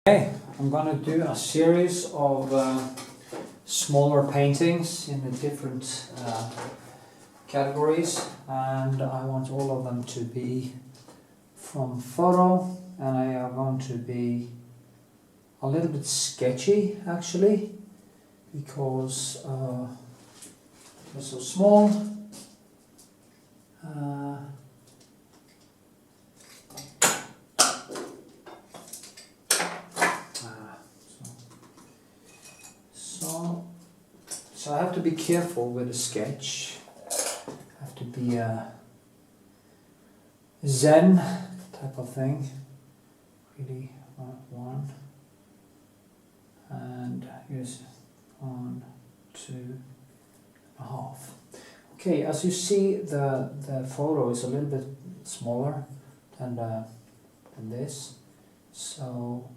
Okay, I'm gonna do a series of smaller paintings in the different categories, and I want all of them to be from photo, and I am going to be a little bit sketchy actually, because they're so small. So I have to be careful with the sketch. I have to be a zen type of thing. Really, one, and here's 1, 2.5. Okay, as you see, the photo is a little bit smaller than this. So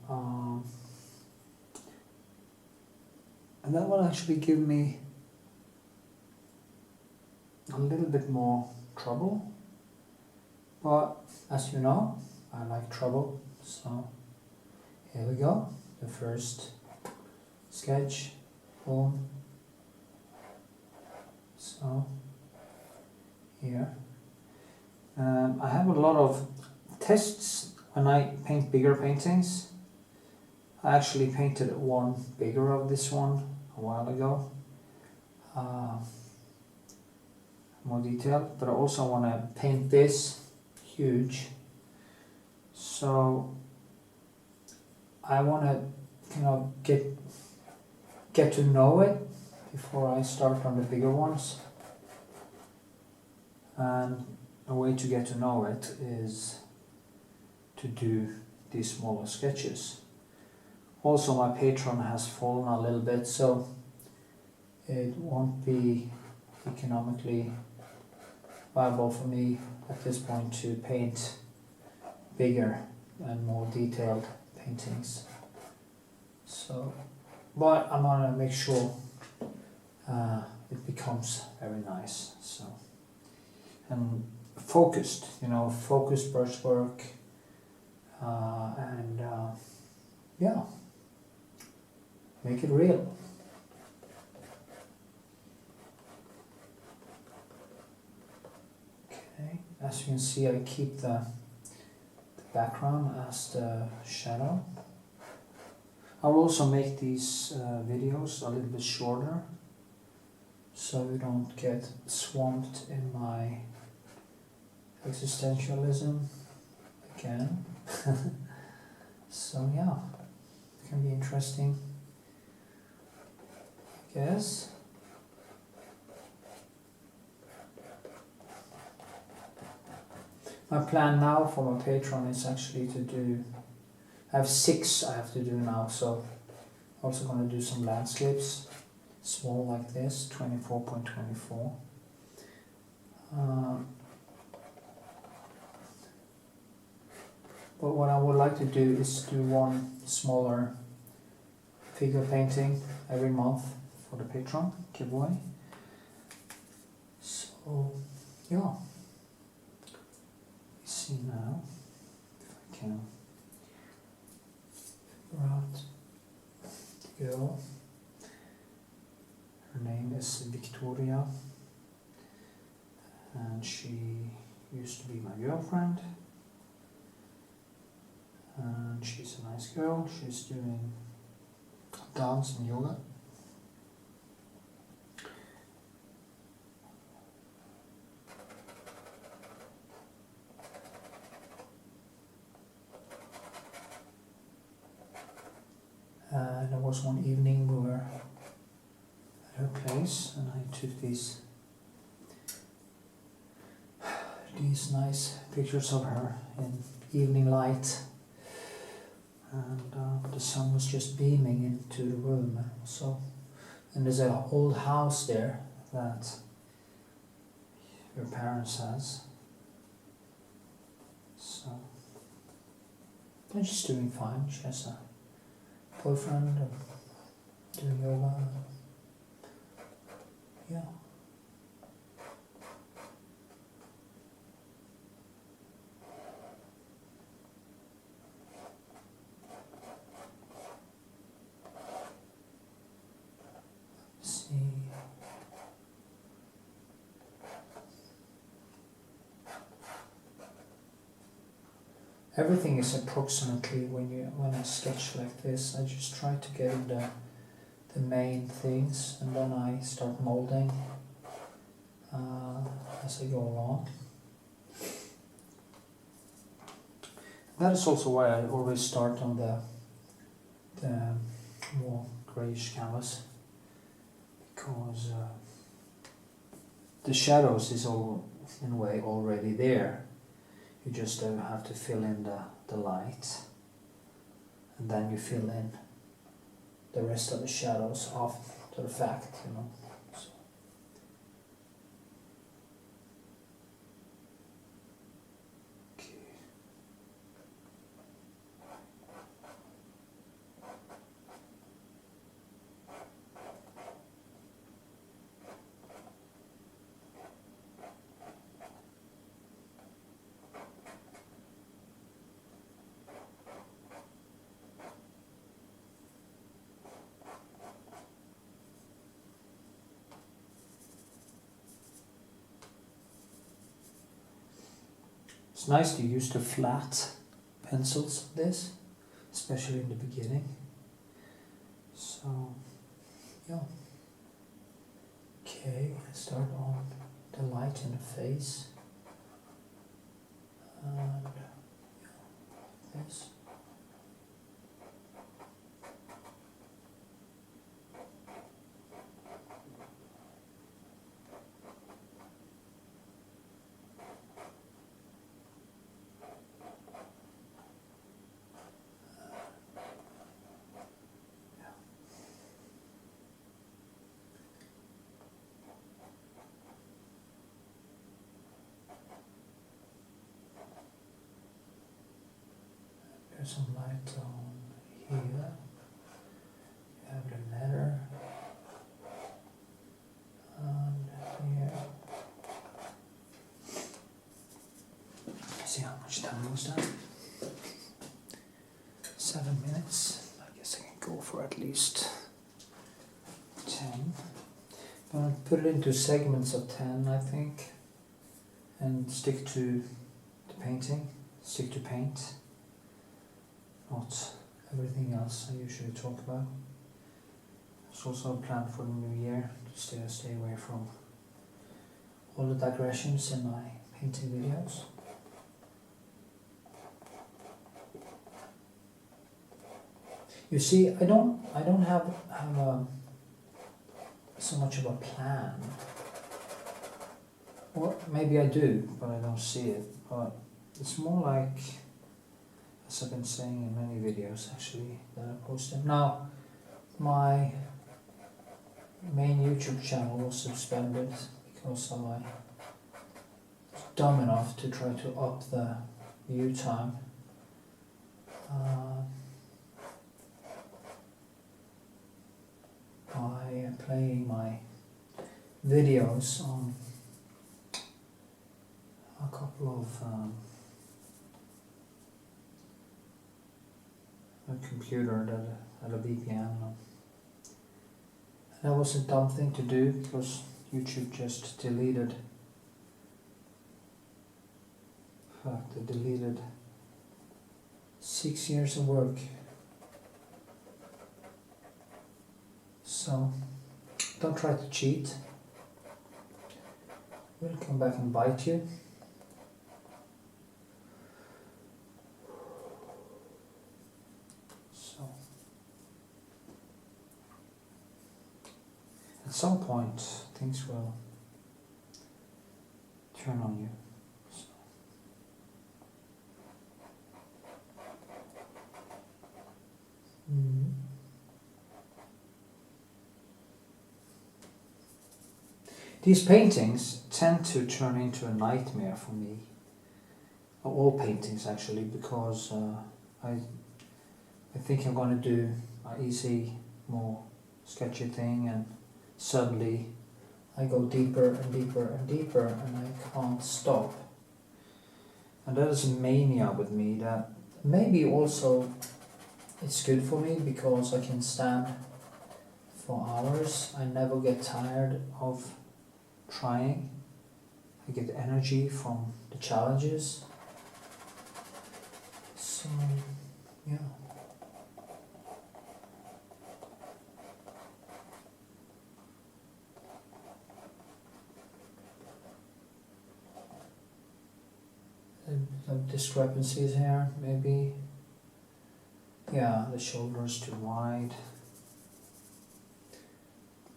and that will actually give me a little bit more trouble, but as you know, I like trouble, so here we go. The first sketch, boom. So here, I have a lot of tests when I paint bigger paintings. I actually painted one bigger of this one a while ago, more detailed, but I also want to paint this huge. So I want to kind of get to know it before I start on the bigger ones. And a way to get to know it is to do these smaller sketches. Also, my Patreon has fallen a little bit, so it won't be economically viable for me at this point to paint bigger and more detailed paintings. So, but I'm gonna make sure it becomes very nice. So, and focused, focused brushwork, and yeah. Make it real. Okay, as you can see, I keep the background as the shadow. I'll also make these videos a little bit shorter, so you don't get swamped in my existentialism again. So yeah, it can be interesting. Yes. My plan now for my Patreon is actually to do, I have 6 I have to do now, so I'm also going to do some landscapes, small like this, 24.24. But what I would like to do is do one smaller figure painting every month for the Patreon giveaway. So yeah, let's see now if I can figure out the girl. Her name is Victoria, and she used to be my girlfriend, and she's a nice girl. She's doing dance and yoga. And there was one evening we were at her place, and I took these nice pictures of her in evening light, and the sun was just beaming into the room. And there's an old house there that her parents has. So they're just doing fine. She has a boyfriend and doing yoga. Yeah. Everything is approximately, when I sketch like this, I just try to get in the main things, and then I start molding as I go along. That is also why I always start on the more grayish canvas, because the shadows is all in a way already there. You just have to fill in the light, and then you fill in the rest of the shadows after the fact, you know. So. Okay. It's nice to use the flat pencils of this, especially in the beginning. So, yeah. Okay, I start on the light in the face. And yeah, this. There's some light on here. You have the letter. And here. See how much time was that? 7 minutes. I guess I can go for at least 10. I'm going to put it into segments of 10, I think. And stick to the painting. Stick to paint. Not everything else I usually talk about. There's also a plan for the new year to stay away from all the digressions in my painting videos. You see, I don't have so much of a plan. Or maybe I do, but I don't see it. But it's more like, as I've been saying in many videos actually that I posted. Now, my main YouTube channel was suspended because I was dumb enough to try to up the view time. By playing my videos on a couple of a computer that had a VPN. And that was a dumb thing to do because YouTube just deleted. In fact, they deleted 6 years of work. So, don't try to cheat. It will come back and bite you. So, at some point, things will turn on you. So. These paintings tend to turn into a nightmare for me. All paintings actually, because I think I'm going to do an easy, more sketchy thing, and suddenly I go deeper and deeper and deeper and I can't stop. And that is a mania with me that maybe also it's good for me because I can stand for hours. I never get tired of trying. I get energy from the challenges. So, yeah. Some discrepancies here, maybe. Yeah, the shoulder is too wide.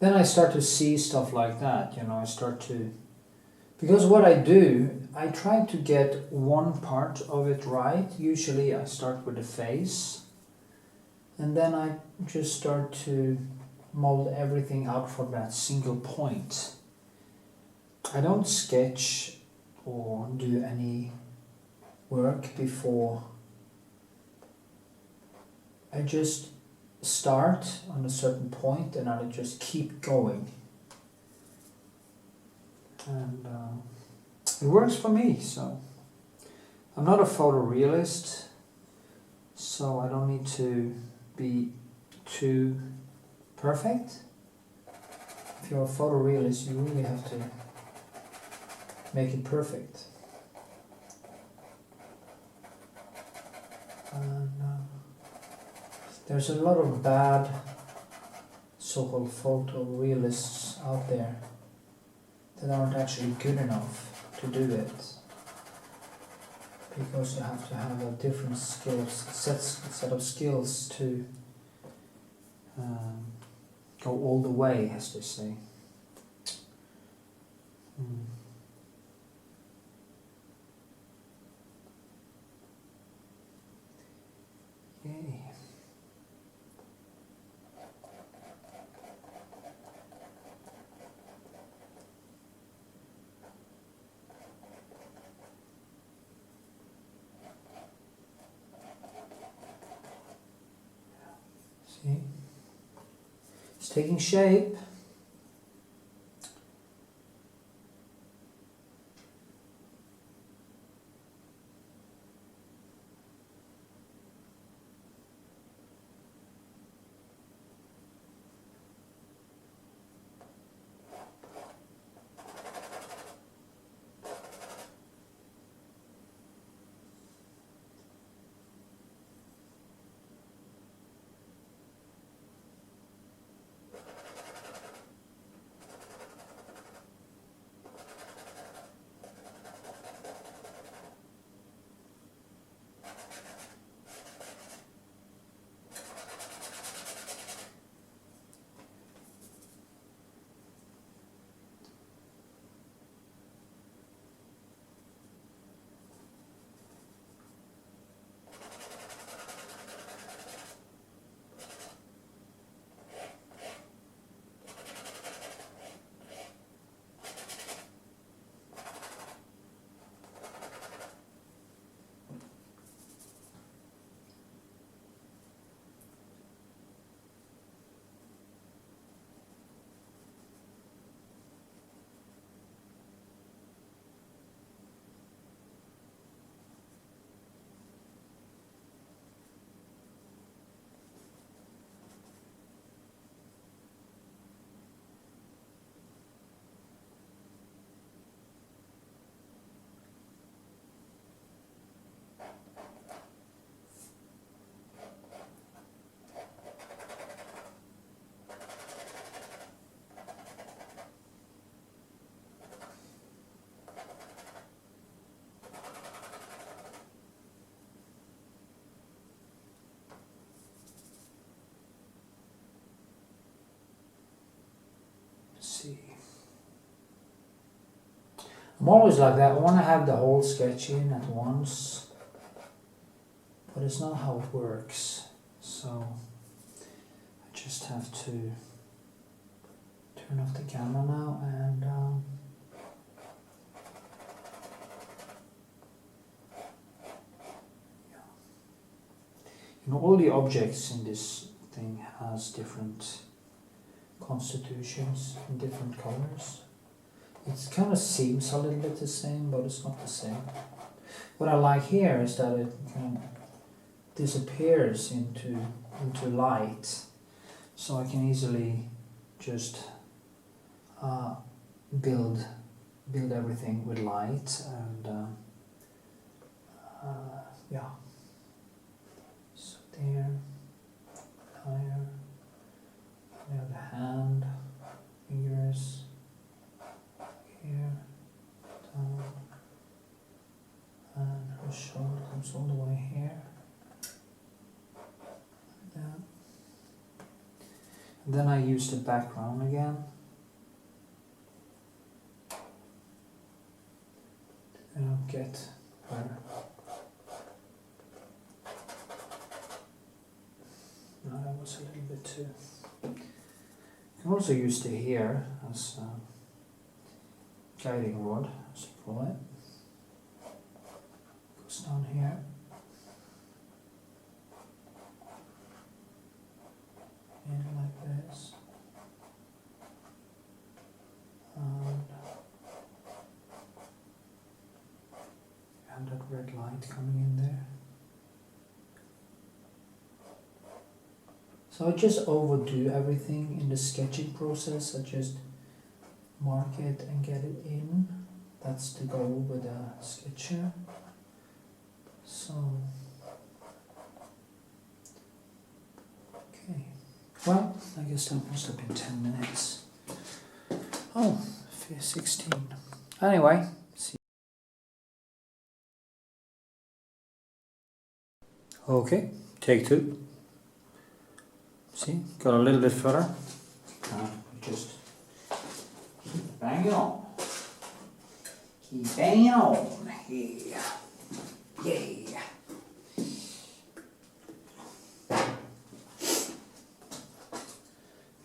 Then I start to see stuff like that, you know, I start to... Because what I do, I try to get one part of it right. Usually I start with the face. And then I just start to mold everything out from that single point. I don't sketch or do any work before. I just start on a certain point and I just keep going. And it works for me, so. I'm not a photorealist, so I don't need to be too perfect. If you're a photorealist, you really have to make it perfect. And there's a lot of bad so-called photorealists out there that aren't actually good enough to do it, because you have to have a different set of skills to go all the way, as they say. Yay. See? It's taking shape. See. I'm always like that. I want to have the whole sketch in at once, but it's not how it works. So I just have to turn off the camera now and yeah. You know, all the objects in this thing has different constitutions in different colors. It kind of seems a little bit the same, but it's not the same. What I like here is that it kind of disappears into light, so I can easily just build everything with light and yeah. there, higher, there the hand, fingers, here, down, and her shoulder comes all the way here, like that. And then I use the background again. Get her. No, that was a little bit too. You can also use the hair as a guiding rod, as you call it. Goes down here. And like this. And that red light coming in there. So I just overdo everything in the sketching process. I just mark it and get it in. That's the goal with a sketcher. So, okay. Well, I guess that must have been 10 minutes. Oh, 16. Anyway. Okay, take two. See, got a little bit further. Just keep banging on. Keep banging on. Yeah. Yeah.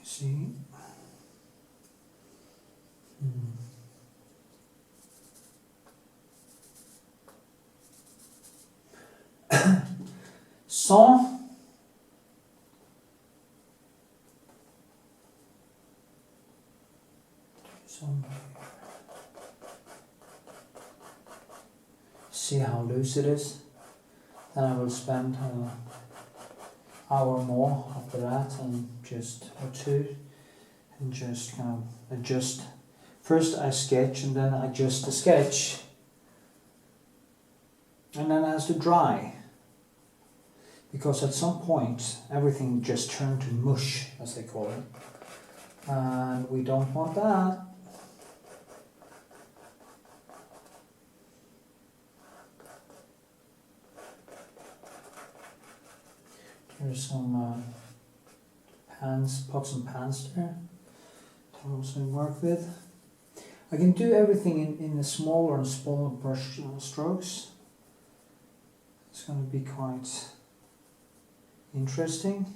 See? Sans see how loose it is. Then I will spend an hour more after that and just or two and just kind of adjust. First I sketch and then I adjust the sketch and then it has to dry. Because at some point everything just turned to mush, as they call it, and we don't want that. There's some pots and pans there to also work with. I can do everything in the smaller and smaller brush strokes. It's going to be quite interesting.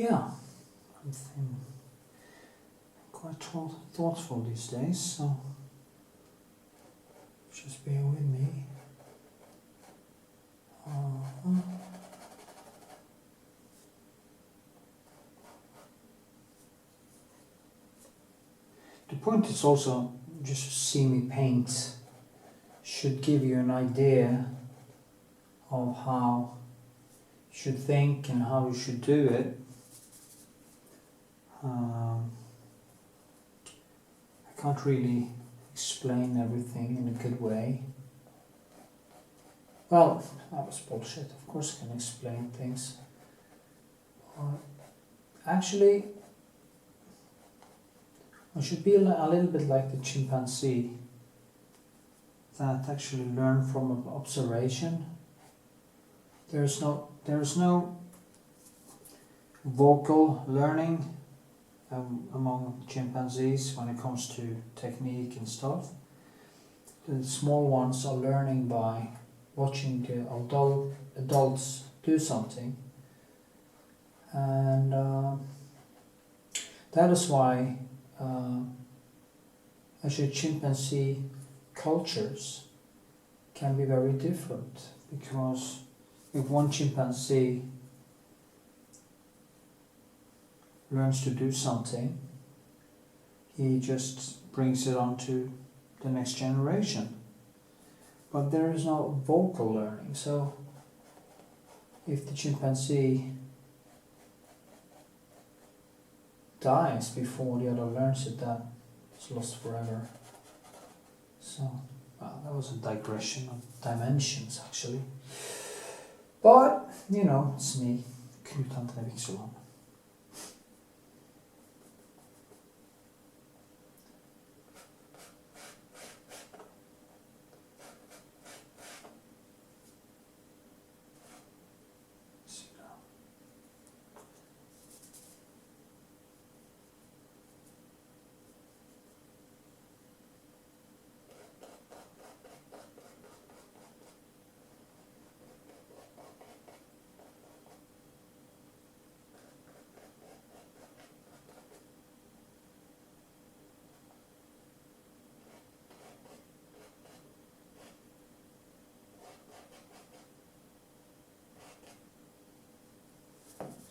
yeah, I'm quite thoughtful these days, so just bear with me. The point is also just to see me paint should give you an idea of how you should think and how you should do it. I can't really explain everything in a good way. Well, that was bullshit. Of course I can explain things. Actually, I should be a little bit like the chimpanzee that actually learn from observation. There's no vocal learning among chimpanzees when it comes to technique and stuff. The small ones are learning by watching the adults do something, and that is why actually chimpanzee cultures can be very different, because if one chimpanzee learns to do something, he just brings it on to the next generation. But there is no vocal learning, so if the chimpanzee dies before the other learns it, that is lost forever. So, well, that was a digression of dimensions actually. But, you know, it's me, Knut Andre Vikshåland.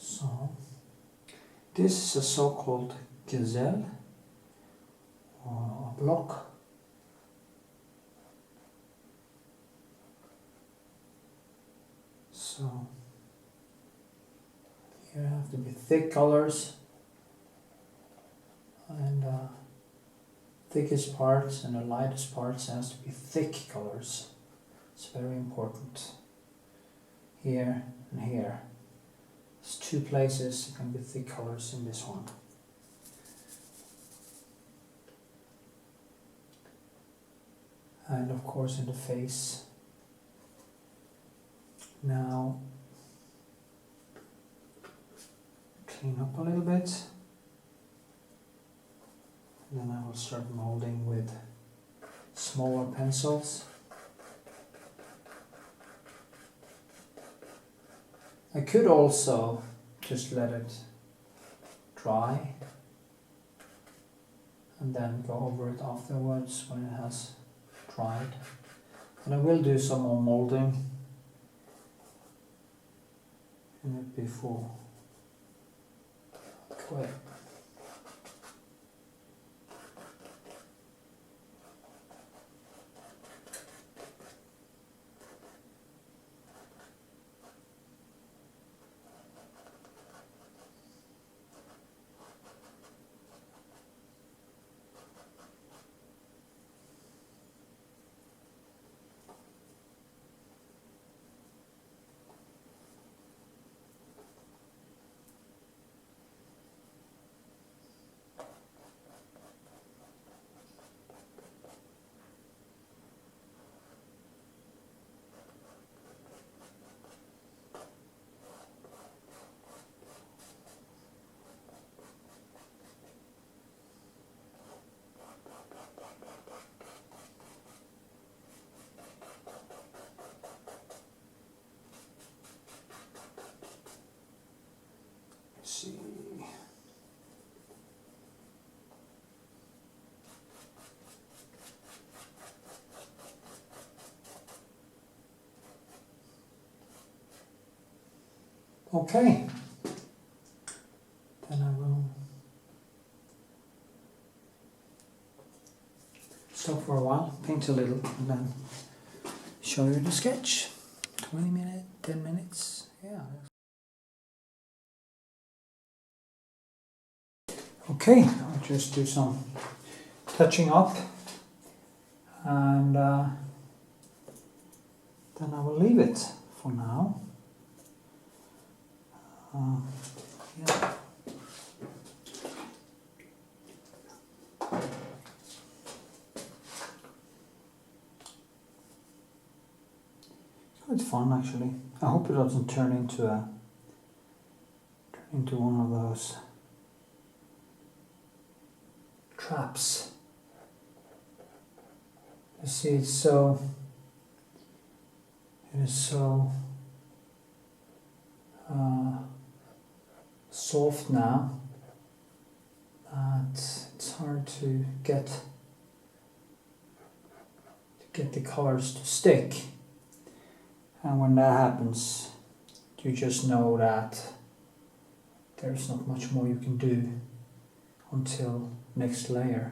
So, this is a so-called gazelle, or a block. So, here have to be thick colors, and thickest parts and the lightest parts has to be thick colors. It's very important. Here and here. There's two places it can be thick colors in this one. And of course in the face. Now, clean up a little bit. Then I will start molding with smaller pencils. I could also just let it dry and then go over it afterwards when it has dried. And I will do some more molding in it before I quit. Okay, then I will stop for a while, paint a little, and then show you the sketch. 20 minutes, 10 minutes, yeah. Okay, I'll just do some touching up, and then I will leave it for now. Yeah. It's quite fun actually. I hope it doesn't turn into one of those traps. You see, it is so soft now that it's hard to get the colors to stick, and when that happens you just know that there's not much more you can do until next layer.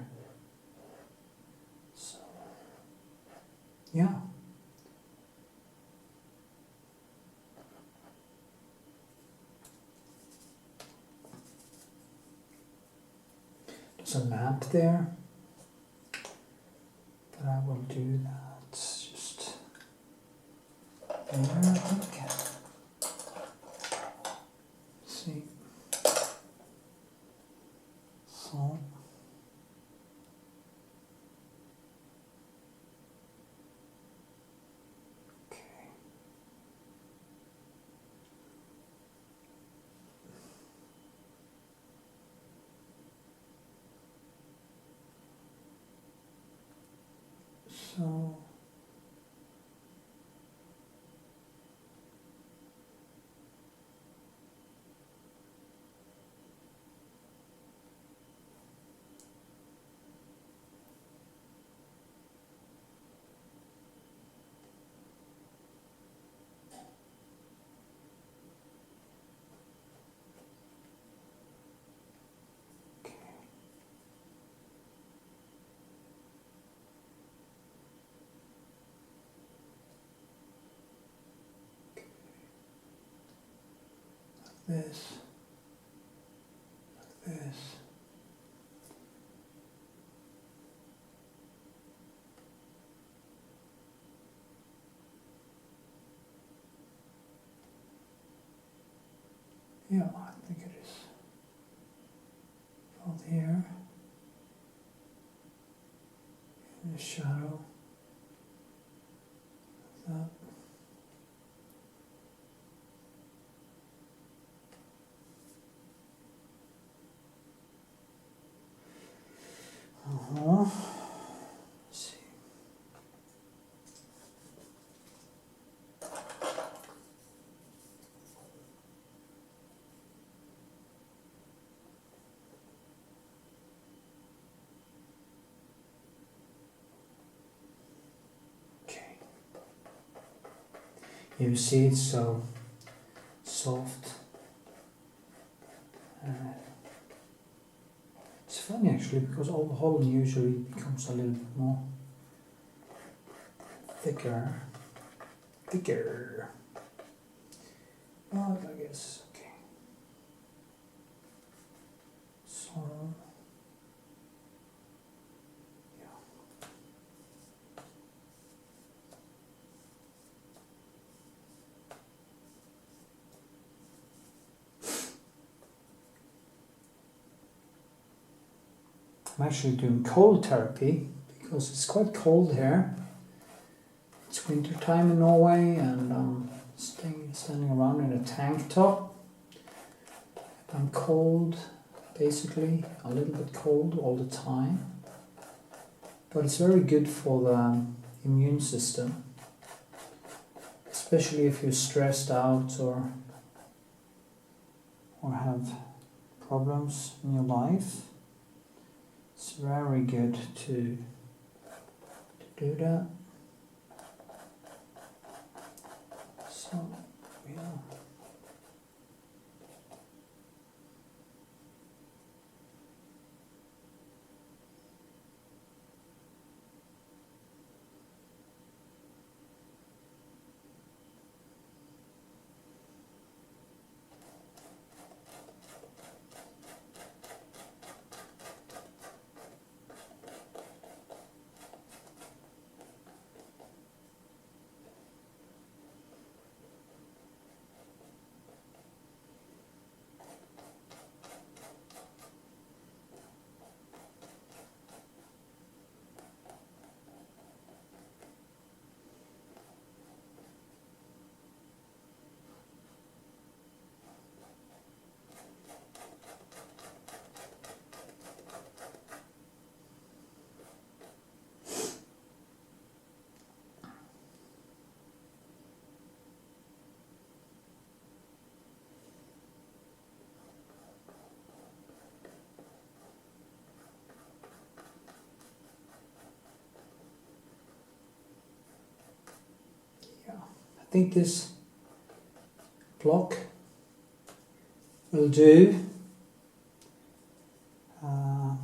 So yeah. There's a lamp there, but I will do that just there, I think. See. So. So this, like this. Yeah, I think it is. From here, in the shadow, like that. Let's see. Okay. You see it's so soft. It's funny actually, because all the hollow usually becomes a little bit more thicker. But I guess, okay. So, yeah. I'm actually doing cold therapy because it's quite cold here. It's winter time in Norway, and I'm standing around in a tank top. I'm cold, basically, a little bit cold all the time. But it's very good for the immune system, especially if you're stressed out or have problems in your life. It's very good to do that. So, yeah. think this block will do. I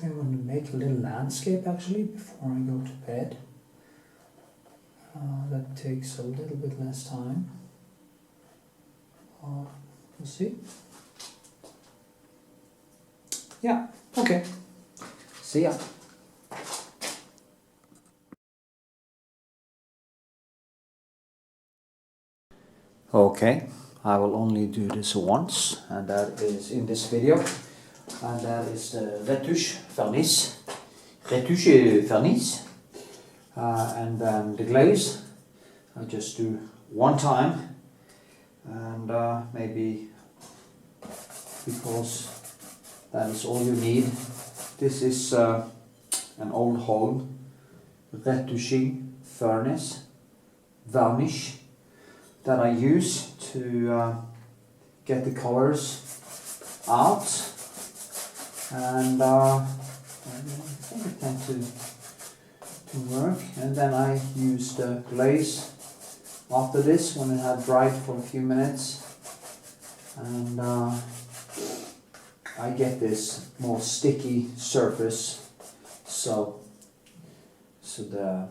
want to make a little landscape actually before I go to bed. That takes a little bit less time. We'll see. Yeah, okay. See ya. Okay, I will only do this once, and that is in this video. And that is the retouche varnish. Retouche varnish. And then the glaze. I just do one time. And maybe because that is all you need. This is an old home retouching varnish that I use to get the colors out, and I think it tends to work. And then I use the glaze after this when it had dried for a few minutes, and I get this more sticky surface, so the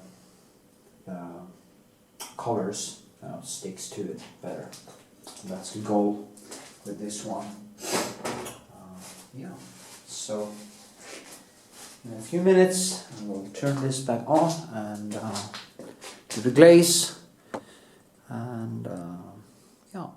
colors sticks to it better. And that's the goal with this one. Yeah, so in a few minutes I will turn this back on and do the glaze, and yeah.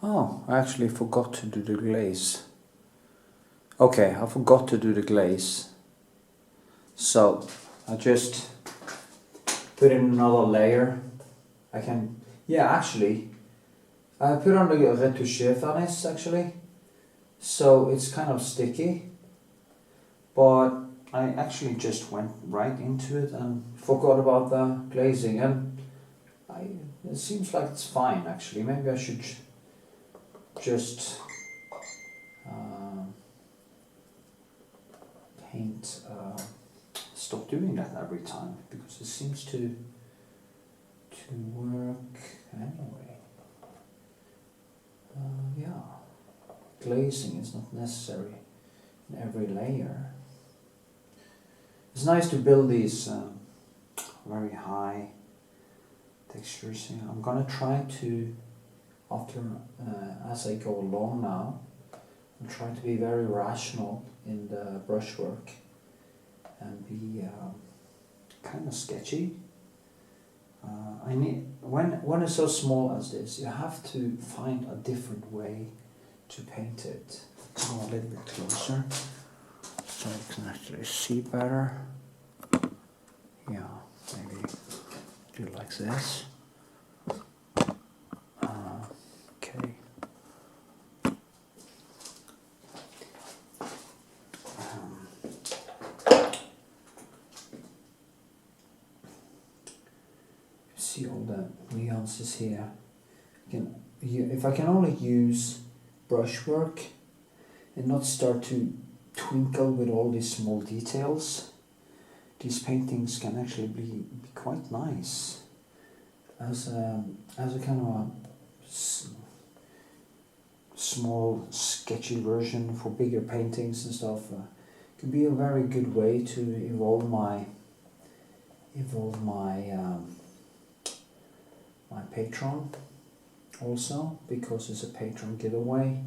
Oh, I actually forgot to do the glaze. Okay, I forgot to do the glaze. So, I just put in another layer. I can, yeah, actually, I put on the retouche varnish actually. So it's kind of sticky. But I actually just went right into it and forgot about the glazing. And it seems like it's fine actually. Maybe I should just paint, stop doing that every time, because it seems to work anyway. Yeah, glazing is not necessary in every layer. It's nice to build these very high textures. Yeah, I'm gonna try to, after as I go along now, I'm trying to be very rational in the brushwork and be kind of sketchy. I need, when it's so small as this, you have to find a different way to paint it. Go a little bit closer so I can actually see better. Yeah, maybe do like this. Okay. See all the nuances here. If I can only use brushwork and not start to twinkle with all these small details, these paintings can actually be quite nice as a kind of a small sketchy version for bigger paintings and stuff. It could be a very good way to evolve my my Patreon also, because it's a Patreon giveaway.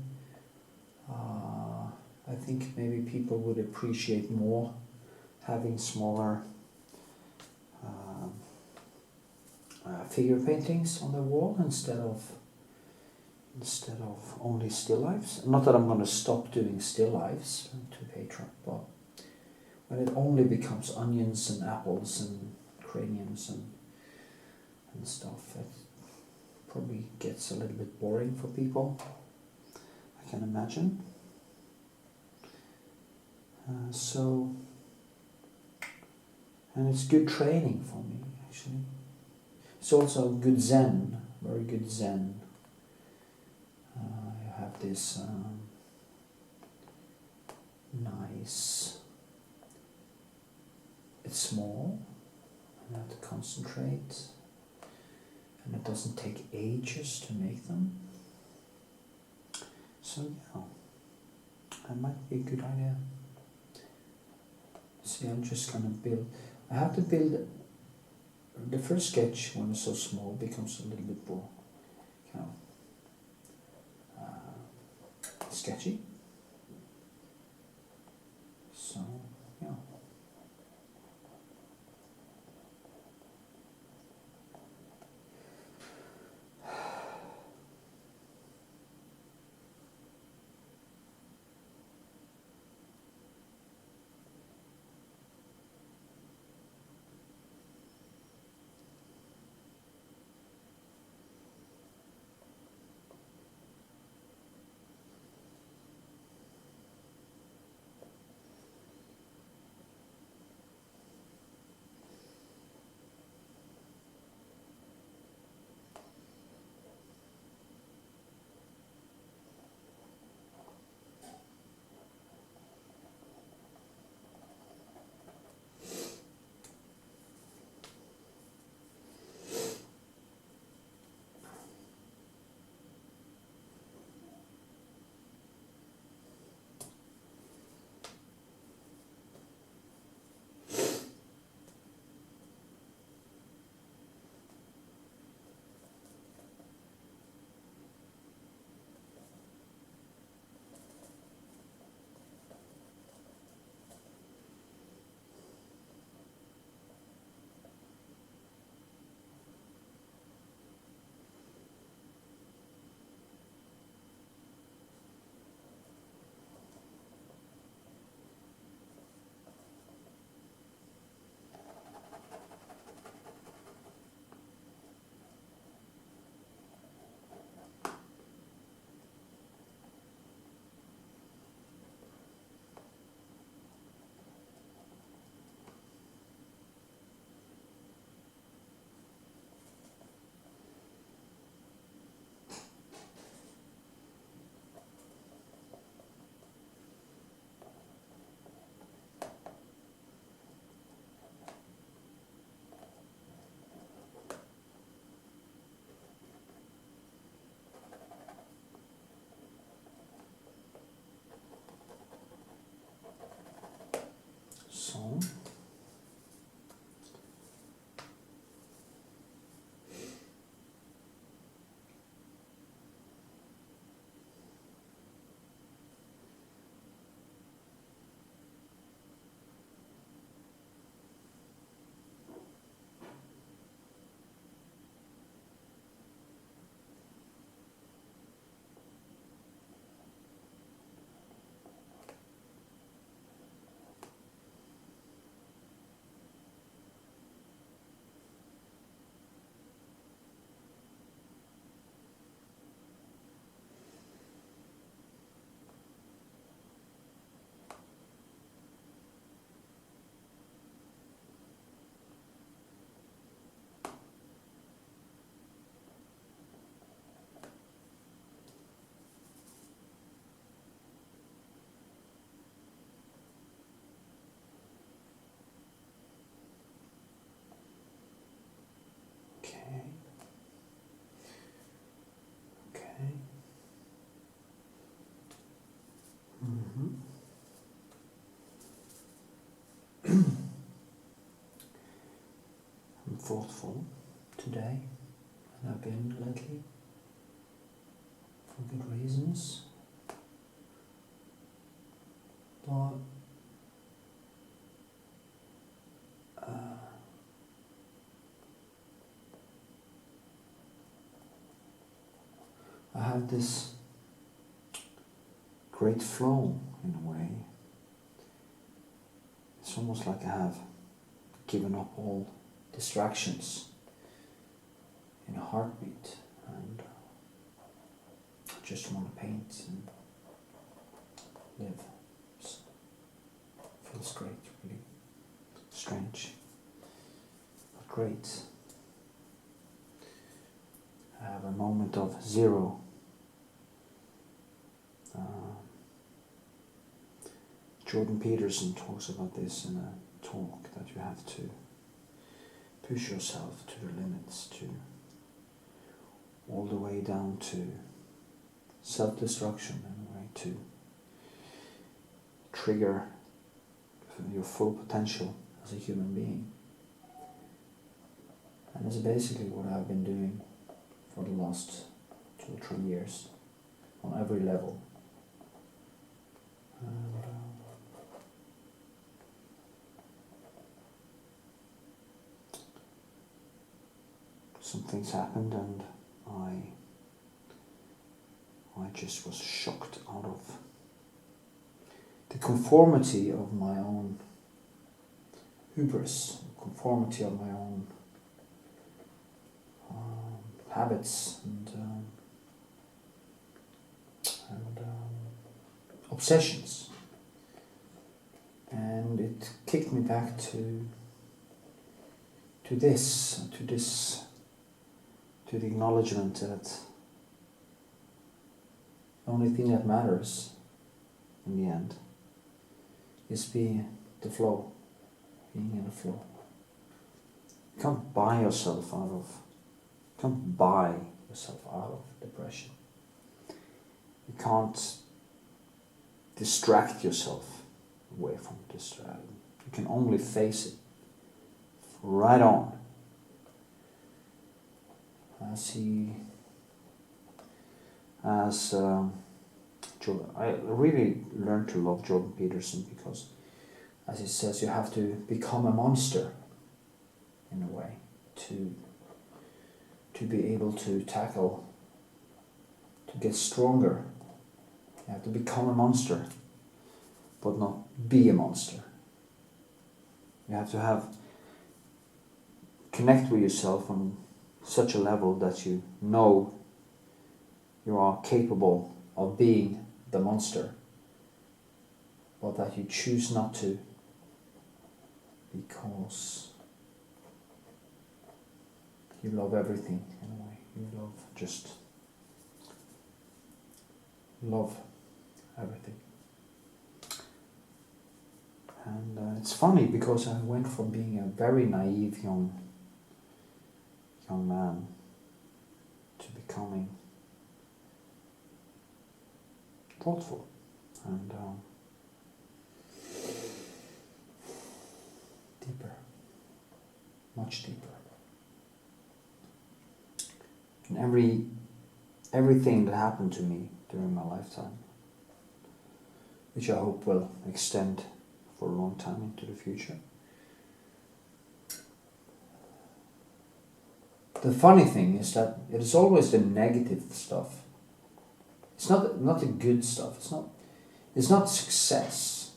I think maybe people would appreciate more having smaller figure paintings on the wall instead of only still lifes. Not that I'm going to stop doing still lifes to Patreon, but when it only becomes onions and apples and craniums and stuff, it probably gets a little bit boring for people, I can imagine. And it's good training for me, actually. It's also good Zen, very good Zen. You have this nice, it's small, and you have to concentrate, and it doesn't take ages to make them. So yeah, that might be a good idea. See, I'm just gonna build. I have to build. The first sketch, when it's so small, becomes a little bit more kind of sketchy. So yeah. So. thoughtful today, and I've been lately, for good reasons. But I have this great flow in a way. It's almost like I have given up all distractions in a heartbeat, and I just want to paint and live. Feels great, really strange, but great. I have a moment of zero. Jordan Peterson talks about this in a talk, that you have to push yourself to the limits, to all the way down to self-destruction in a way, to trigger your full potential as a human being. And that's basically what I've been doing for the last 2 or 3 years on every level. And, some things happened, and I just was shocked out of the conformity of my own hubris, conformity of my own habits and obsessions, and it kicked me back to the acknowledgement that the only thing that matters in the end is being in the flow. You can't buy yourself out of depression. You can't distract yourself away from distraction. You can only face it right on. I really learned to love Jordan Peterson because, as he says, you have to become a monster in a way to be able to tackle, to get stronger. You have to become a monster, but not be a monster. You have to connect with yourself on such a level that you know you are capable of being the monster, but that you choose not to, because you love everything in a way. You love everything. And it's funny because I went from being a very naive young man to becoming thoughtful and deeper, much deeper. And everything that happened to me during my lifetime, which I hope will extend for a long time into the future. The funny thing is that it is always the negative stuff. It's not the good stuff. It's not success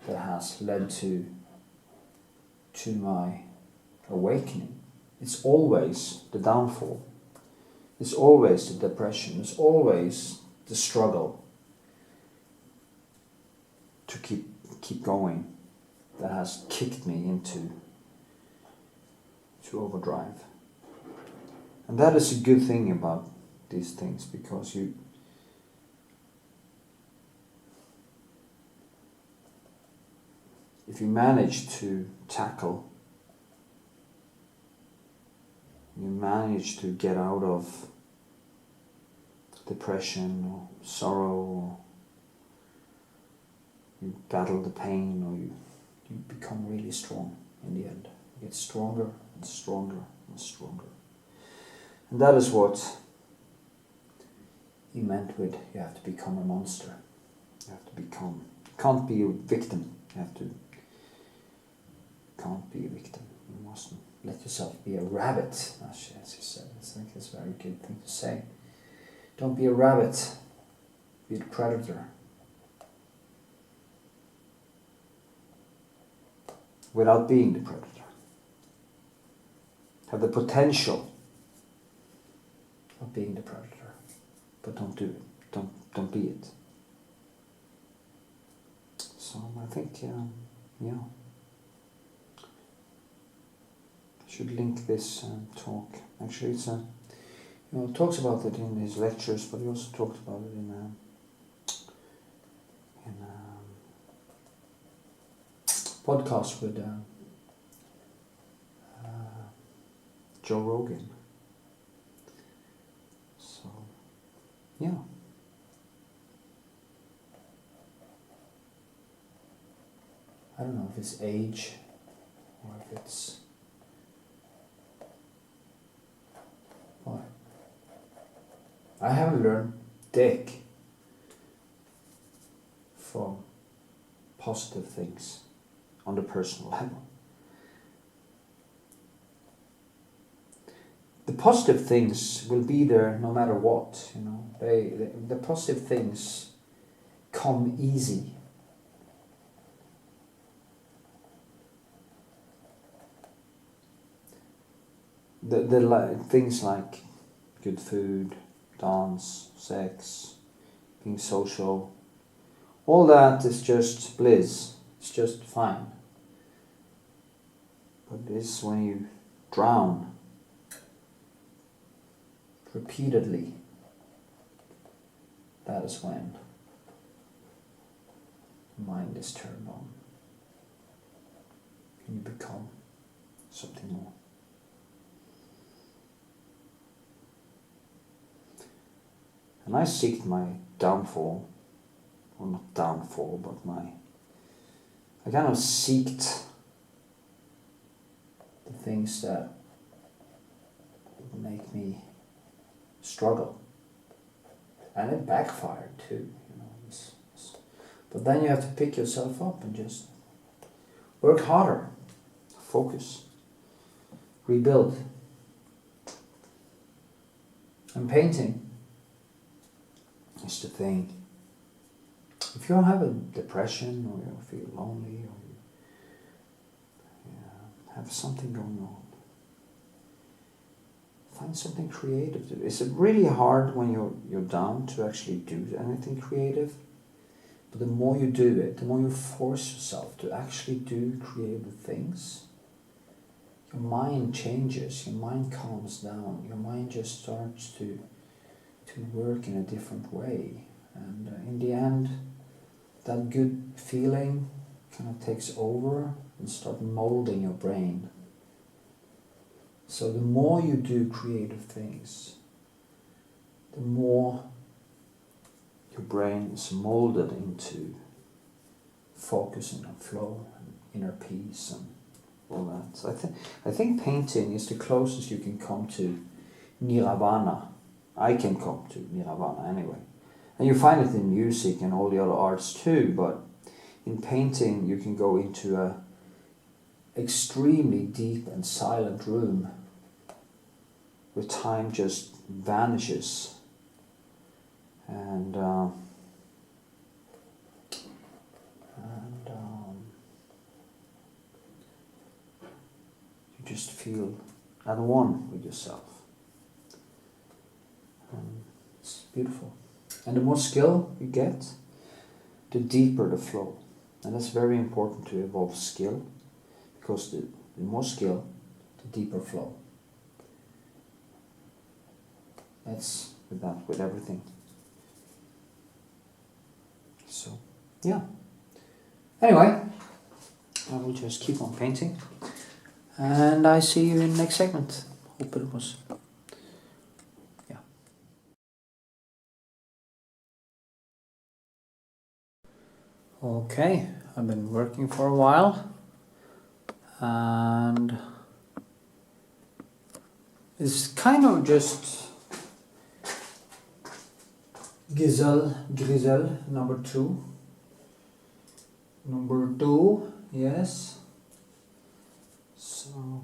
that has led to my awakening. It's always the downfall. It's always the depression. It's always the struggle to keep going that has kicked me into overdrive. And that is a good thing about these things, because if you manage to tackle, you manage to get out of depression or sorrow, or you battle the pain, or you become really strong in the end. You get stronger and stronger and stronger. And that is what he meant with you have to become a monster. You have to become, can't be a victim. You have to, can't be a victim. You mustn't let yourself be a rabbit, as you said. I think it's a very good thing to say. Don't be a rabbit, be the predator. Without being the predator. Have the potential of being the predator, but don't do it. Don't be it. So I think, yeah, I should link this talk. Actually, it's he talks about it in his lectures, but he also talked about it in podcast with Joe Rogan. So, yeah. I don't know if it's age or if it's what. I haven't learned dick from positive things on the personal level. The positive things will be there no matter what, you know. The positive things come easy. The things like good food, dance, sex, being social, all that is just bliss. It's just fine. But this, when you drown repeatedly, that is when the mind is turned on and you become something more. And I seeked my downfall, or not downfall, but I kind of seeked the things that would make me struggle. And it backfired too, you know. But then you have to pick yourself up and just work harder, focus, rebuild. And painting is the thing. If you have a depression or you feel lonely or you have something going on, find something creative to do. It's really hard when you're down to actually do anything creative. But the more you do it, the more you force yourself to actually do creative things, your mind changes, your mind calms down, your mind just starts to work in a different way. And in the end, that good feeling kind of takes over and start molding your brain. So the more you do creative things, the more your brain is molded into focusing on flow and inner peace and all that. So I think painting is the closest you can come to nirvana. I can come to nirvana anyway. And you find it in music and all the other arts too, but in painting you can go into a extremely deep and silent room where time just vanishes and you just feel at one with yourself. And it's beautiful. And the more skill you get, the deeper the flow. And that's very important to evolve skill, because the more skill, the deeper flow. That's with everything. So, yeah. Anyway, I will just keep on painting. And I see you in the next segment. Hope it was... Okay, I've been working for a while and is kind of just Grizel number 2. Number 2, yes. So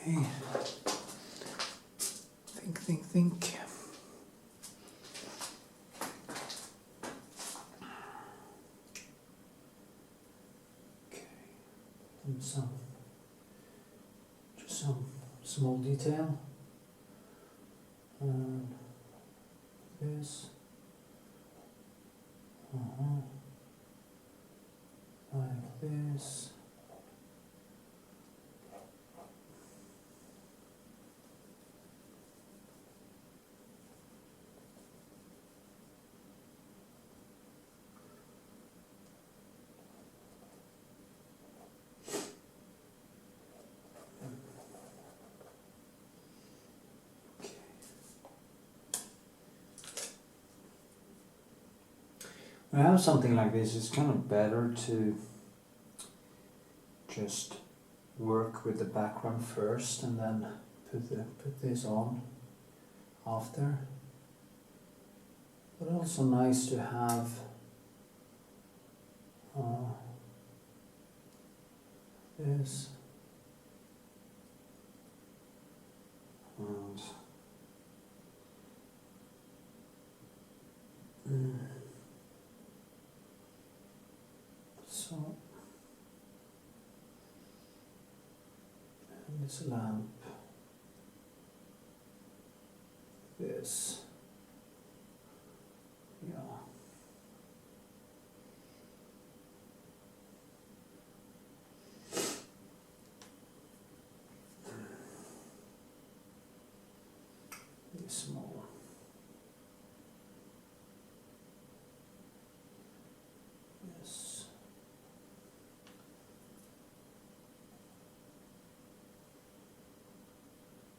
Okay. Think. Okay. And just some small detail. And this. Like this. When I have something like this, it's kind of better to just work with the background first and then put this on after. But also nice to have this and so, and this lamp, this, yeah. This small. Yes.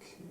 Okay.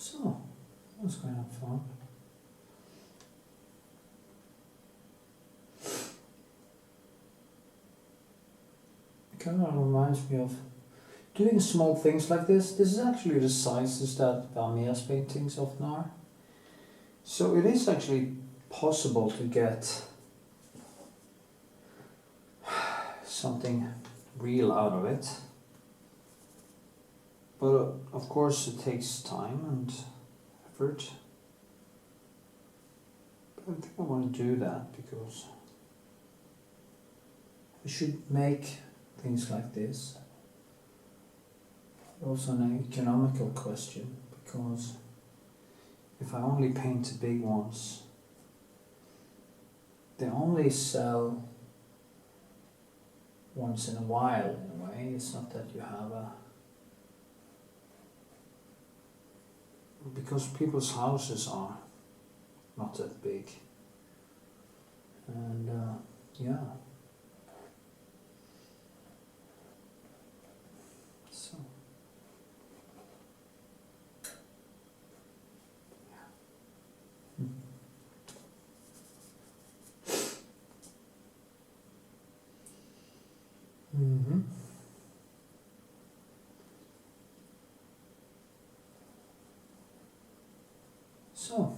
So, that was kind of fun. It kind of reminds me of doing small things like this. This is actually the sizes that Vermeer's paintings often are. So it is actually possible to get something real out of it. But of course it takes time and effort. But I think I want to do that because I should make things like this. Also an economical question, because if I only paint the big ones, they only sell once in a while in a way. It's not that you have a... Because people's houses are not that big. And yeah. So. Mm-hmm. So.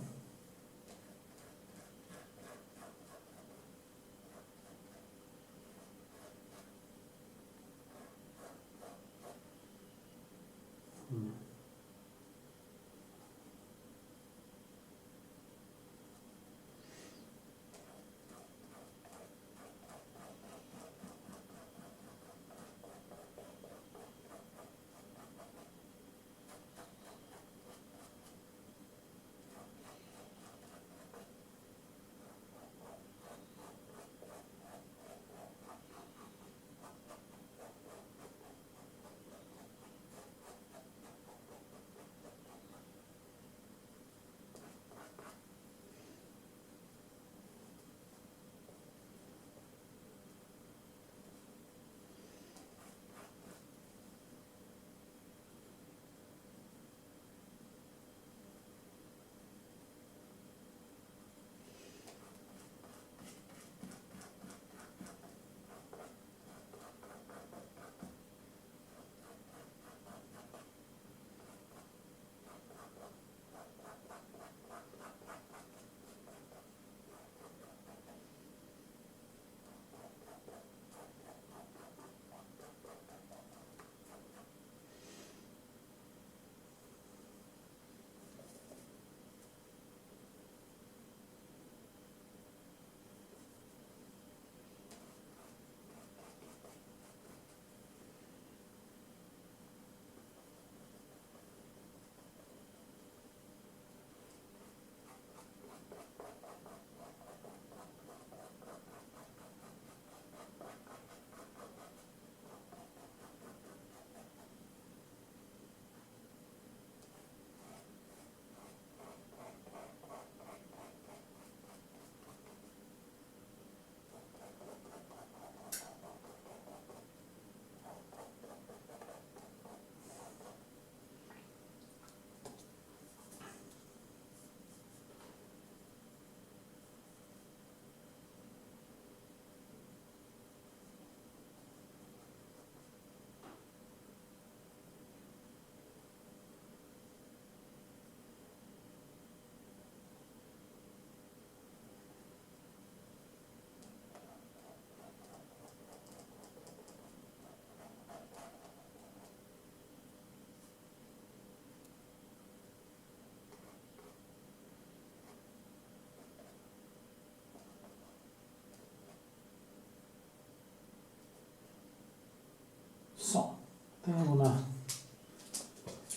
I'm gonna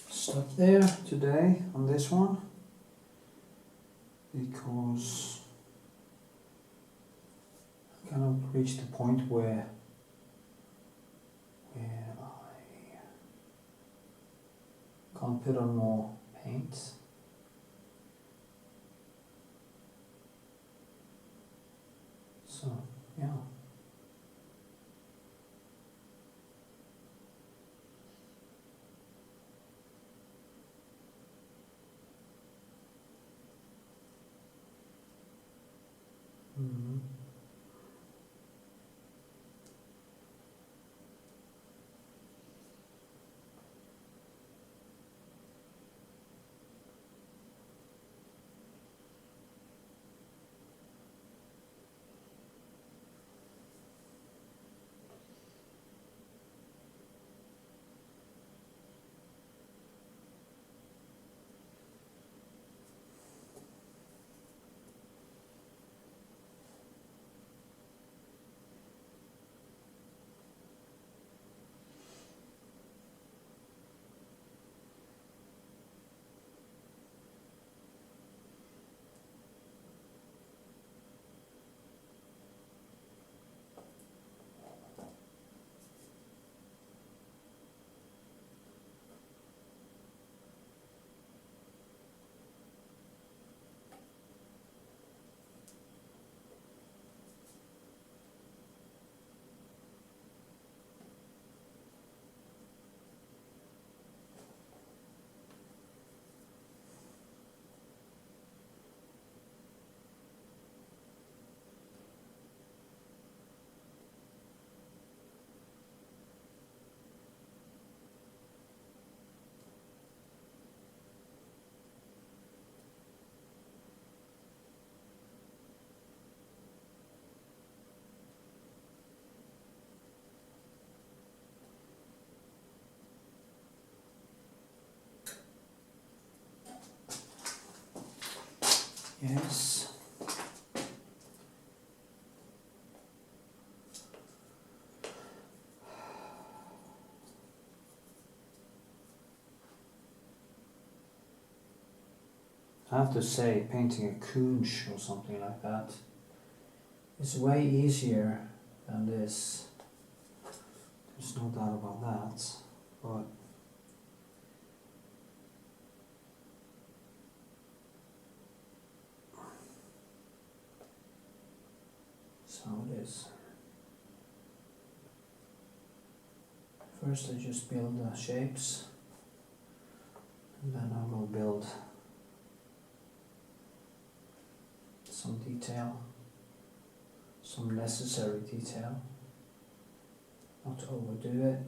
stop there today on this one, because I kind of reached the point where I can't put on more paint. So yeah. Mm-hmm. Yes. I have to say, painting a conch or something like that is way easier than this. There's no doubt about that. But so it is. First I just build the shapes, and then I will build some detail, some necessary detail, not to overdo it.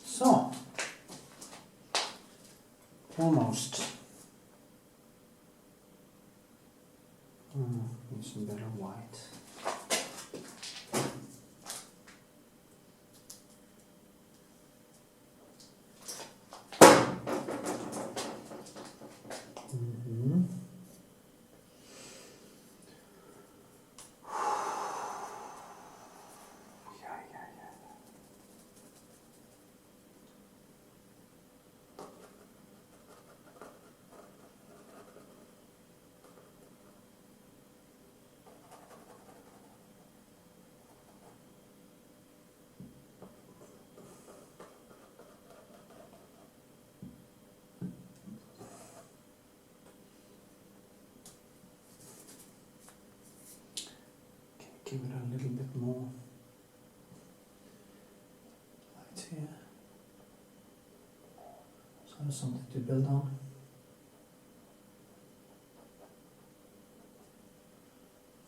So, almost some better white. Give it a little bit more light here, so there's something to build on.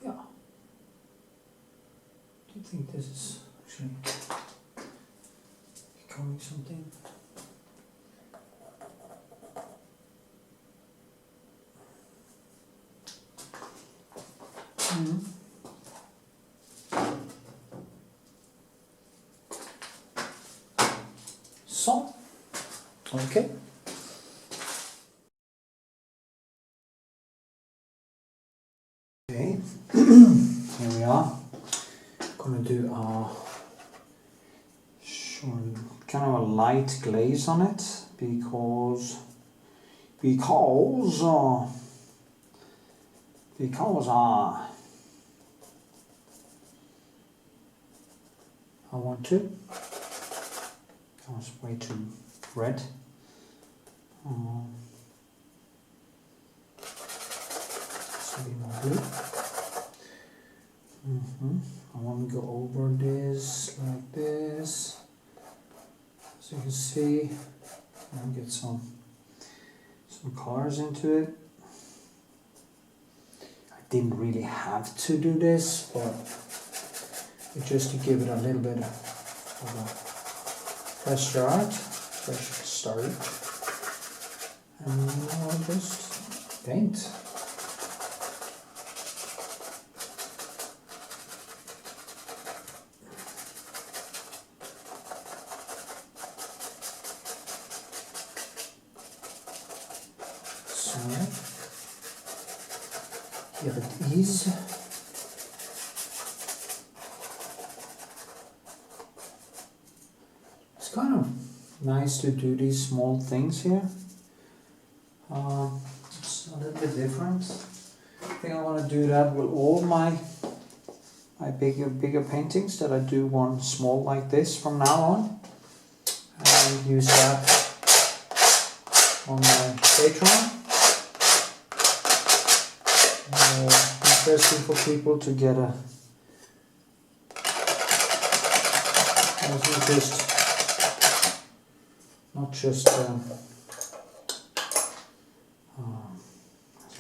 Yeah. Do you think this is actually becoming something? So, okay. Okay, here we are. Gonna do a kind of a light glaze on it because I want to. That was way too red. So be more blue. I want to go over this like this, so you can see, and get some colors into it. I didn't really have to do this, but just to give it a little bit of a fresh start, and I'll just paint. So here it is. It's kind of nice to do these small things here. It's a little bit different. I think I want to do that with all my bigger paintings, that I do one small like this from now on, and use that on my Patreon. Interesting for people to get a not just as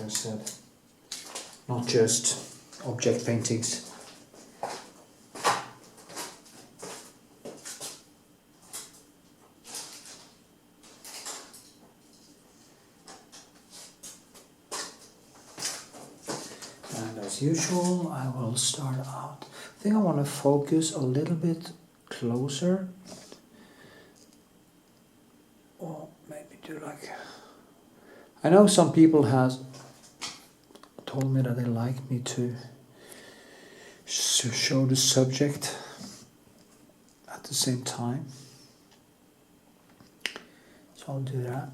I said, not just object paintings. And as usual, I will start out. I think I want to focus a little bit closer, or maybe do like, I know some people has told me that they like me to show the subject at the same time, so I'll do that.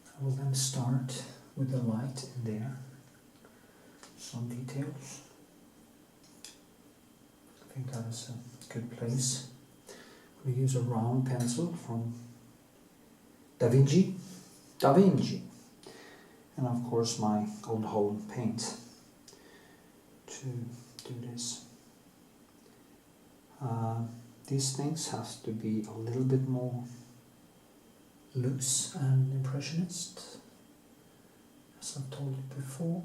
I will then start with the light in there, some details. I think that is a good place. I'm going to use a round pencil from Da Vinci, and of course my old home paint to do this. These things have to be a little bit more loose and impressionist, as I've told you before.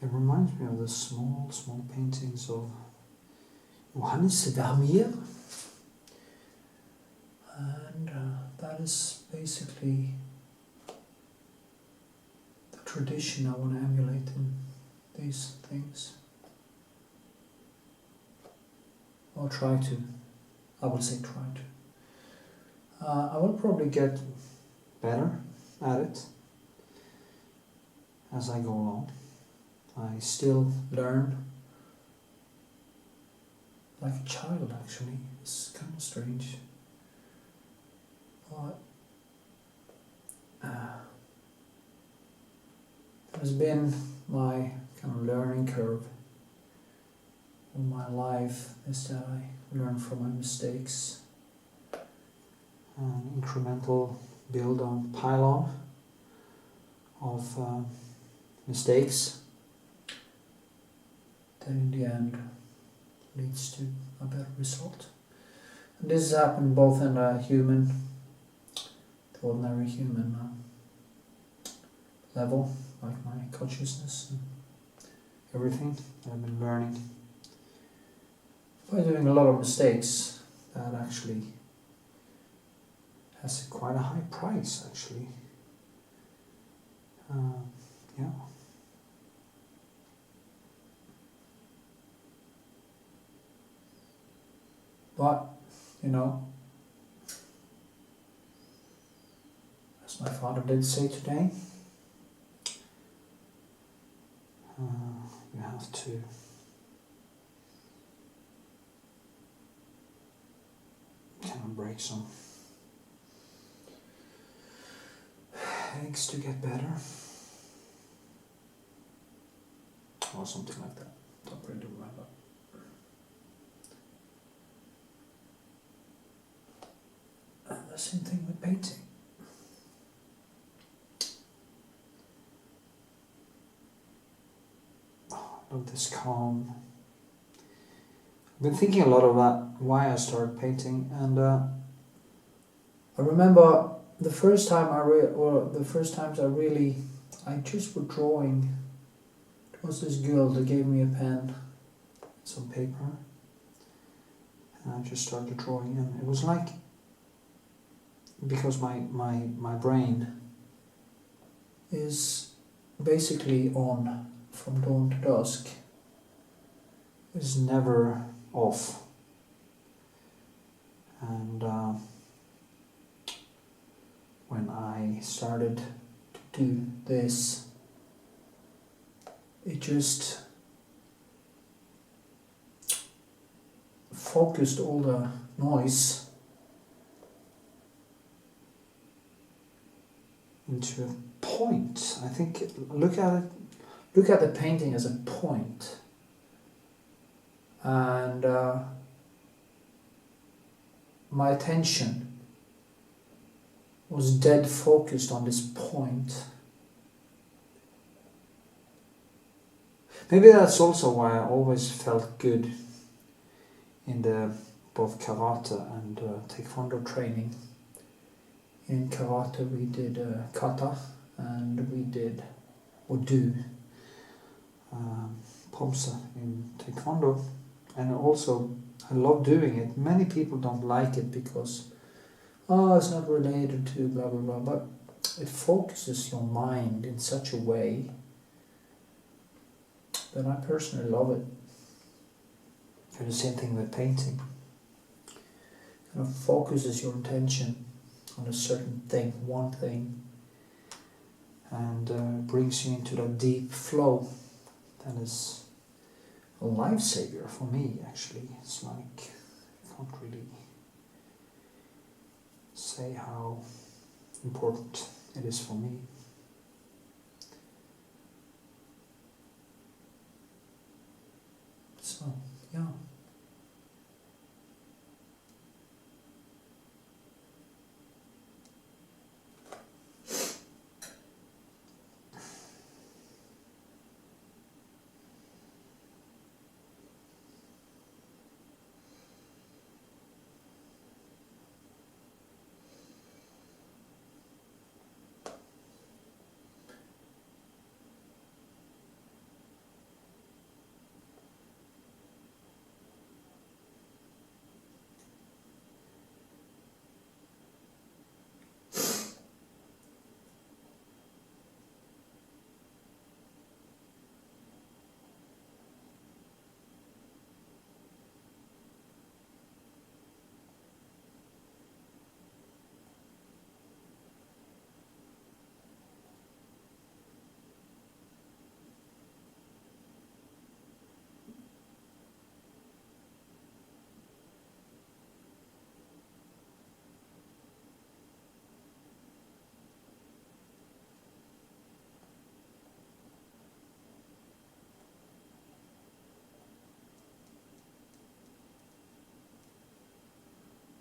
It reminds me of the small paintings of Johannes Vermeer. that is basically the tradition I want to emulate in these things. Or try to. I will say try to. I will probably get better at it as I go along. I still learn like a child, actually. It's kind of strange. But it has been my kind of learning curve all my life, is that I learn from my mistakes. An incremental build on pile-on of mistakes that in the end leads to a better result. And this has happened both in a human, the ordinary human level, like my consciousness and everything that I've been learning. By doing a lot of mistakes, that actually has quite a high price, actually. Yeah. But, you know, as my father did say today, you have to kind of break some eggs to get better, or something like that. Don't really remember. And the same thing with painting. Oh, I love this calm. I've been thinking a lot about why I started painting, and I remember the first time I just was drawing. It was this girl that gave me a pen, some paper, and I just started drawing, and it was like, because my brain is basically on from dawn to dusk, is never off, and when I started to do this, it just focused all the noise into a point. I think, look at the painting as a point, and my attention was dead focused on this point. Maybe that's also why I always felt good in the both karate and taekwondo training. In karate we did kata, and we did or do pomsa in taekwondo, and also I love doing it. Many people don't like it because it's not related to blah blah blah, but it focuses your mind in such a way that I personally love it. And the same thing with painting. Kind of focuses your attention on a certain thing, one thing, and brings you into that deep flow. That is a lifesaver for me, actually. It's like, I can't really say how important it is for me. So, yeah.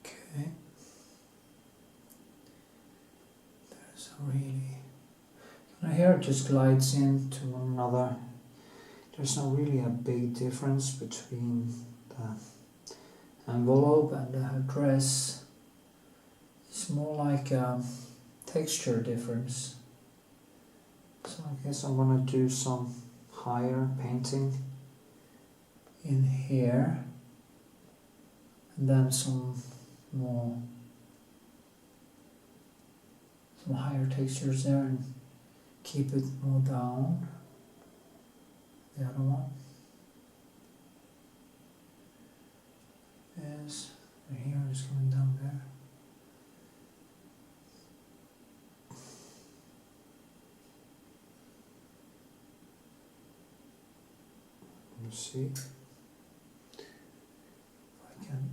Okay. There's a really... Now here it just glides into one another. There's not really a big difference between the envelope and the address. It's more like a texture difference. So I guess I'm gonna do some higher painting in here, and then some higher textures there, and keep it more down. The other one is here is coming down there. You see, if I can,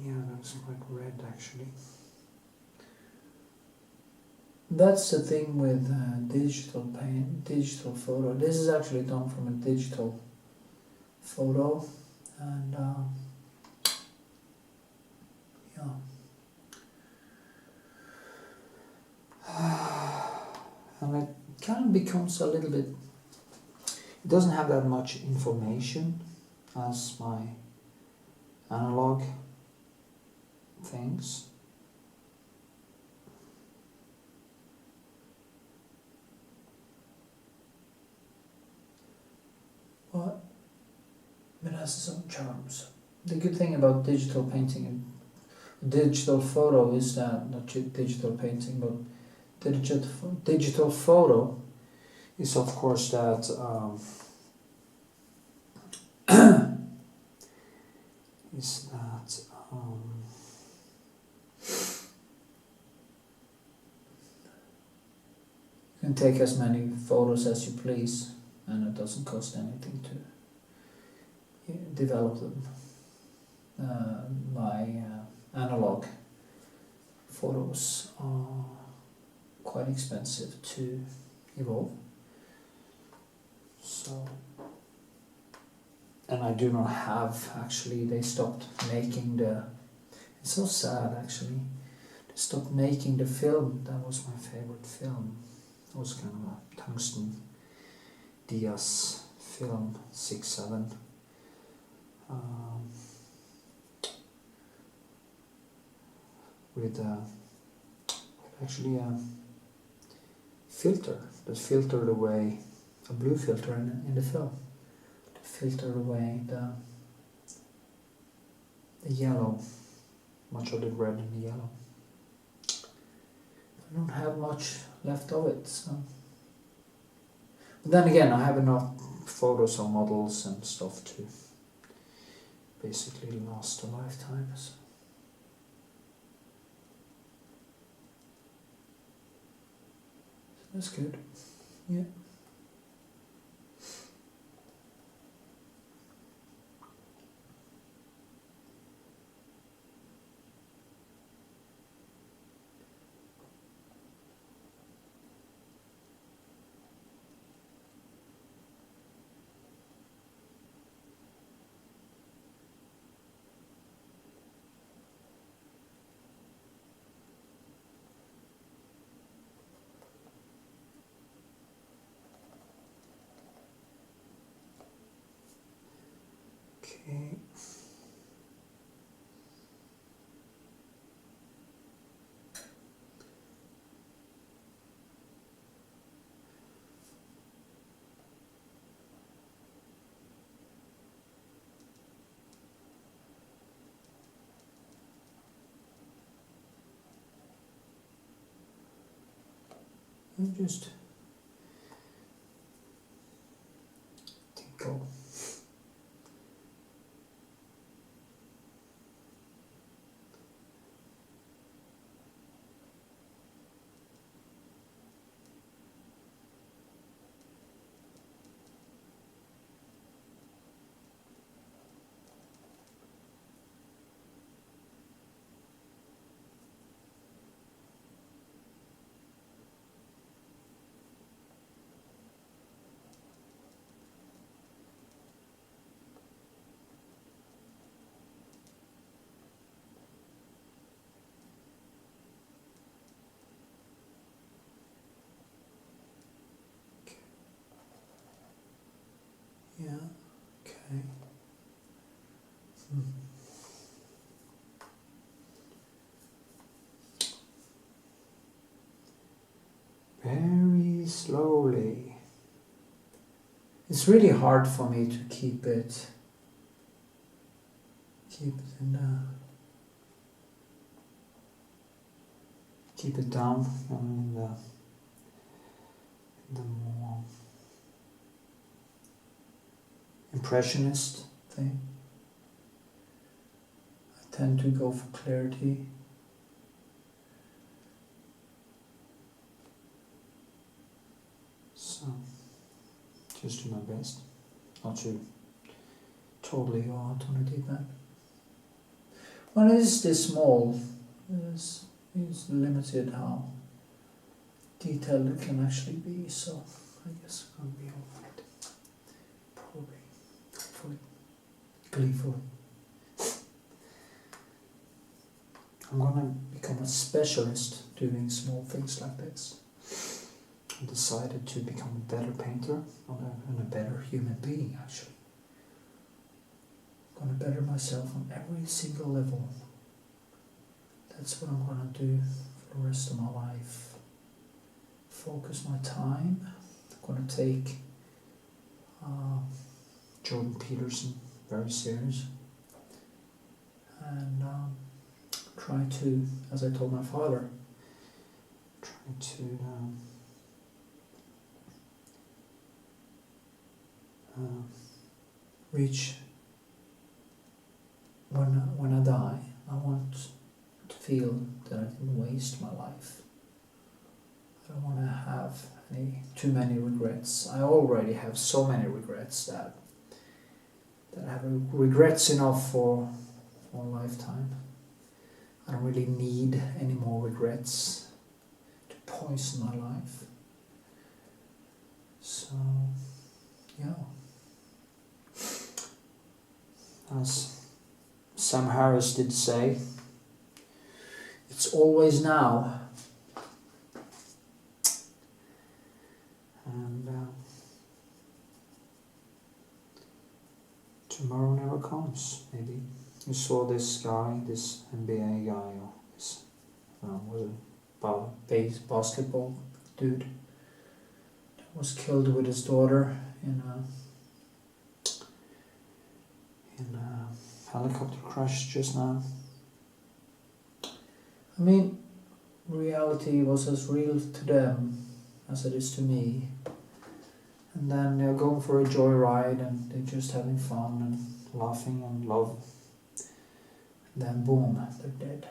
yeah, that's quite red actually. That's the thing with digital photo. This is actually done from a digital photo, and yeah. And it kind of becomes a little bit, it doesn't have that much information as my analog things. But it has its own charms. The good thing about digital painting and digital photo is that, not digital painting, but digital photo is of course that you can take as many photos as you please, and it doesn't cost anything to develop them. My analog photos are quite expensive to evolve, so, and I do not have, actually they stopped making it's so sad actually, they stopped making the film. That was my favorite film. It was kind of a tungsten Diaz film 6.7. With actually a filter that filtered away, a blue filter in the film, that filtered away the yellow, much of the red and the yellow. I don't have much left of it, so. But then again, I have enough photos of models and stuff to basically last a lifetime. So. That's good. Yeah. Okay. And just tinkle. very slowly. It's really hard for me to keep it down in the more impressionist thing. I tend to go for clarity. So, just do my best not to totally go out on a deep end. When it is this small, it's limited how detailed it can actually be, so I guess I'm going to be alright. Probably, hopefully, gleefully. I'm going to become a specialist doing small things like this. I decided to become a better painter and a better human being, actually. I'm going to better myself on every single level. That's what I'm going to do for the rest of my life. Focus my time. I'm going to take Jordan Peterson very serious. And try to, as I told my father, try to reach when I die. I want to feel that I didn't waste my life. I don't want to have too many regrets. I already have so many regrets that I have regrets enough for a lifetime. I don't really need any more regrets to poison my life. So, yeah. As Sam Harris did say, it's always now. And tomorrow never comes, maybe. You saw this guy, this NBA guy, or this, was it basketball dude that was killed with his daughter in a helicopter crash just now. I mean, reality was as real to them as it is to me. And then they're going for a joyride and they're just having fun and laughing and love. And then boom, they're dead.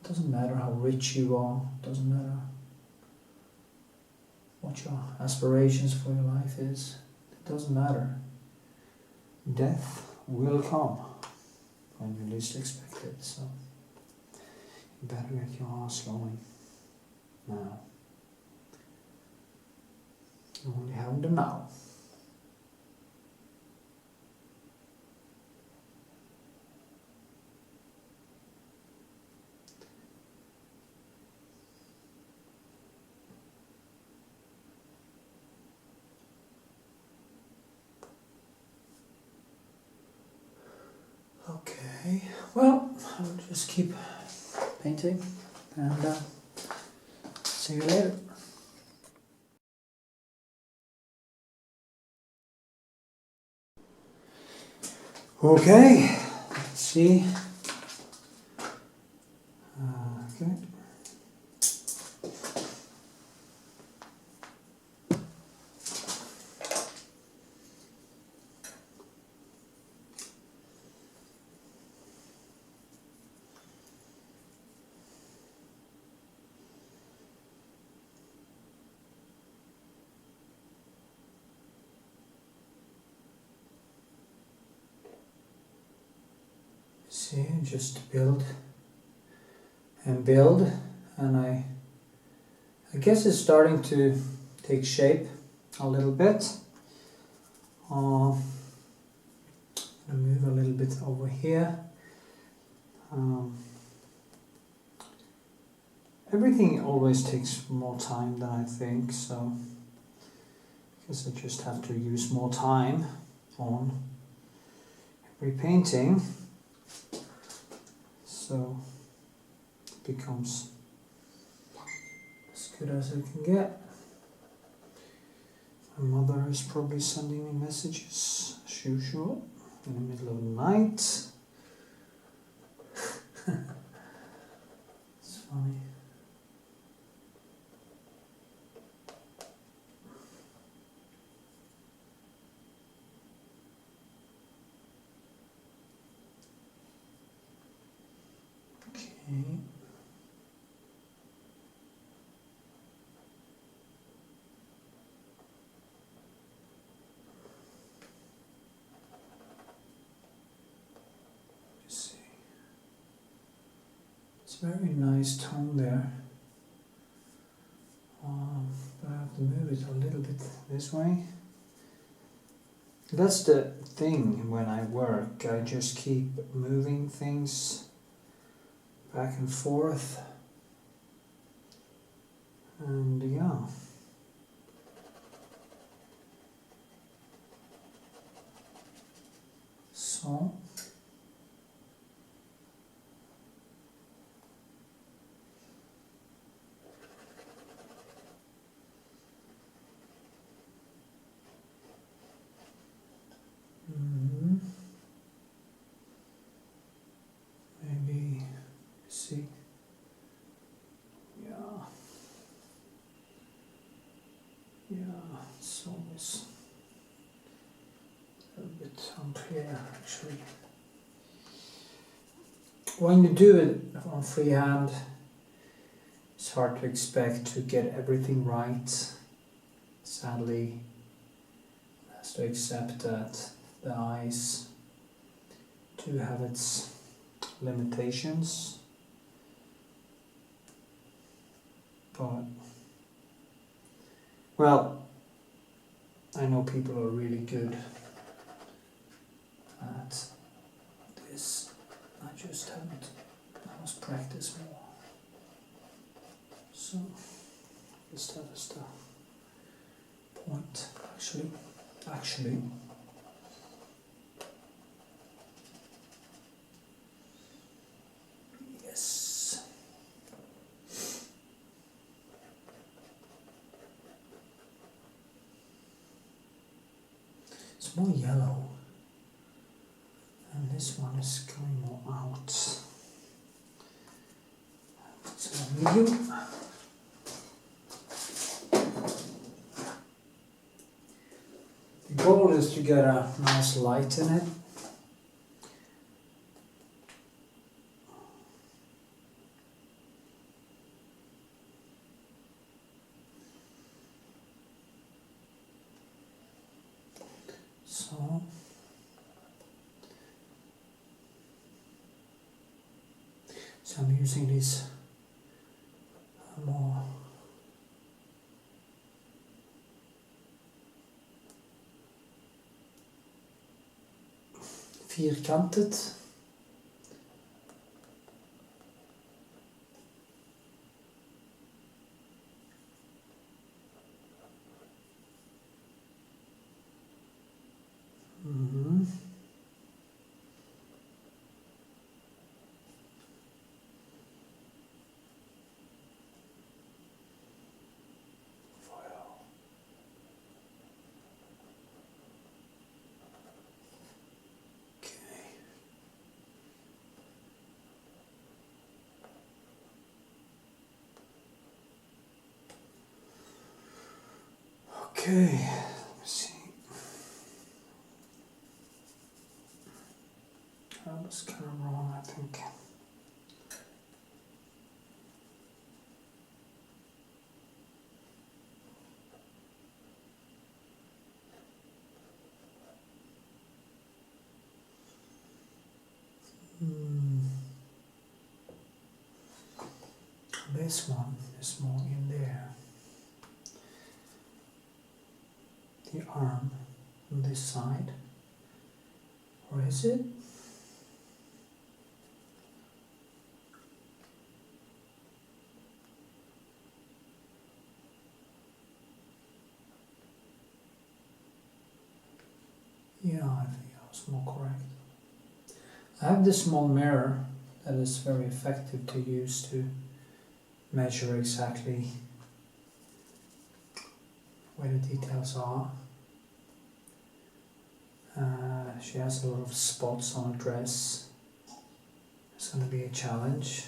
It doesn't matter how rich you are, it doesn't matter what your aspirations for your life is, it doesn't matter. Death will come when you least expect it, so you better get your ass going now. You only have the now. Okay, well, I'll just keep painting and see you later. Okay, let's see. Okay. See, just build and build, and I guess it's starting to take shape a little bit. I'm gonna move a little bit over here. Everything always takes more time than I think, so I guess I just have to use more time on every painting. So it becomes as good as I can get. My mother is probably sending me messages as usual in the middle of the night. It's funny. Okay. It's a very nice tone there, but I have to move it a little bit this way. That's the thing when I work, I just keep moving things back and forth, and yeah. So. Maybe see. Yeah, it's always a little bit unclear actually. When you do it on freehand, it's hard to expect to get everything right. Sadly, one has to accept that the eyes do have its limitations, but well, I know people are really good at this. I just haven't. I must practice more. So, this that is the point. Actually. Yes. It's more yellow, and this one is going more out. So medium. The goal is to get a nice light in it. So I'm using these more vierkantet. Okay, let's see. I was kind of wrong, I think. This one is more in there. The arm on this side, or is it? Yeah, I think I was more correct. I have this small mirror that is very effective to use to measure exactly where the details are. She has a lot of spots on her dress. It's going to be a challenge.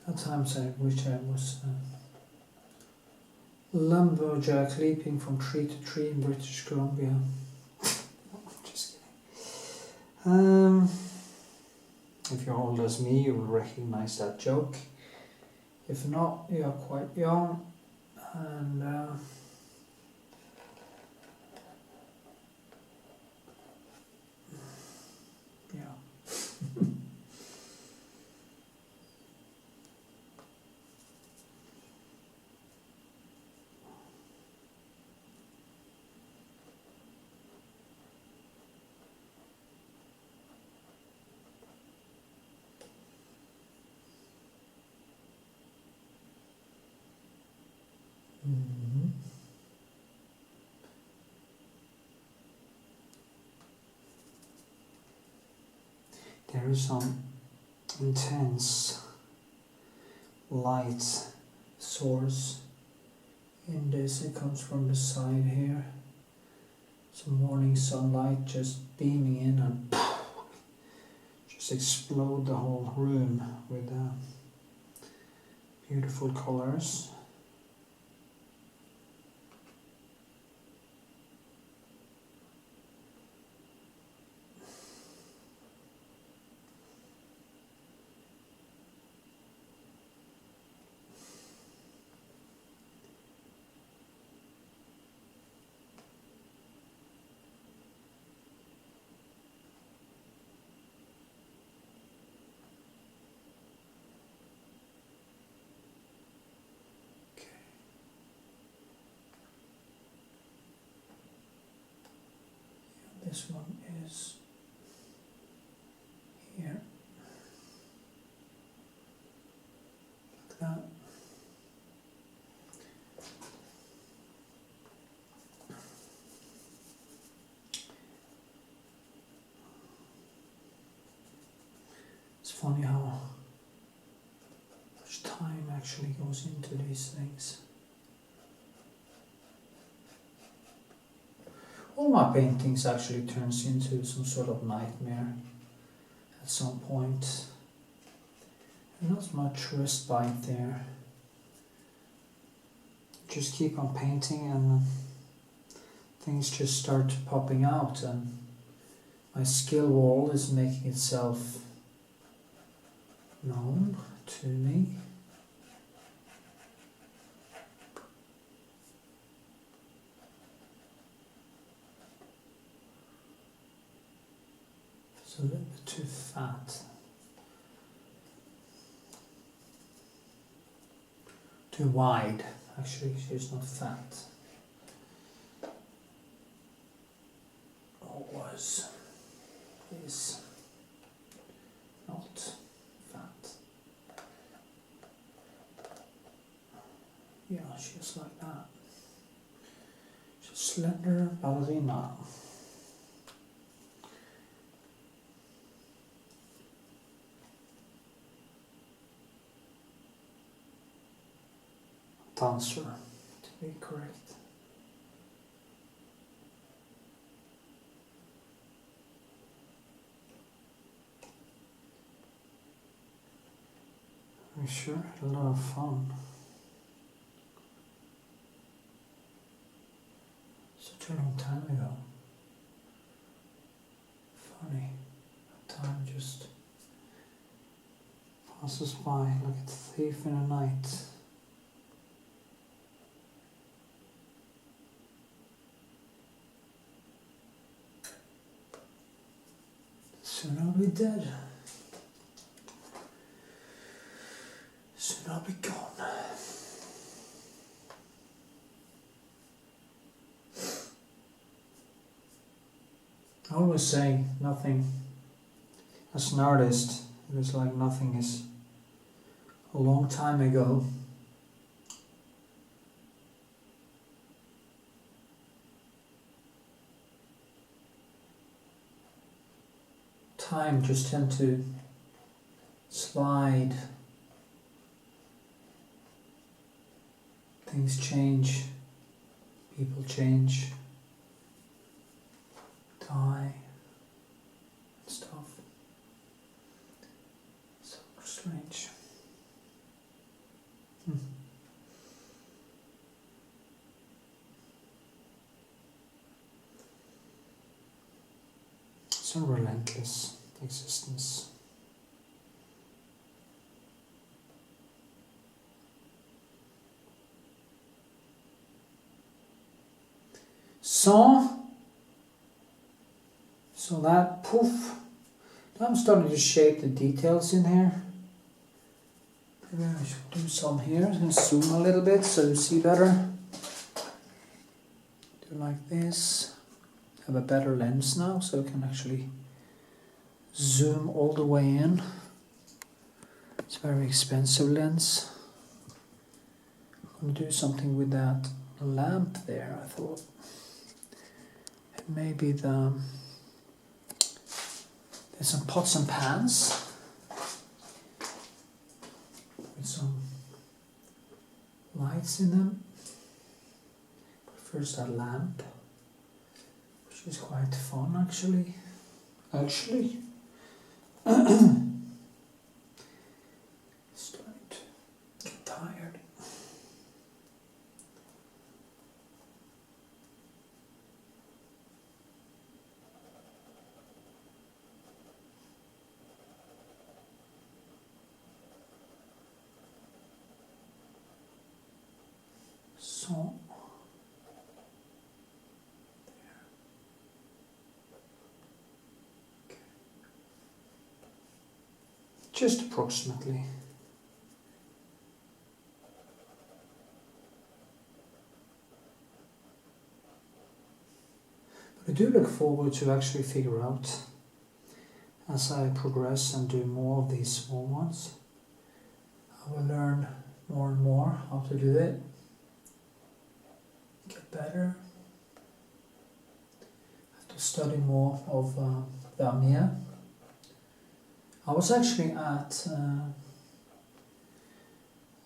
At times I wish I was a lumberjack leaping from tree to tree in British Columbia. Just kidding. If you're old as me, you will recognize that joke. If not, you are quite young, and yeah. Mhm. There is some intense light source in this. It comes from the side here. Some morning sunlight just beaming in and just explode the whole room with beautiful colors. This one is here, like that. It's funny how much time actually goes into these things. All my paintings actually turns into some sort of nightmare at some point. Not much respite there. Just keep on painting and things just start popping out, and my skill wall is making itself known to me. It's a little bit too fat. Too wide. Actually, she's not fat. Or was. Is not fat. Yeah, she's like that. She's slender ballerina. Dancer, to be correct. We sure had a lot of fun. Such a long time ago. Funny, time just passes by like a thief in the night. Soon I'll be dead. Soon I'll be gone. I always say nothing, as an artist, it is like nothing is a long time ago. time just tend to slide. Things change, people change, die, and stuff. So strange. So relentless existence. So that poof. Now I'm starting to shape the details in here. Maybe I should do some here and zoom a little bit so you see better. Do like this. Have a better lens now so I can actually zoom all the way in. It's a very expensive lens. I'm going to do something with that lamp there, I thought. And maybe there's some pots and pans with some lights in them. But first that lamp, which is quite fun actually. Starting to get tired. So just approximately. But I do look forward to actually figure out, as I progress and do more of these small ones, I will learn more and more how to do it, get better. I have to study more of varnish. I was actually at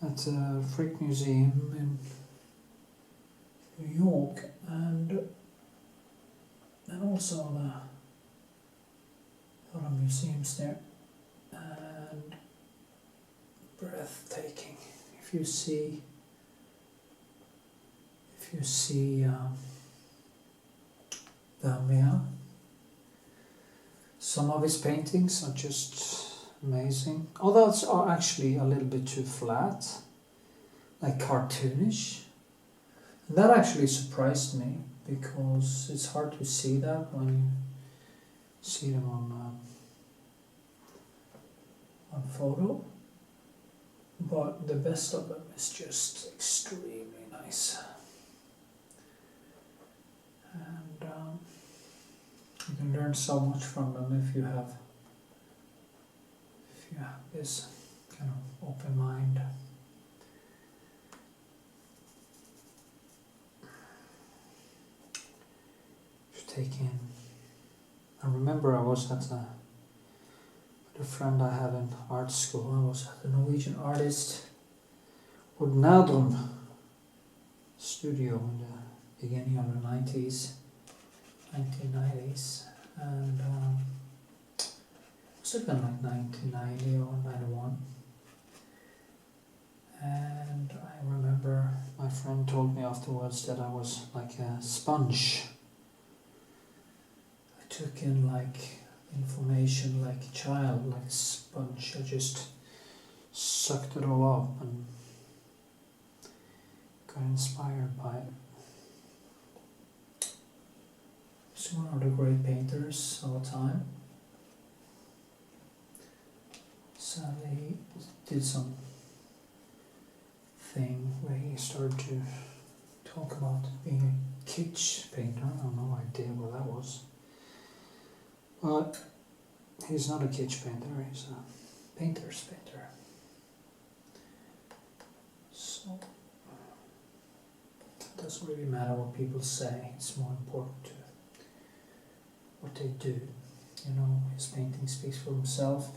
a Frick Museum in New York and also the other museums there, and breathtaking. If you see Vermeer. Some of his paintings are just amazing. Others are actually a little bit too flat, like cartoonish. And that actually surprised me because it's hard to see that when you see them on photo. But the best of them is just extremely nice. And you can learn so much from them if you have this kind of open mind. Take in. I remember I was with a friend I had in art school. I was at the Norwegian artist Knut studio in the beginning of the 1990s, and it must have been like 1990 or 91. And I remember my friend told me afterwards that I was like a sponge. Took in like information like a child, like a sponge. I just sucked it all up and got inspired by it. He's one of the great painters of our time. Sadly, he did some thing where he started to talk about being a kitsch painter. I have no idea what that was. But he's not a kitsch painter, he's a painter's painter. So it doesn't really matter what people say, it's more important to what they do. you know, his painting speaks for himself.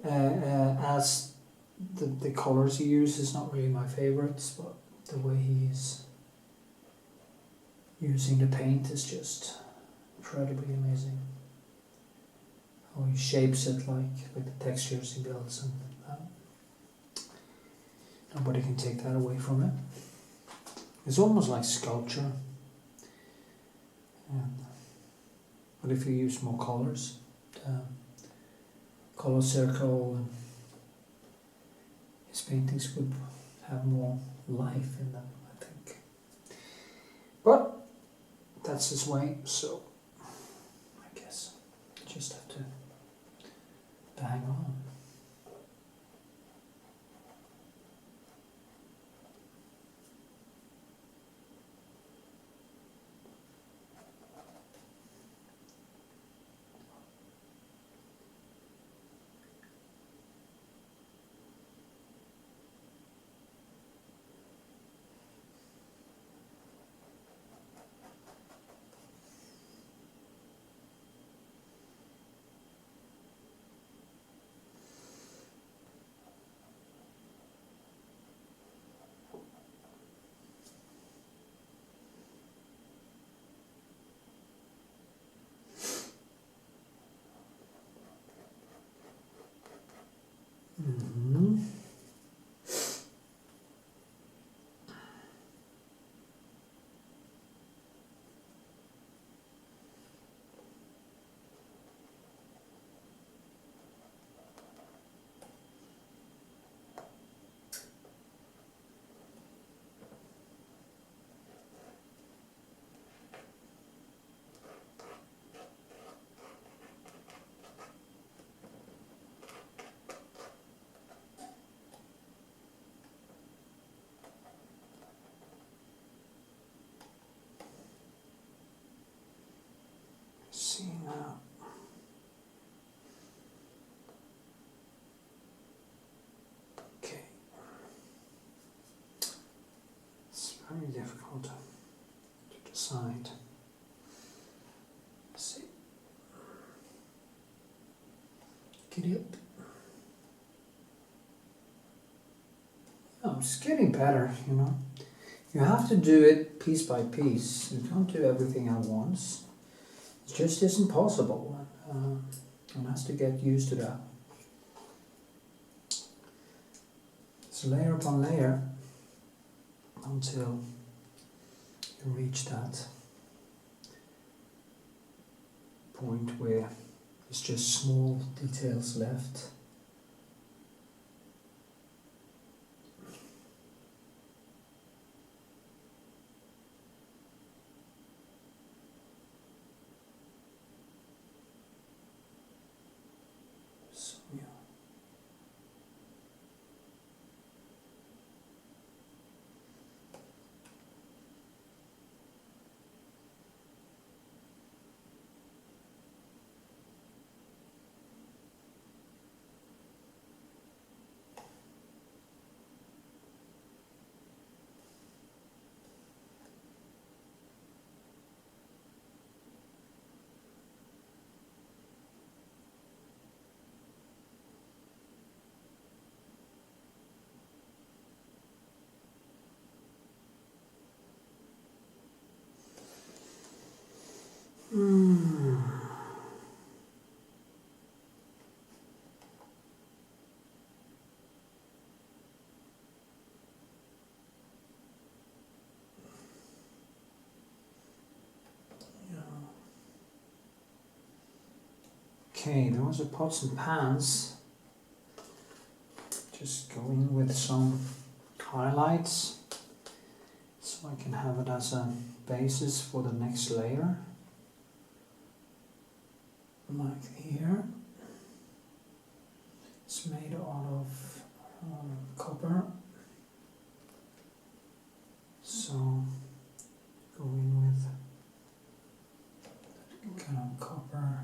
As the colors he uses, not really my favorites, but the way he's using the paint is just incredibly amazing. How he shapes it, like the textures he builds, and nobody can take that away from it. It's almost like sculpture. But if you use more colors, color circle, and his paintings would have more life in them, I think. But that's his way, so I guess I just have to hang on. Mm-hmm. See now. Okay. It's very difficult to decide. Let's see. Giddy up. Oh, it's getting better, you know. You have to do it piece by piece. You can't do everything at once. It just isn't possible. One has to get used to that. It's layer upon layer until you reach that point where it's just small details left. So, yeah. Okay, those are pots and pans. Just go in with some highlights so I can have it as a basis for the next layer. Like here. It's made out of copper. So go in with that kind of copper.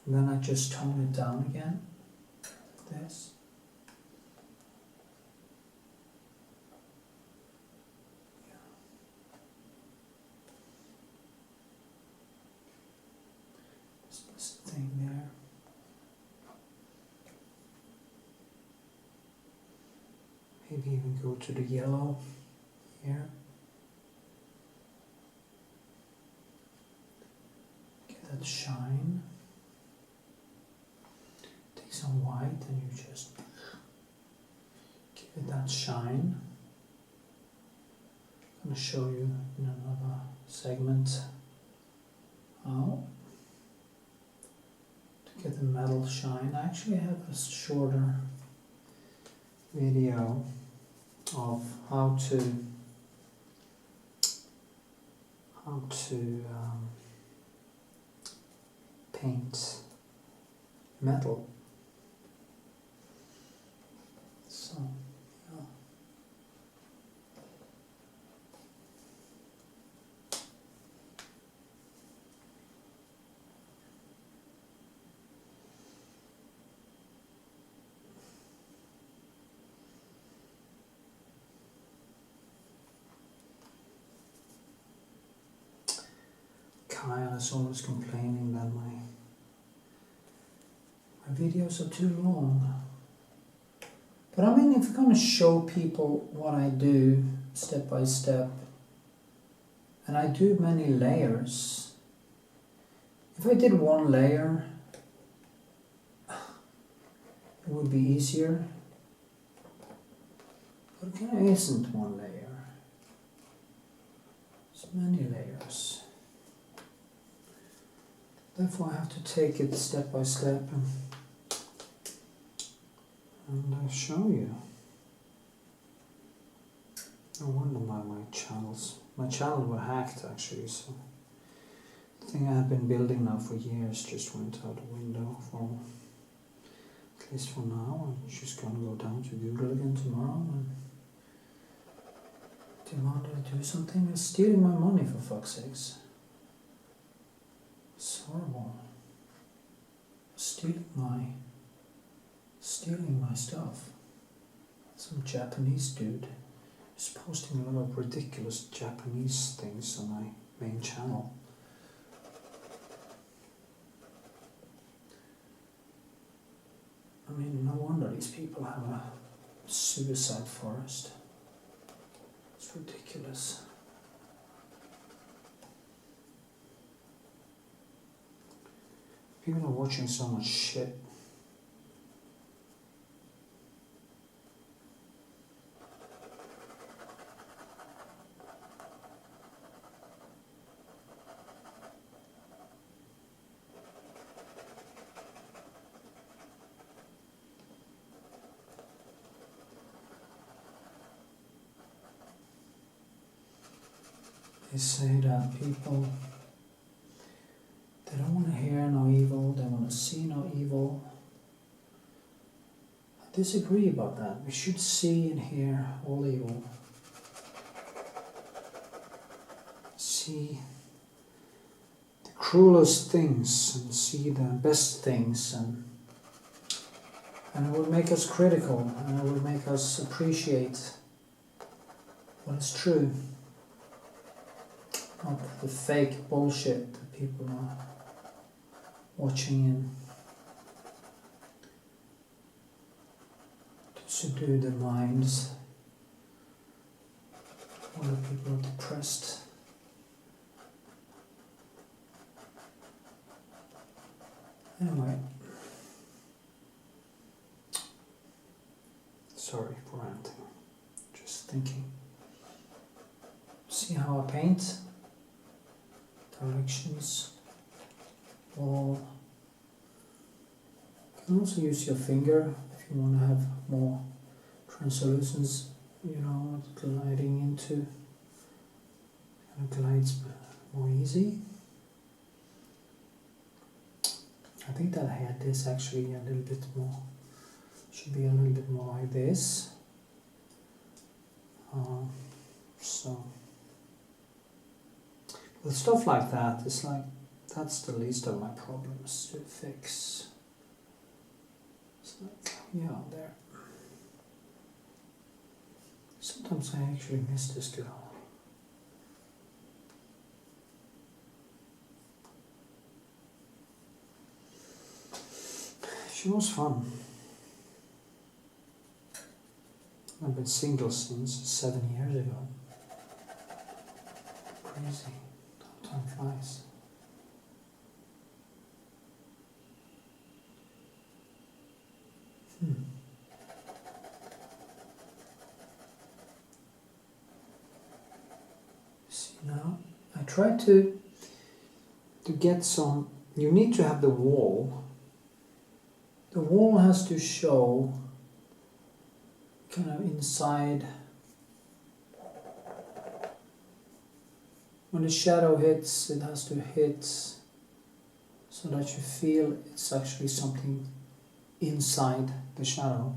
And then I just tone it down again, like this. maybe even go to the yellow here. Get that shine. Take some white and you just give it that shine. I'm going to show you in another segment how to get the metal shine. I actually have a shorter video of how to paint metal. So yeah. Kyle is always complaining that my videos are too long. But I mean, if I'm going to show people what I do step by step, and I do many layers, if I did one layer, it would be easier. But it kind of isn't one layer. It's many layers. Therefore I have to take it step by step and I'll show you. No wonder why my channels were hacked actually, so the thing I have been building now for years just went out the window for, at least for now. I'm just gonna go down to Google again tomorrow and demand I do something. They're stealing my money, for fuck's sakes. It's horrible. Stealing my stuff. Some Japanese dude is posting a lot of ridiculous Japanese things on my main channel. I mean, no wonder these people have a suicide forest. It's ridiculous. People are watching so much shit. They say that people, they don't want to hear no evil, they want to see no evil. I disagree about that. We should see and hear all evil. See the cruelest things and see the best things, and it will make us critical, and it will make us appreciate what is true. Not the fake bullshit that people are watching in to subdue their minds. All the people are depressed. Anyway, sorry for ranting, just thinking. See how I paint? Directions, wall. You can also use your finger if you want to have more translucence, you know, gliding into, kind of glides more easy. I think that I had this actually a little bit more, should be a little bit more like this. So. With stuff like that, it's like, that's the least of my problems to fix. It's like, yeah, there. Sometimes I actually miss this girl. She was fun. I've been single since 7 years ago. Crazy. How time flies. See now, I try to get some. You need to have the wall. The wall has to show kind of inside. When the shadow hits, it has to hit so that you feel it's actually something inside the shadow.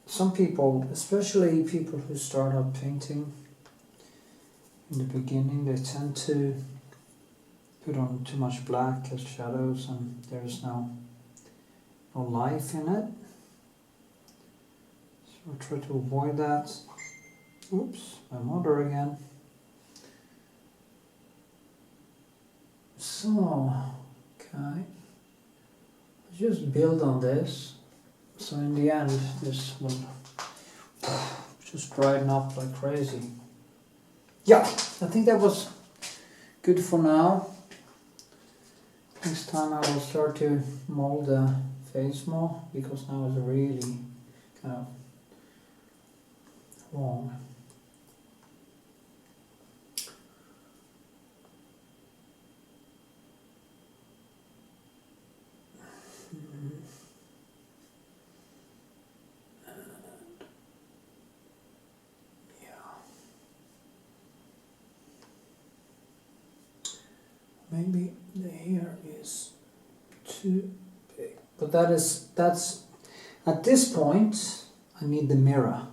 Some people, especially people who start out painting in the beginning, they tend to put on too much black as shadows and there's no life in it. So I try to avoid that. Oops, my mother again. So, okay, just build on this. So in the end, this will just brighten up like crazy. Yeah, I think that was good for now. Next time I will start to mold the face more, because now it's really kind of long. Maybe the hair is too big, but that's at this point I need the mirror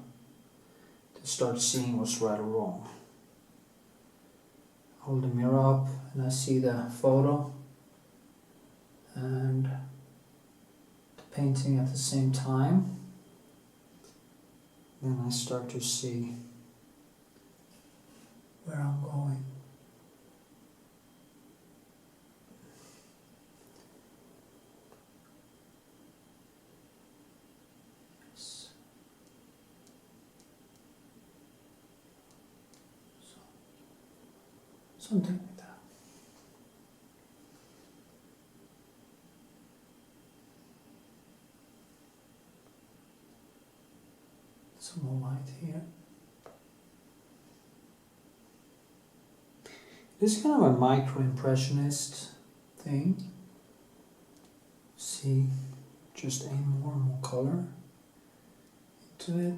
to start seeing what's right or wrong. Hold the mirror up and I see the photo and the painting at the same time. Then I start to see where I'm going. Something like that. Some more light here. This is kind of a micro-impressionist thing. See, just aim more and more color into it.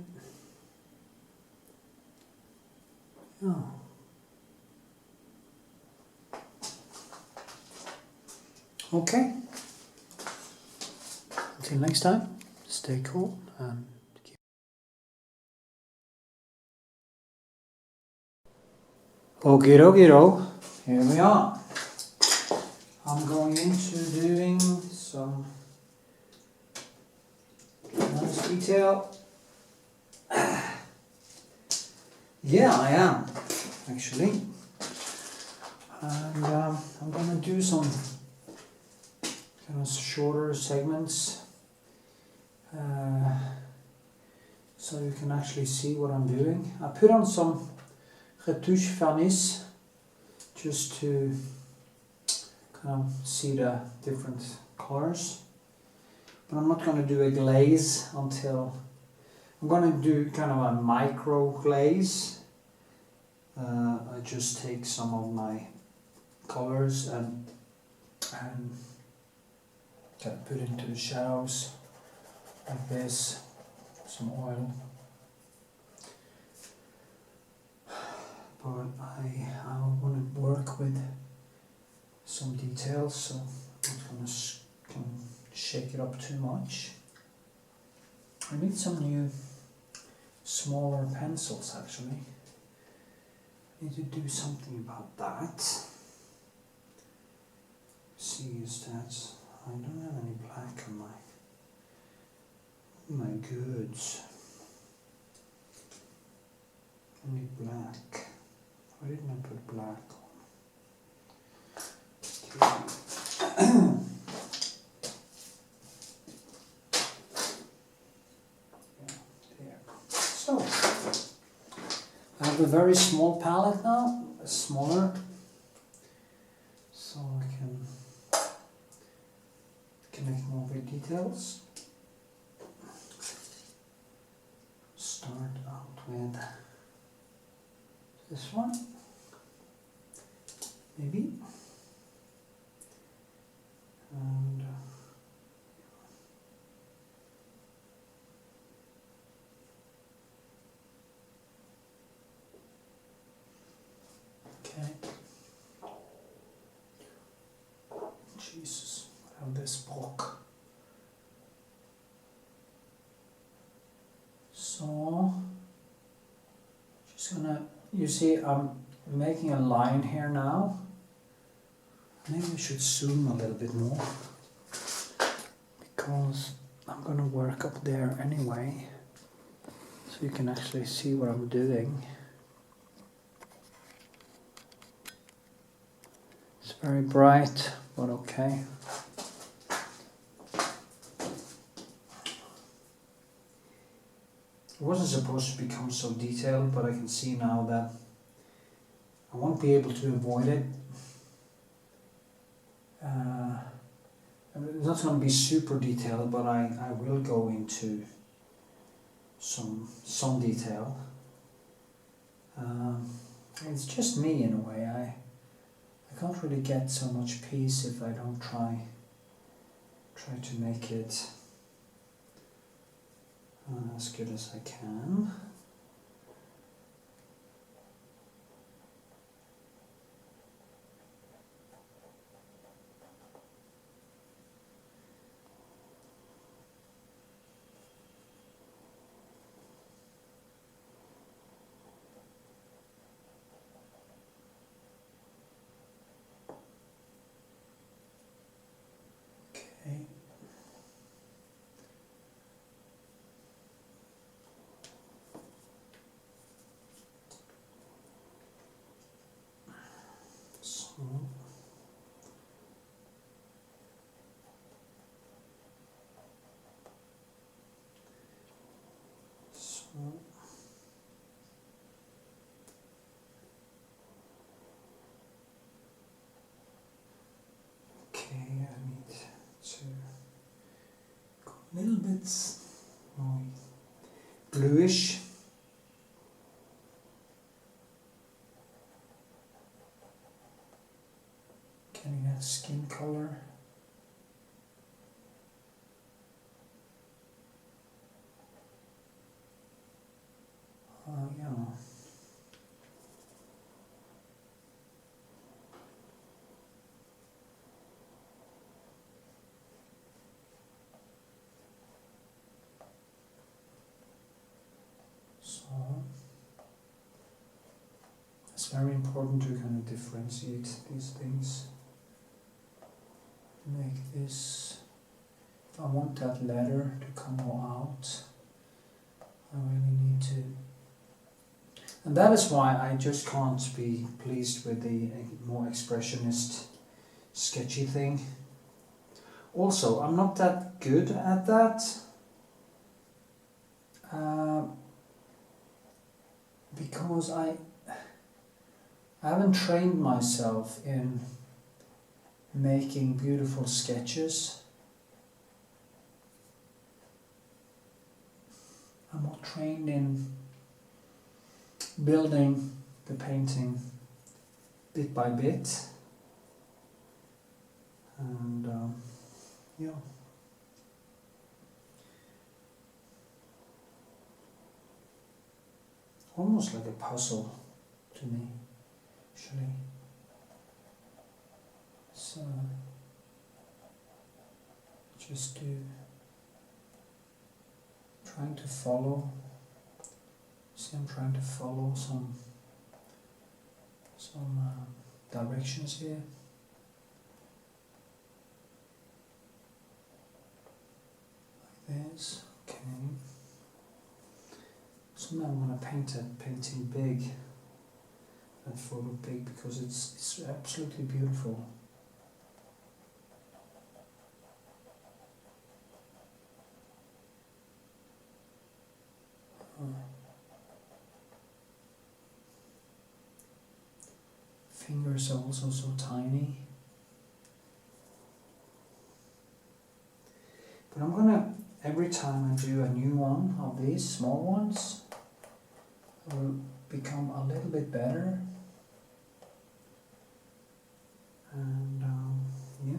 Yeah. Okay. Until next time, stay cool and keep. Okie dokie, here we are. I'm going into doing some nice detail. Yeah, I am actually. And I'm gonna do some kind of shorter segments so you can actually see what I'm doing. I put on some retouche varnish just to kind of see the different colors, but I'm not going to do a glaze until I'm going to do kind of a micro glaze. I just take some of my colors and kind of put into the shadows like this, some oil. But I want to work with some details, so I'm not going to shake it up too much. I need some new smaller pencils actually. I need to do something about that. See, is that I don't have any black on my goods. I need black. Why didn't I put black on? Yeah, have a very small palette now, smaller, so I can connect more with details. Start out with this one, maybe, and okay. Jesus, I have this book. So, just gonna, you see, I'm making a line here now. Maybe I should zoom a little bit more, because I'm gonna work up there anyway, so you can actually see what I'm doing. It's very bright, but okay. It wasn't supposed to become so detailed, but I can see now that I won't be able to avoid it. It's not going to be super detailed, but I will go into some detail. It's just me in a way. I can't really get so much peace if I don't try to make it as good as I can. Okay. Okay, I need to go a little bit more bluish. Getting that skin color. Yeah. So it's very important to kind of differentiate these things. Make this, if I want that letter to come all out, I really need to, and that is why I just can't be pleased with the more expressionist sketchy thing. Also, I'm not that good at that, because I haven't trained myself in making beautiful sketches. I'm more trained in building the painting bit by bit, and yeah. Almost like a puzzle to me, actually. So just trying to follow. See, I'm trying to follow some directions here. Like this, okay. Somehow I want to paint that painting big, that photo big, because it's absolutely beautiful. fingers are also so tiny. But I'm gonna, every time I do a new one of these small ones, I will become a little bit better. And yeah.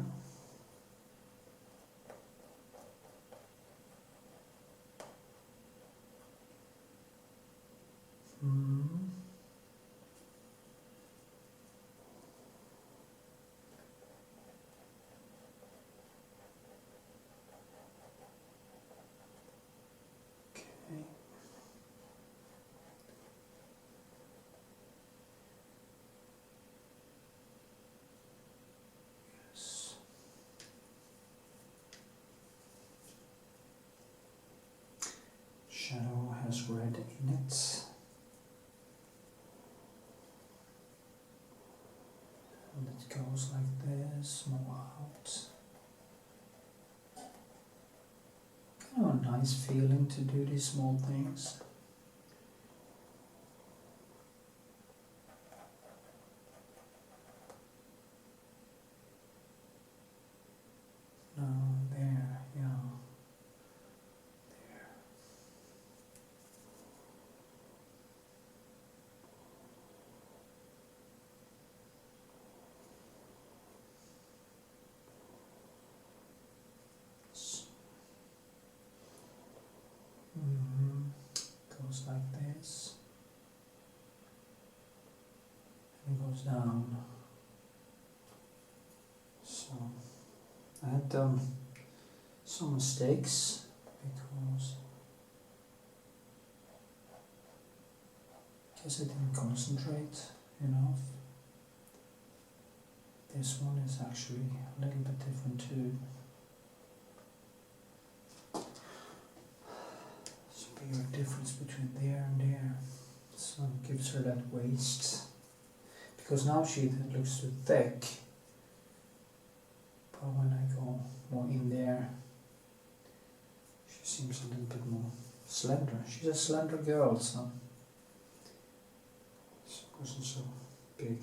Okay. Yes. Shadow has red in it. And it goes like this, more out. Kind of a nice feeling to do these small things. No, there, yeah. There. Goes like this, and it goes down. So I had done some mistakes because I guess I didn't concentrate enough. This one is actually a little bit different too. Bigger difference between there and there, so it gives her that waist, because now she looks too thick, but when I go more in there she seems a little bit more slender. She's a slender girl, so she wasn't so big.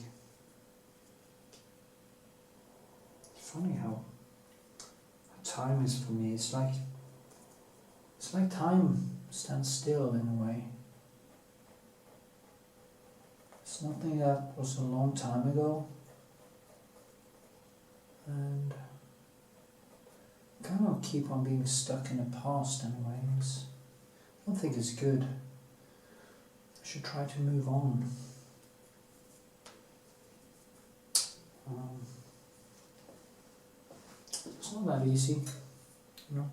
It's funny how time is for me. It's like time stands still in a way. It's nothing that was a long time ago, and I kind of keep on being stuck in the past in a way. I don't think it's good. I should try to move on. It's not that easy, you know.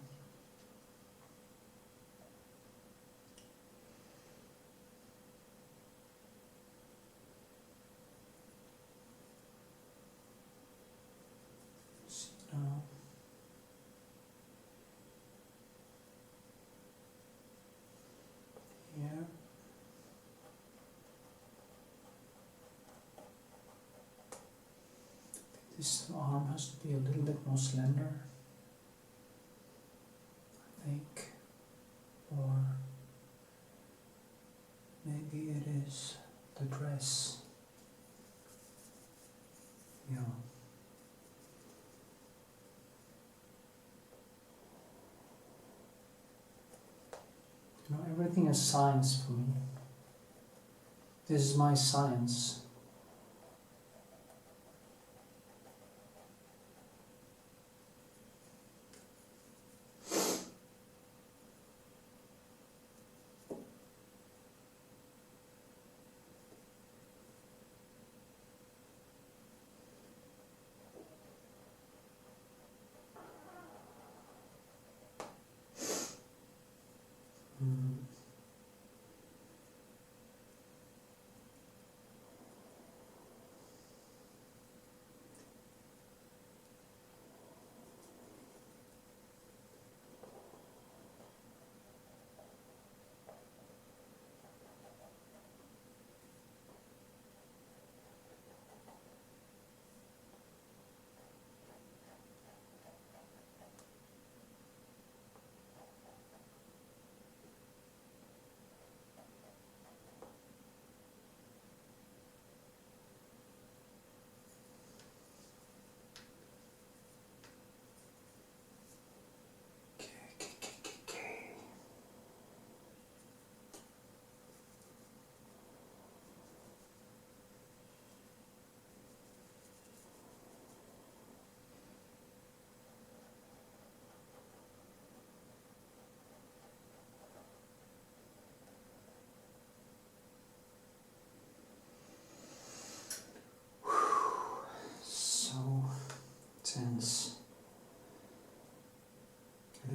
Yeah. This arm has to be a little bit more slender, I think, or maybe it is the dress. Yeah. You know, everything is science for me. This is my science.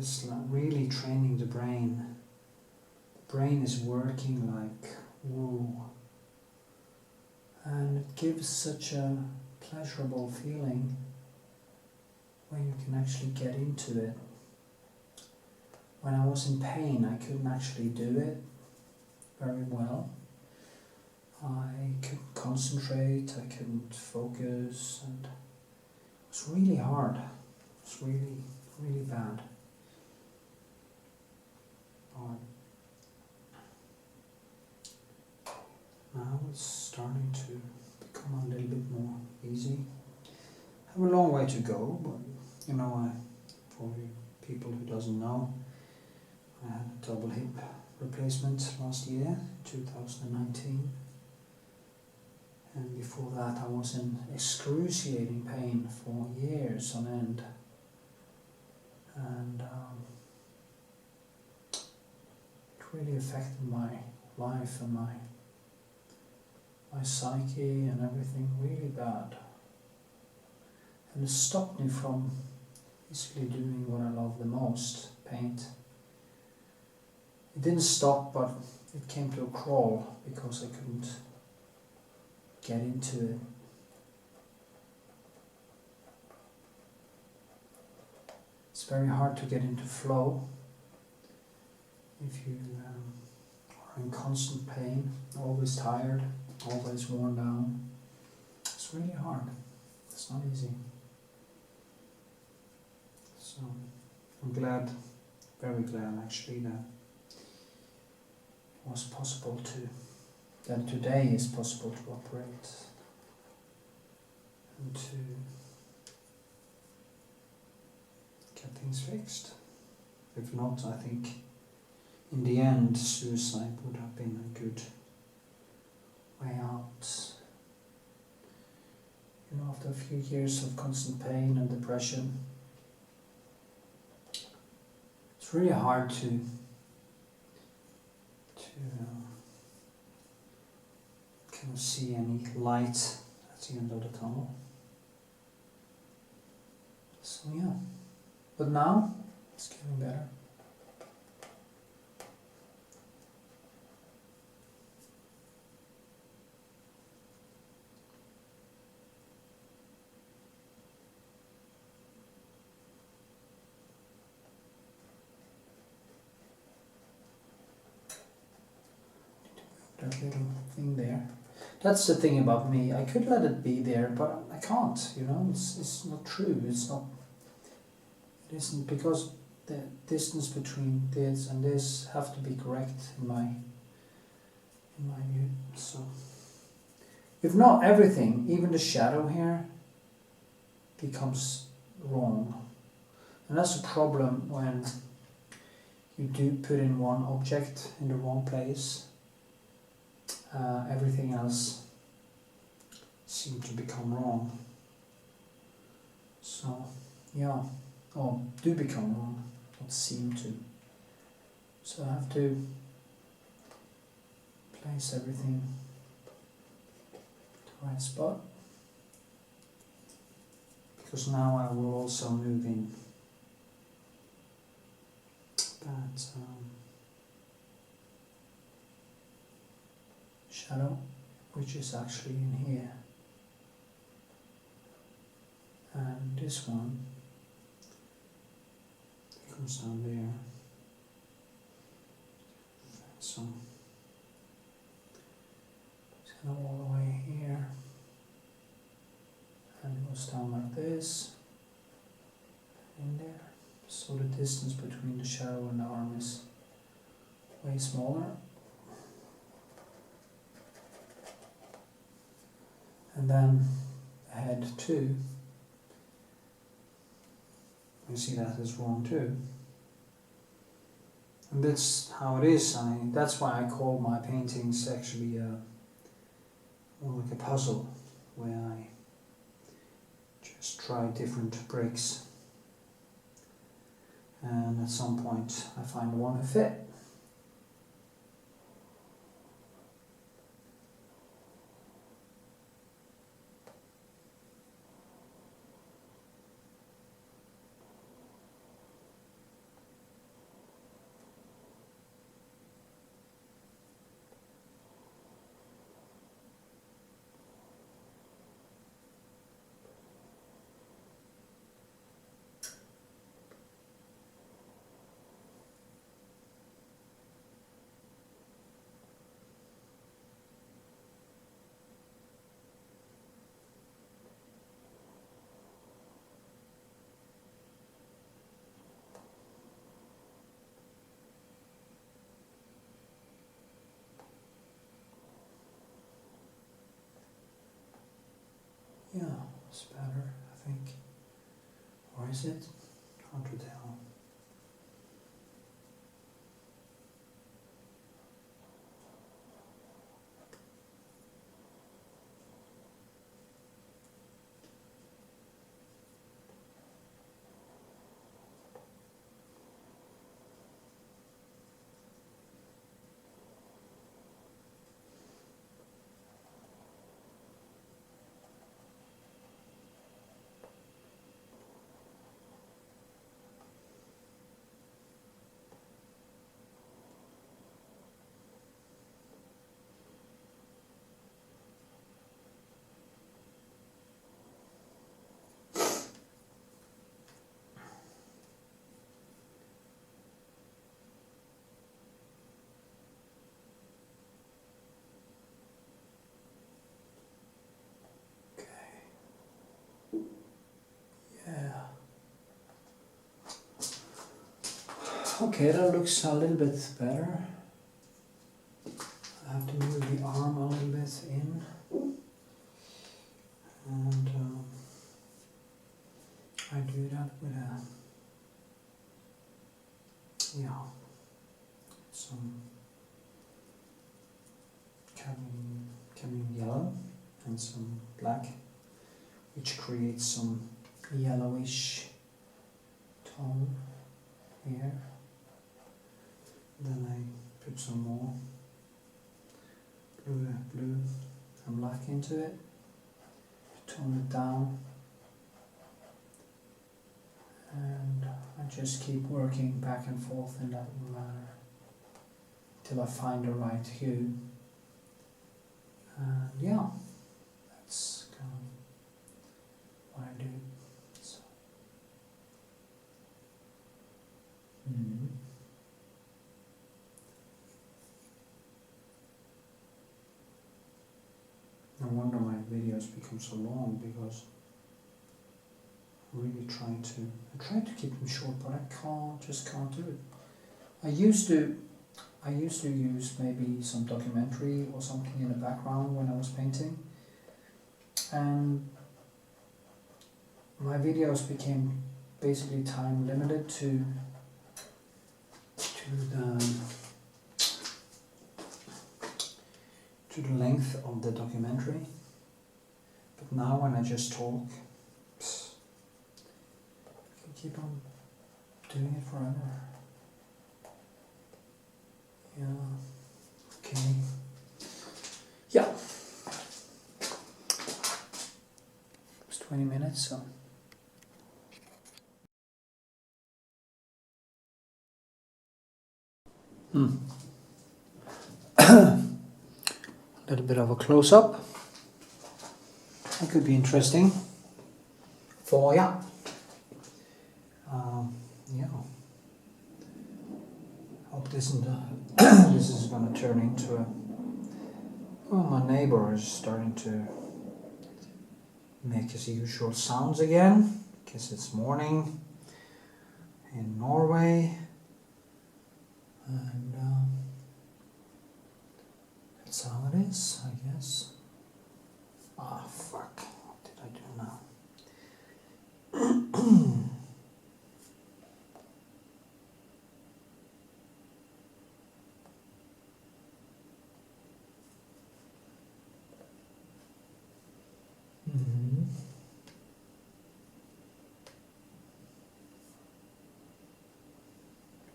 is like really training the brain. The brain is working like woo. And it gives such a pleasurable feeling when you can actually get into it. When I was in pain, I couldn't actually do it very well. I couldn't concentrate, I couldn't focus, and it was really hard. It was really, really bad. But now it's starting to become a little bit more easy. I have a long way to go, but you know, for people who doesn't know, I had a double hip replacement last year, 2019. And before that I was in excruciating pain for years on end. And it really affected my life and my psyche and everything really bad. And it stopped me from basically doing what I love the most, paint. It didn't stop, but it came to a crawl because I couldn't get into it. It's very hard to get into flow if you are in constant pain, always tired, always worn down. It's really hard. It's not easy. So I'm glad, very glad actually, that it was possible to, that today is possible to operate and to get things fixed. If not, I think in the end suicide would have been a good way out. You know, after a few years of constant pain and depression, it's really hard to kind of see any light at the end of the tunnel. So yeah, but now it's getting better. That little thing there. That's the thing about me. I could let it be there, but I can't. You know, it's not true. It isn't, because the distance between this and this have to be correct in my view. So, if not everything, even the shadow here becomes wrong, and that's a problem when you do put in one object in the wrong place. Everything else seems to become wrong. So, yeah, or do become wrong, not seem to. So I have to place everything to the right spot, because now I will also move in that shadow, which is actually in here, and this one comes down there, so it's kind of all the way here, and it goes down like this, in there, so the distance between the shadow and the arm is way smaller. And then the head too, you see that is wrong too. And that's how it is. That's why I call my paintings actually more like a puzzle, where I just try different bricks, and at some point I find one who fit. is it? Hard to tell. Okay, that looks a little bit better. I have to move the arm a little bit in. And I do that with some cadmium yellow and some black, which creates some yellowish tone here. Then I put some more blue and black into it, tone it down, and I just keep working back and forth in that manner till I find the right hue. And yeah, that's kind of what I do. So. No wonder my videos become so long, because I'm really trying to keep them short, but I just can't do it. I used to use maybe some documentary or something in the background when I was painting, and my videos became basically time limited to the length of the documentary. But now when I just talk, I can keep on doing it forever. Yeah. Okay. Yeah. It's 20 minutes, so. A little bit of a close-up. That could be interesting for ya. Yeah. Hope this isn't this is gonna turn into a. Well, my neighbor is starting to make his usual sounds again. Guess it's morning in Norway, and that's how it is, I guess. Ah, fuck. What did I do now?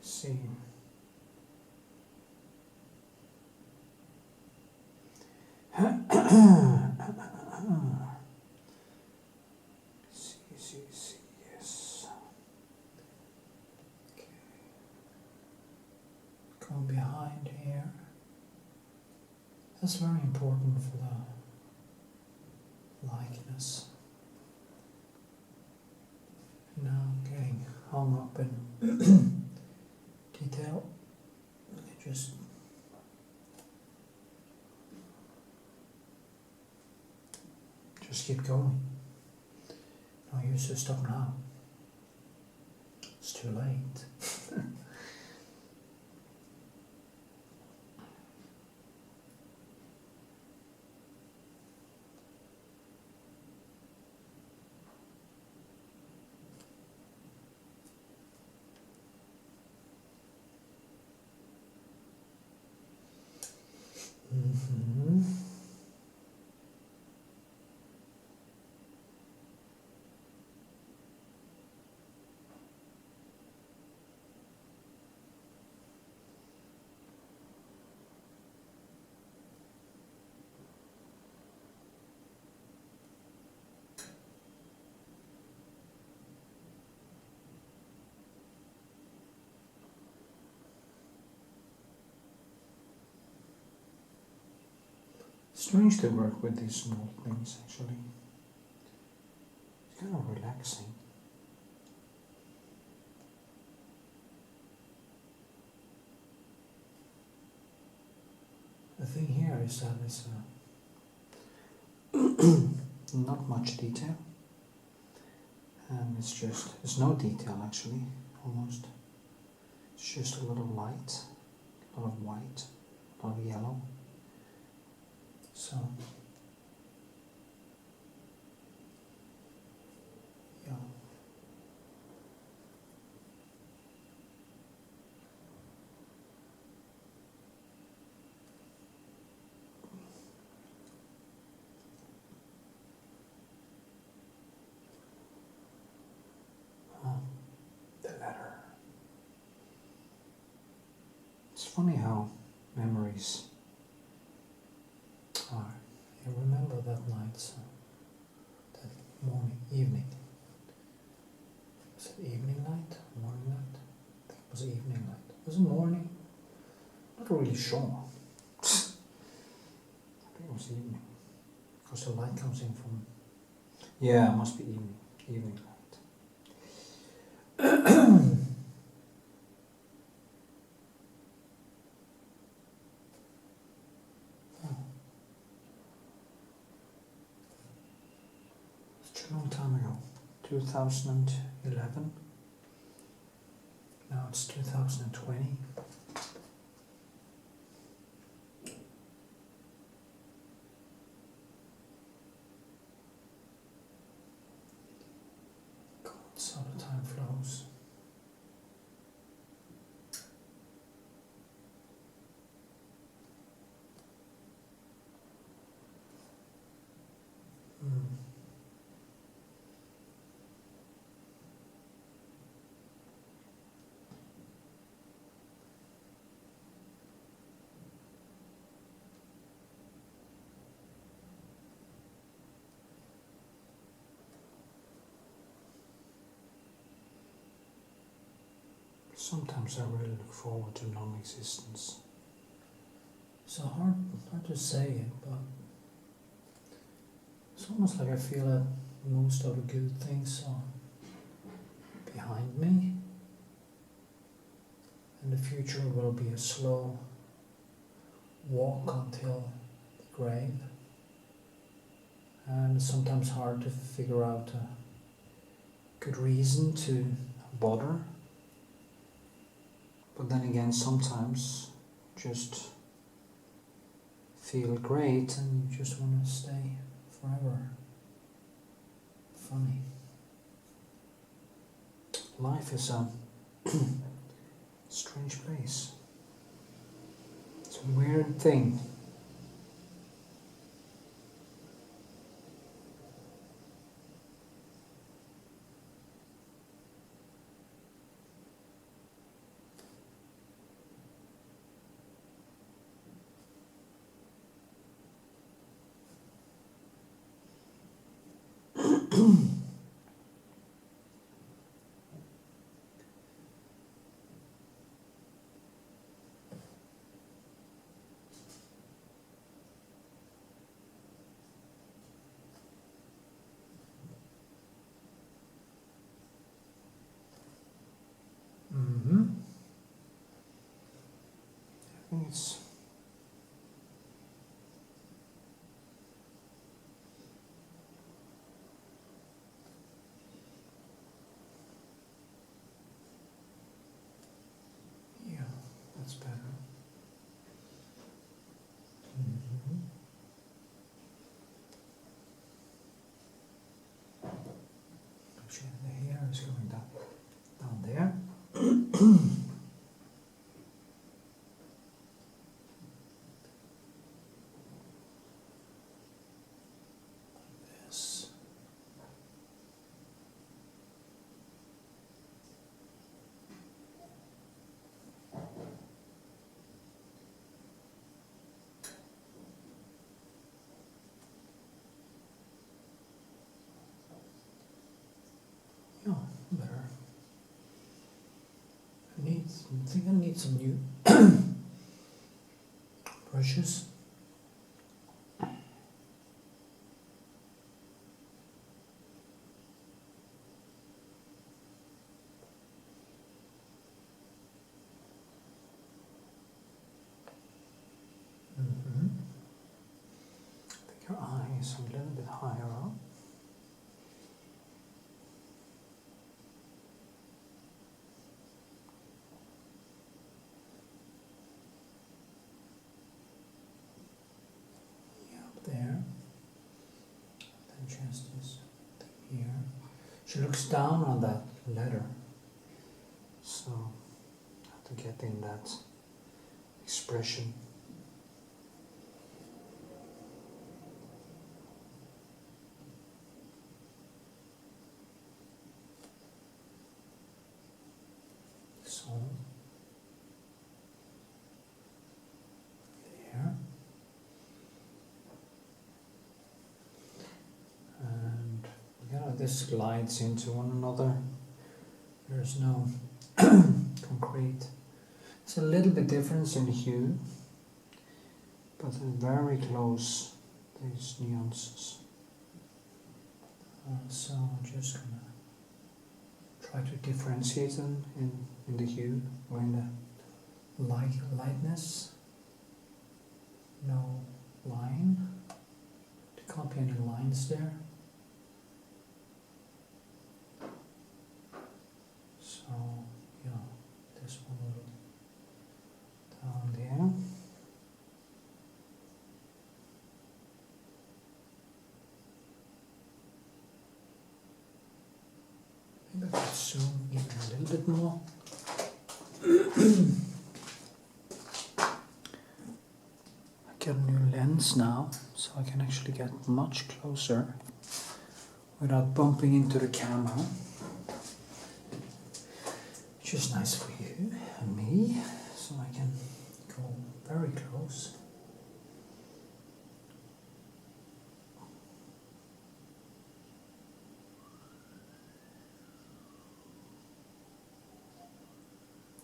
See. See, yes. Okay. Go behind here. That's very important for the likeness. Now I'm getting hung up in detail. Let me just keep going. No use to stop now. It's too late. Strange to work with these small things actually. It's kind of relaxing. The thing here is that it's not much detail, and it's no detail actually, almost. It's just a little light, a lot of white, a lot of yellow. So, yeah. The letter. It's funny how memories are. You remember that night, that evening. Was it evening light? Morning light? I think it was evening light. Was it morning? Not really sure. I think it was evening. Because the light comes in from... Yeah, it must be evening. Evening light. Such a long time ago. 2011. Now it's 2020. God, so the time flows. Sometimes I really look forward to non-existence. It's hard to say it, but it's almost like I feel that most of the good things are behind me, and the future will be a slow walk until the grave, and it's sometimes hard to figure out a good reason to bother. But then again, sometimes just feel great and you just want to stay forever. Funny. Life is a strange place. It's a weird thing. I think it's that's better. Actually, the hair is going down there. This. Yeah, better. I think I need some new brushes. this a little bit higher up. There, then just this thing here. She looks down on that letter, so I have to get in that expression. So there. This glides into one another. There's no concrete. It's a little bit difference in hue, but very close, these nuances. So I'm just gonna try to differentiate them in the hue or in the lightness. No line. There can't be any lines there. So, yeah, this one will down there. Maybe I could zoom in a little bit more. I get a new lens now, so I can actually get much closer without bumping into the camera. Which is nice for you and me, so I can go very close.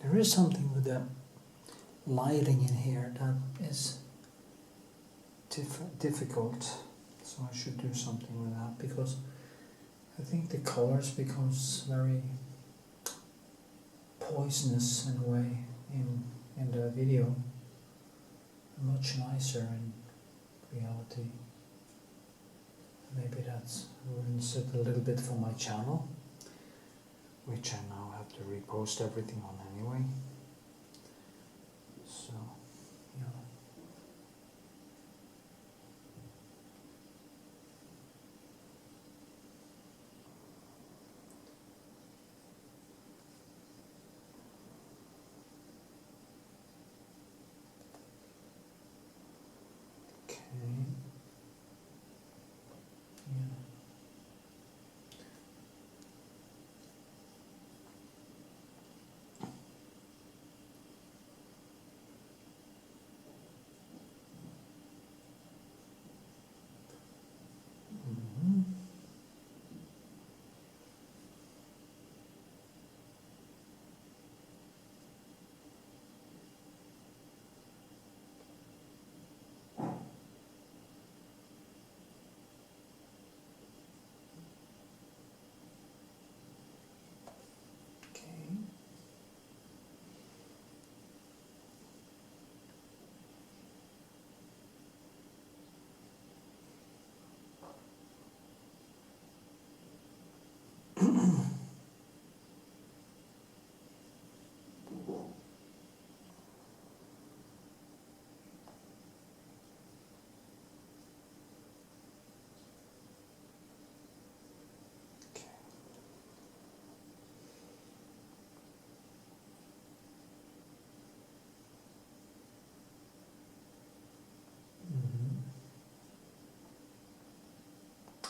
There is something with the lighting in here that is difficult, so I should do something with that, because I think the colors becomes very poisonous in a way in the video, much nicer in reality. Maybe that's ruins it a little bit for my channel, which I now have to repost everything on anyway. So, yeah.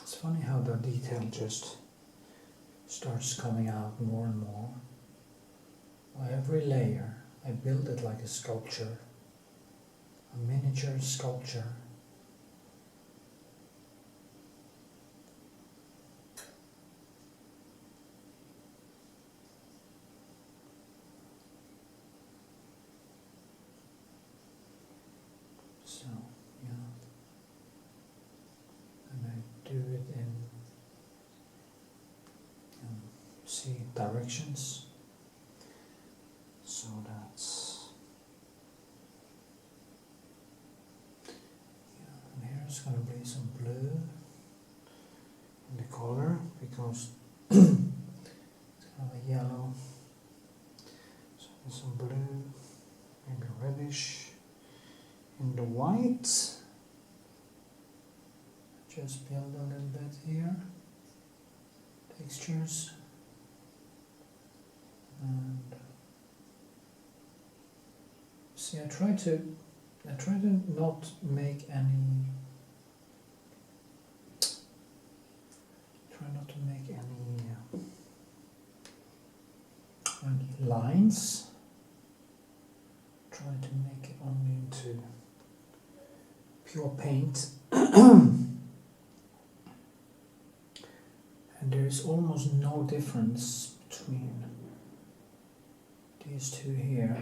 It's funny how the detail just starts coming out more and more. By every layer, I build it like a sculpture, a miniature sculpture. So, yeah. And I do it in see directions. So that's, yeah, and There's going to be some blue in the color because it's kind of a yellow. So there's some blue, maybe reddish in the white. Just build a little bit here. Textures. And see, I try to not make any lines. Try to make it only into pure paint. And there is almost no difference between these two here.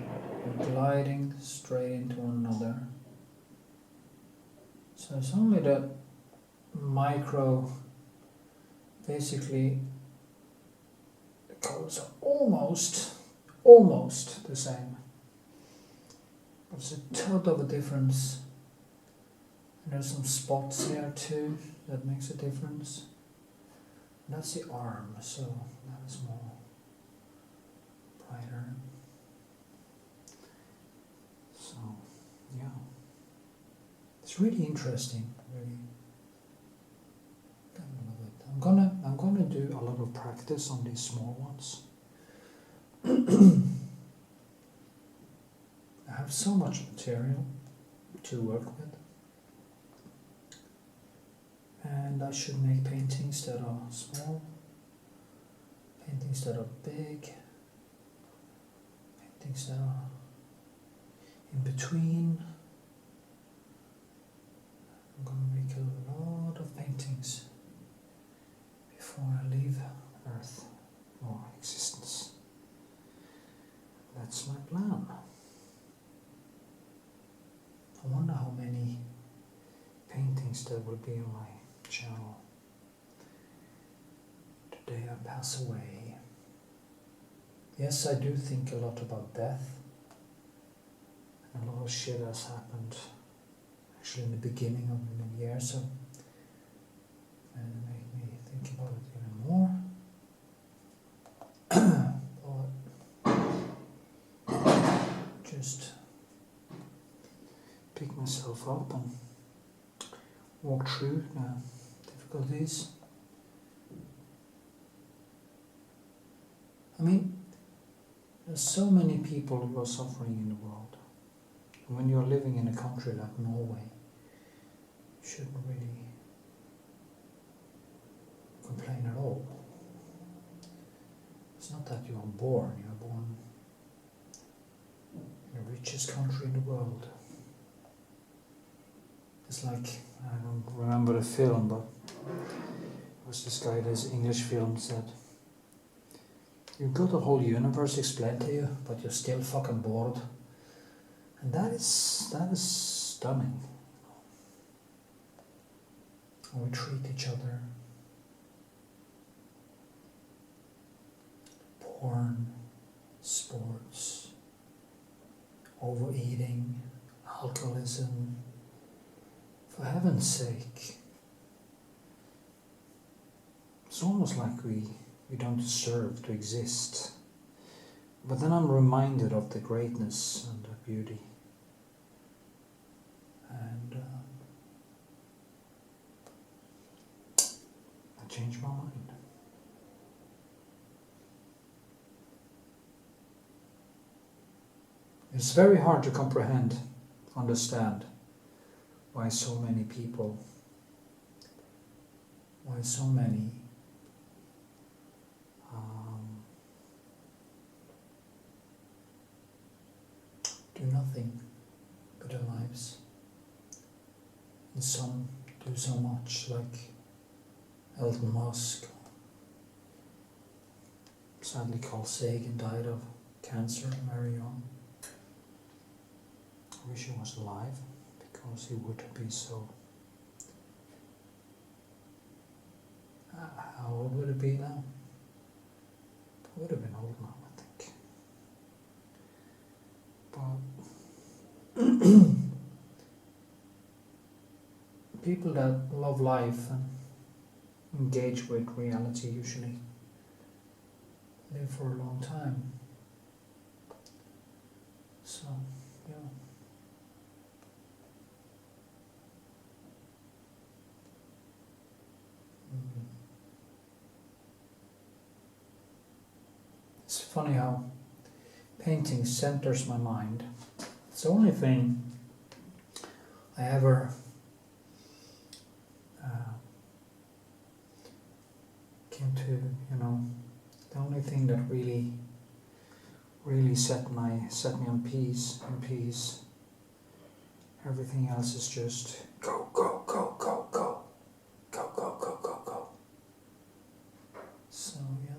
They're gliding straight into one another. So it's only that micro, basically the colors are almost the same. But it's a tad of a difference. And there's some spots here too that makes a difference. And that's the arm, so that is more brighter. So yeah, it's really interesting. Really, I love it. I'm gonna do a lot of practice on these small ones. I have so much material to work with, and I should make paintings that are small, paintings that are big, paintings that are in between. I'm going to make a lot of paintings before I leave Earth or existence. That's my plan. I wonder how many paintings there will be on my channel the day I pass away. Yes, I do think a lot about death. A lot of shit has happened actually in the beginning of the new year, so it made me think about it even more. But just pick myself up and walk through the difficulties. I mean, there's so many people who are suffering in the world. When you're living in a country like Norway, you shouldn't really complain at all. It's not that you're born in the richest country in the world. It's like, I don't remember the film, but it was this guy, this English film said, you've got the whole universe explained to you, but you're still fucking bored. And that is stunning. How we treat each other. Porn, sports, overeating, alcoholism. For heaven's sake. It's almost like we don't deserve to exist. But then I'm reminded of the greatness and the beauty. And I changed my mind. It's very hard to comprehend, understand why so many people, do nothing with their lives. And some do so much, like Elon Musk. Sadly, Carl Sagan died of cancer very young. I wish he was alive, because he would be so... how old would it be now? It would have been old now, I think. But people that love life and engage with reality usually live for a long time. So, yeah. It's funny how painting centers my mind. It's the only thing I ever came to, the only thing that really set me on peace. Everything else is just go, go, go, go, go, go, go, go, go, go. So yeah.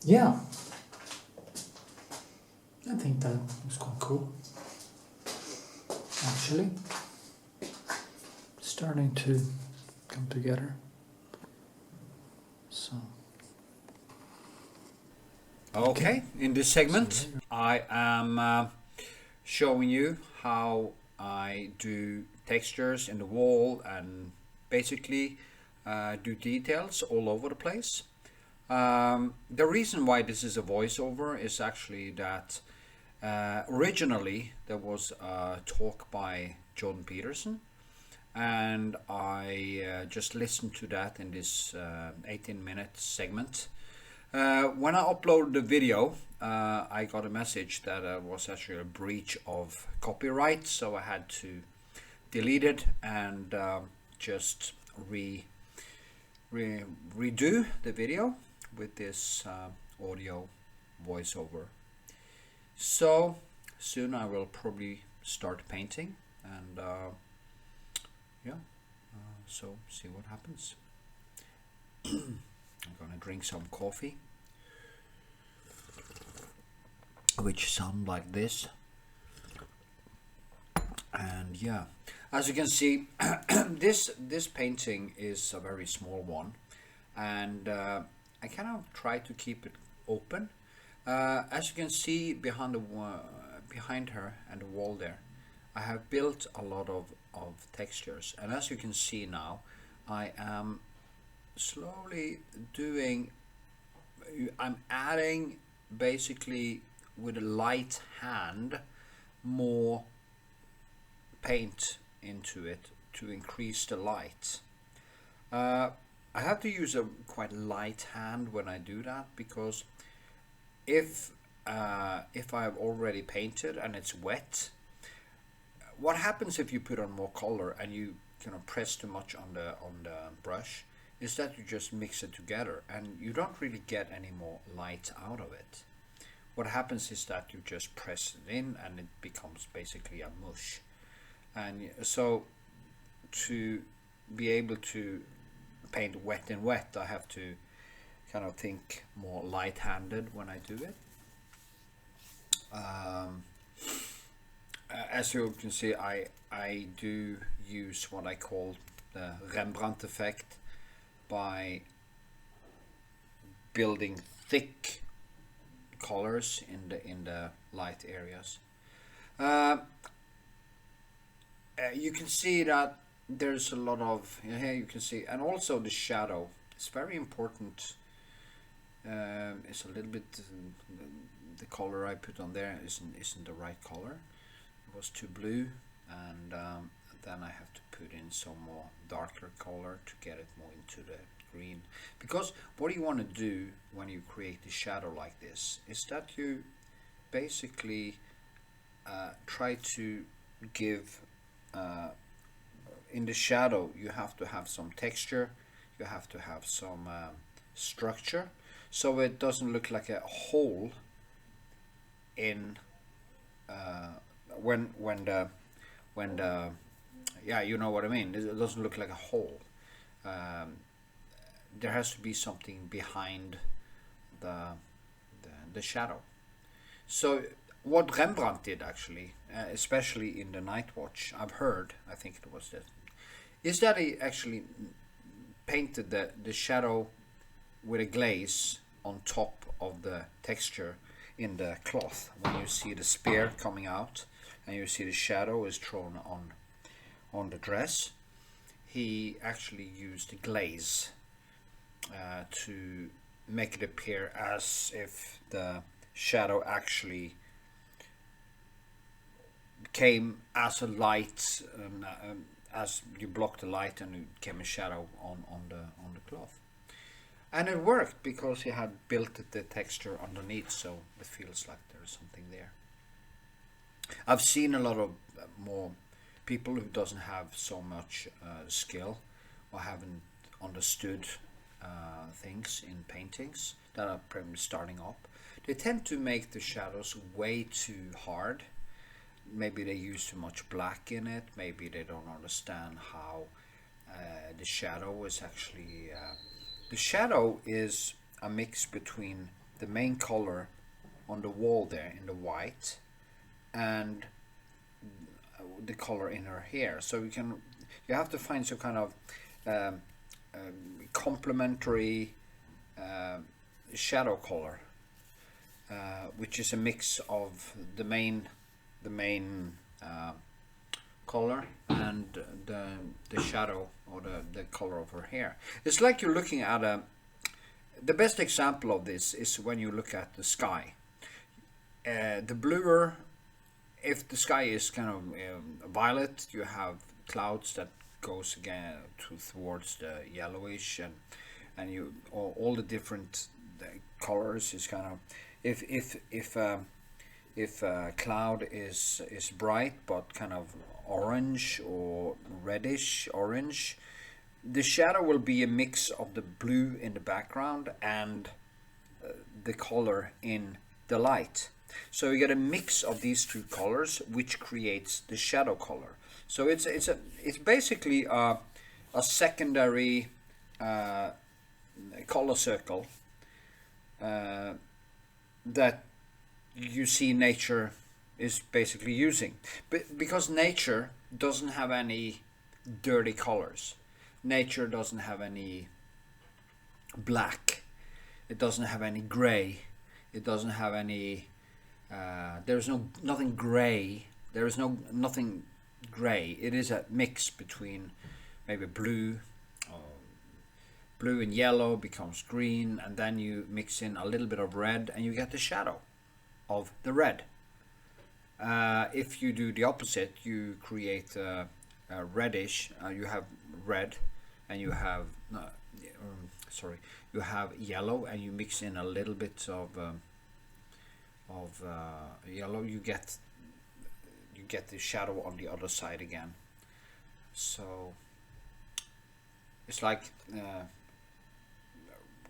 Yeah, I think that was quite cool. Actually, starting to come together. So. Okay, in this segment, I am showing you how I do textures in the wall and basically do details all over the place. The reason why this is a voiceover is actually that originally there was a talk by Jordan Peterson, and I just listened to that in this 18-minute segment. When I uploaded the video, I got a message that was actually a breach of copyright, so I had to delete it and just redo the video with this audio voiceover. So soon I will probably start painting, and so see what happens. I'm gonna drink some coffee, which sound like this. And yeah, as you can see, this painting is a very small one, and I kind of try to keep it open. As you can see behind her and the wall there, I have built a lot of textures, and as you can see now, I am slowly I'm adding basically with a light hand more paint into it to increase the light. I have to use a quite light hand when I do that, because if I've already painted and it's wet, what happens if you put on more color and you press too much on the brush is that you just mix it together and you don't really get any more light out of it. What happens is that you just press it in and it becomes basically a mush. And so to be able to paint wet in wet, I have to kind of think more light-handed when I do it. As you can see, I do use what I call the Rembrandt effect by building thick colors in the light areas. You can see that there's a lot of, here you can see, and also the shadow. It's very important. It's a little bit, the color I put on there isn't the right color. It was too blue, and then I have to put in some more darker color to get it more into the green. Because what you want to do when you create the shadow like this is that you basically try to give in the shadow, you have to have some texture, you have to have some structure, so it doesn't look like a hole in when the yeah, you know what I mean, it doesn't look like a hole. there has to be something behind the shadow. So what Rembrandt did actually, especially in the Night Watch, I think it was this, is that he actually painted the shadow with a glaze on top of the texture in the cloth. When you see the spear coming out and you see the shadow is thrown on the dress, he actually used a glaze to make it appear as if the shadow actually came as a light, as you blocked the light, and it came a shadow on the cloth. And it worked because he had built the texture underneath, so it feels like there's something there. I've seen a lot of more people who doesn't have so much skill or haven't understood things in paintings that are probably starting up. They tend to make the shadows way too hard. Maybe they use too much black in it. Maybe they don't understand how the shadow is actually... the shadow is a mix between the main color on the wall there in the white and the color in her hair. So you have to find some kind of complementary shadow color, which is a mix of the main color and the shadow or the color of her hair. It's like you're looking at the best example of this is when you look at the sky. The bluer, if the sky is kind of violet, you have clouds that goes again towards the yellowish, and you all the different colors is kind of, if a cloud is bright but kind of orange or reddish orange, the shadow will be a mix of the blue in the background and the color in the light. So you get a mix of these two colors, which creates the shadow color. So it's basically a secondary color circle that you see nature is basically using, but because nature doesn't have any dirty colors, nature doesn't have any black, it doesn't have any gray, it doesn't have any there's nothing gray, there is nothing gray. It is a mix between maybe blue and yellow becomes green, and then you mix in a little bit of red and you get the shadow of the red. If you do the opposite, you create a reddish, you have red and you have you have yellow, and you mix in a little bit of yellow, you get the shadow on the other side again. So it's like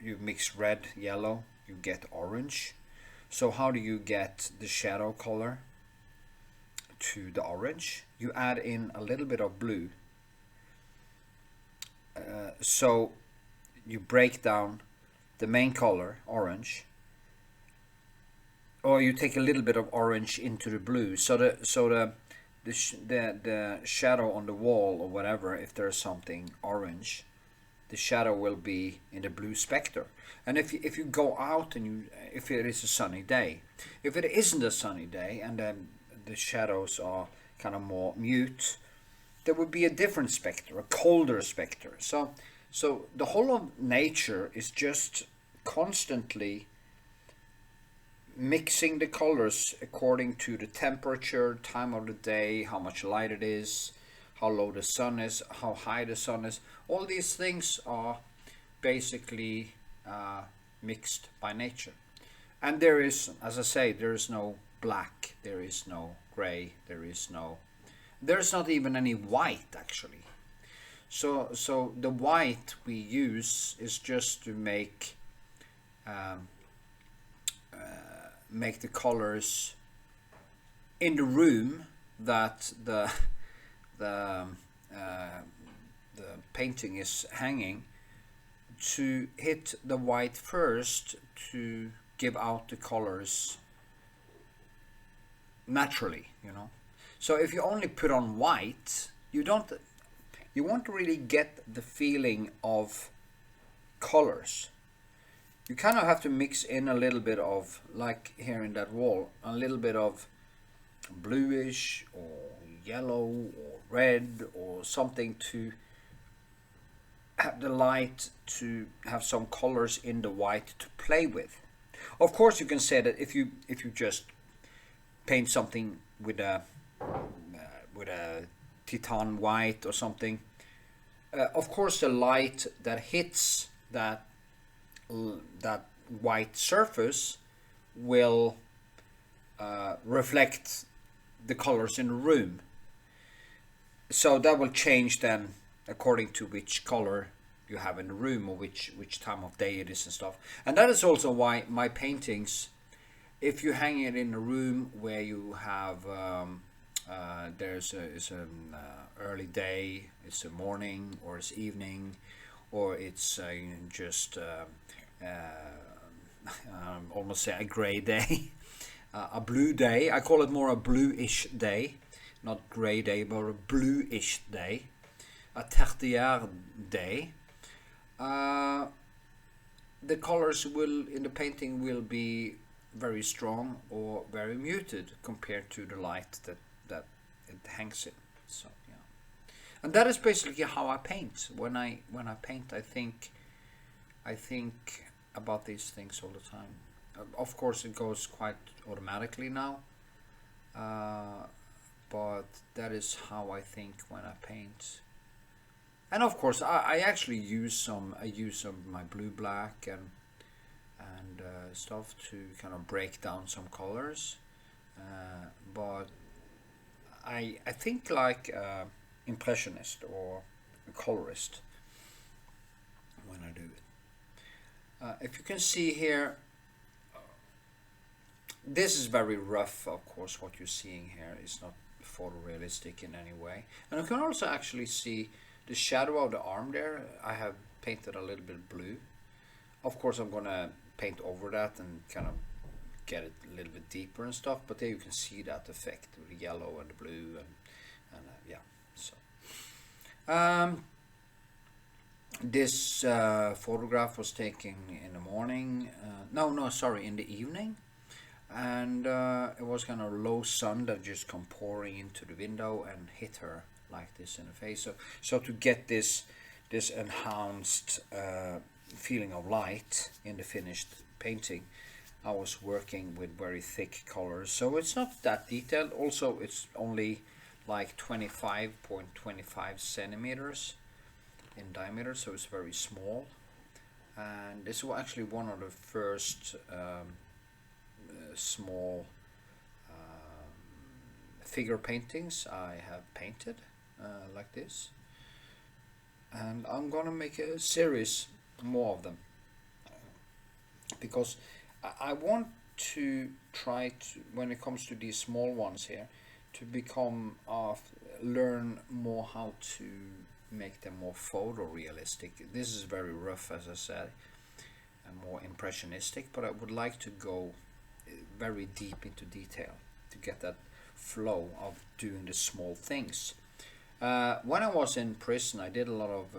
you mix red, yellow, you get orange. So how do you get the shadow color to the orange? You add in a little bit of blue. So you break down the main color, orange, or you take a little bit of orange into the blue. So the shadow on the wall or whatever, if there's something orange, the shadow will be in the blue spectre. And if you go out and if it is a sunny day, if it isn't a sunny day and then the shadows are kind of more mute, there would be a different spectre, a colder spectre. So the whole of nature is just constantly mixing the colors according to the temperature, time of the day, how much light it is, how low the sun is, how high the sun is. All these things are basically mixed by nature. And there is, as I say, there is no black, there is no gray, there's not even any white actually. So the white we use is just to make the colors in the room that the painting is hanging, to hit the white first to give out the colors naturally, you know. So if you only put on white, you won't really get the feeling of colors. You kind of have to mix in a little bit of, like here in that wall, a little bit of bluish or yellow or red or something to have the light, to have some colors in the white to play with. Of course, you can say that if you just paint something with a titan white or something, of course the light that hits that white surface will reflect the colors in the room. So that will change then according to which color you have in the room or which time of day it is and stuff. And that is also why my paintings, if you hang it in a room where you have it's an early day, it's a morning, or it's evening, or it's just almost say a gray day, a blue day. I call it more a bluish day, not gray day, but a bluish day, a tertiaire day. The colors will in the painting will be very strong or very muted compared to the light that it hangs in. So yeah, and that is basically how I paint. When I paint, I think about these things all the time. Of course, it goes quite automatically now, but that is how I think when I paint. And of course, I actually use some of my blue black and stuff to kind of break down some colors, but I think like impressionist or a colorist when I do it. If you can see here, this is very rough. Of course, what you're seeing here is not photorealistic in any way, and you can also actually see the shadow of the arm there. I have painted a little bit blue. Of course, I'm gonna paint over that and kind of get it a little bit deeper and stuff, but there you can see that effect with the yellow and the blue and yeah. So this photograph was taken in the morning, sorry, in the evening, and it was kind of low sun that just come pouring into the window and hit her like this in the face. So to get this enhanced feeling of light in the finished painting, I was working with very thick colors. So it's not that detailed. Also, it's only like 25.25 centimeters in diameter, so it's very small. And this was actually one of the first small figure paintings I have painted like this, and I'm gonna make a series more of them because I want to try to, when it comes to these small ones here, to become learn more how to make them more photorealistic. This is very rough, as I said, and more impressionistic, but I would like to go very deep into detail to get that flow of doing the small things. When I was in prison, I did a lot of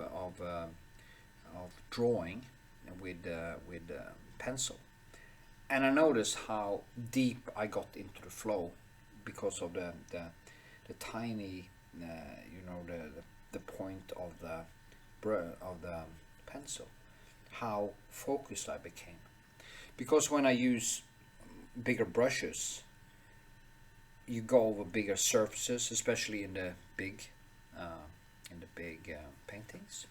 drawing with pencil, and I noticed how deep I got into the flow because of the tiny, the point of the pencil, how focused I became. Because when I use bigger brushes, you go over bigger surfaces, especially in the big paintings.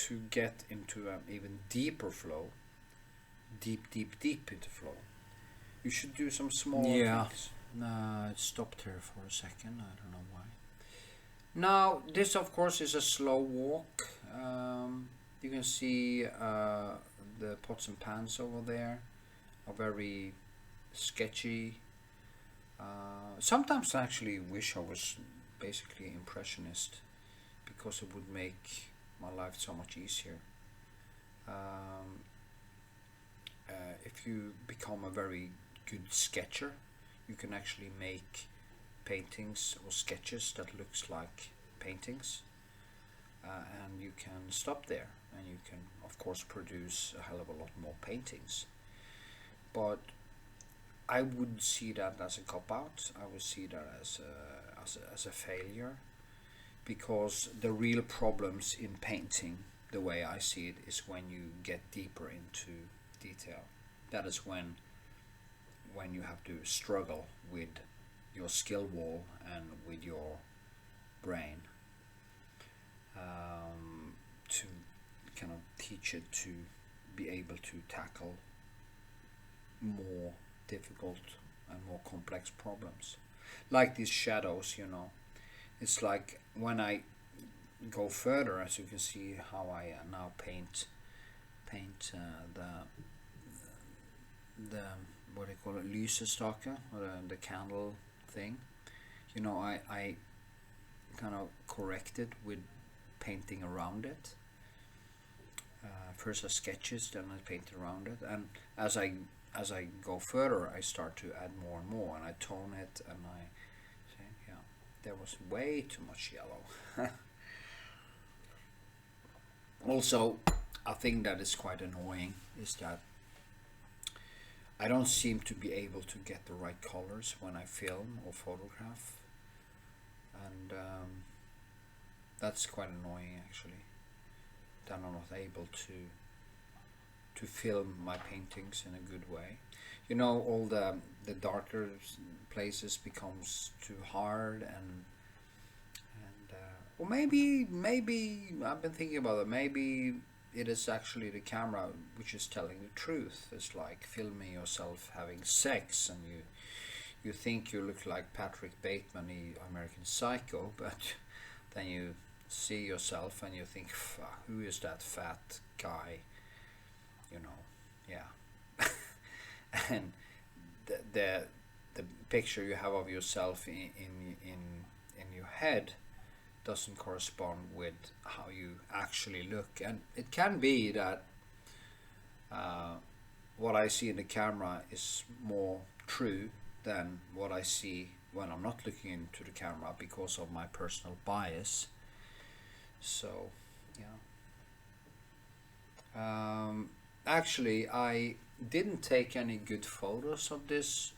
To get into an even deeper flow, deep into flow, you should do some small things. It stopped here for a second. I don't know why. Now this, of course, is a slow walk. You can see the pots and pans over there are very sketchy. Sometimes I actually wish I was basically impressionist, because it would make my life so much easier. Um, if you become a very good sketcher, you can actually make paintings or sketches that looks like paintings, and you can stop there, and you can of course produce a hell of a lot more paintings. But I would see that as a cop out. I would see that as a failure, because the real problems in painting, the way I see it, is when you get deeper into detail. That is when you have to struggle with your skill wall and with your brain, to kind of teach it to be able to tackle more difficult and more complex problems, like these shadows. It's like when I go further, as you can see how I now paint the what do you call it, lysestake, or the candle thing. I kind of correct it with painting around it. First I sketches, then I paint around it, and as I go further, I start to add more and more, and I tone it, and I say, yeah, there was way too much yellow. Also, a thing that is quite annoying is that I don't seem to be able to get the right colors when I film or photograph, and that's quite annoying actually. That I'm not able to film my paintings in a good way. All the darker places becomes too hard, and or maybe I've been thinking about it. Maybe it is actually the camera which is telling the truth. It's like filming yourself having sex, and you think you look like Patrick Bateman in American Psycho, but then you see yourself and you think, who is that fat guy? Yeah. And the picture you have of yourself in your head doesn't correspond with how you actually look. And it can be that what I see in the camera is more true than what I see when I'm not looking into the camera, because of my personal bias. So yeah. Actually, I didn't take any good photos of this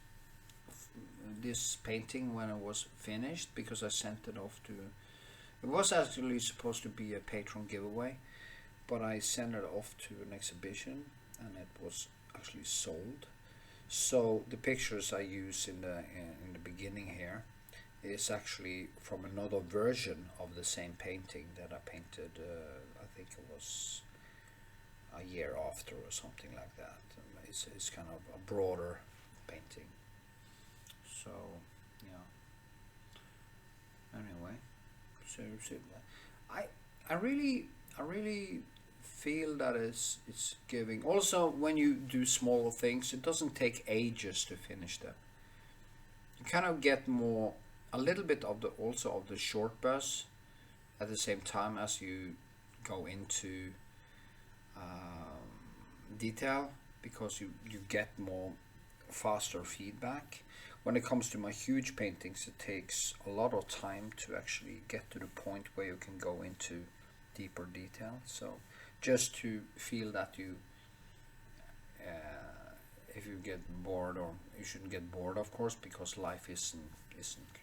painting when it was finished, because I sent it off to. It was actually supposed to be a patron giveaway, but I sent it off to an exhibition, and it was actually sold. So the pictures I use in the beginning here is actually from another version of the same painting that I painted. I think it was a year after or something like that. It's kind of a broader painting. So yeah. Anyway, so I really feel that it's giving. Also, when you do smaller things, it doesn't take ages to finish them. You kind of get a little bit of the short buzz at the same time as you go into detail, because you get more faster feedback. When it comes to my huge paintings, it takes a lot of time to actually get to the point where you can go into deeper detail. So just to feel that you if you get bored, or you shouldn't get bored of course, because life isn't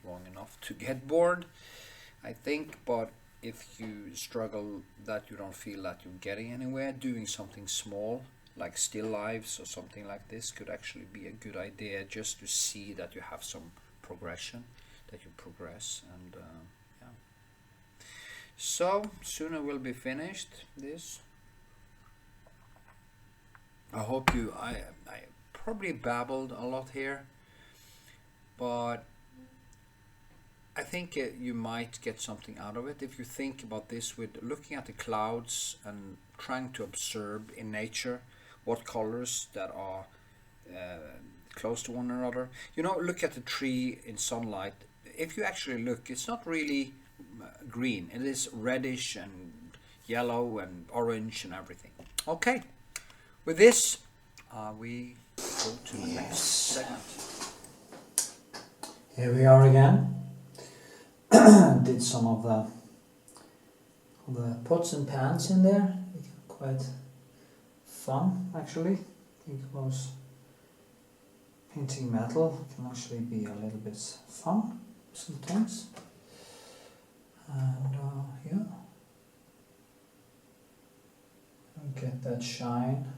long enough to get bored, I think. But if you struggle that you don't feel that you're getting anywhere, doing something small like still lives or something like this could actually be a good idea, just to see that you have some progression, that you progress. And yeah, so soon I will be finished this. I hope I probably babbled a lot here, but I think you might get something out of it if you think about this with looking at the clouds and trying to observe in nature what colors that are close to one another. You know, look at the tree in sunlight. If you actually look, it's not really green. It is reddish and yellow and orange and everything. Okay, with this, we go to the next segment. Here we are again. Did some of the pots and pans in there. Quite fun, actually. I think it was painting metal can actually be a little bit fun sometimes. And yeah, and get that shine.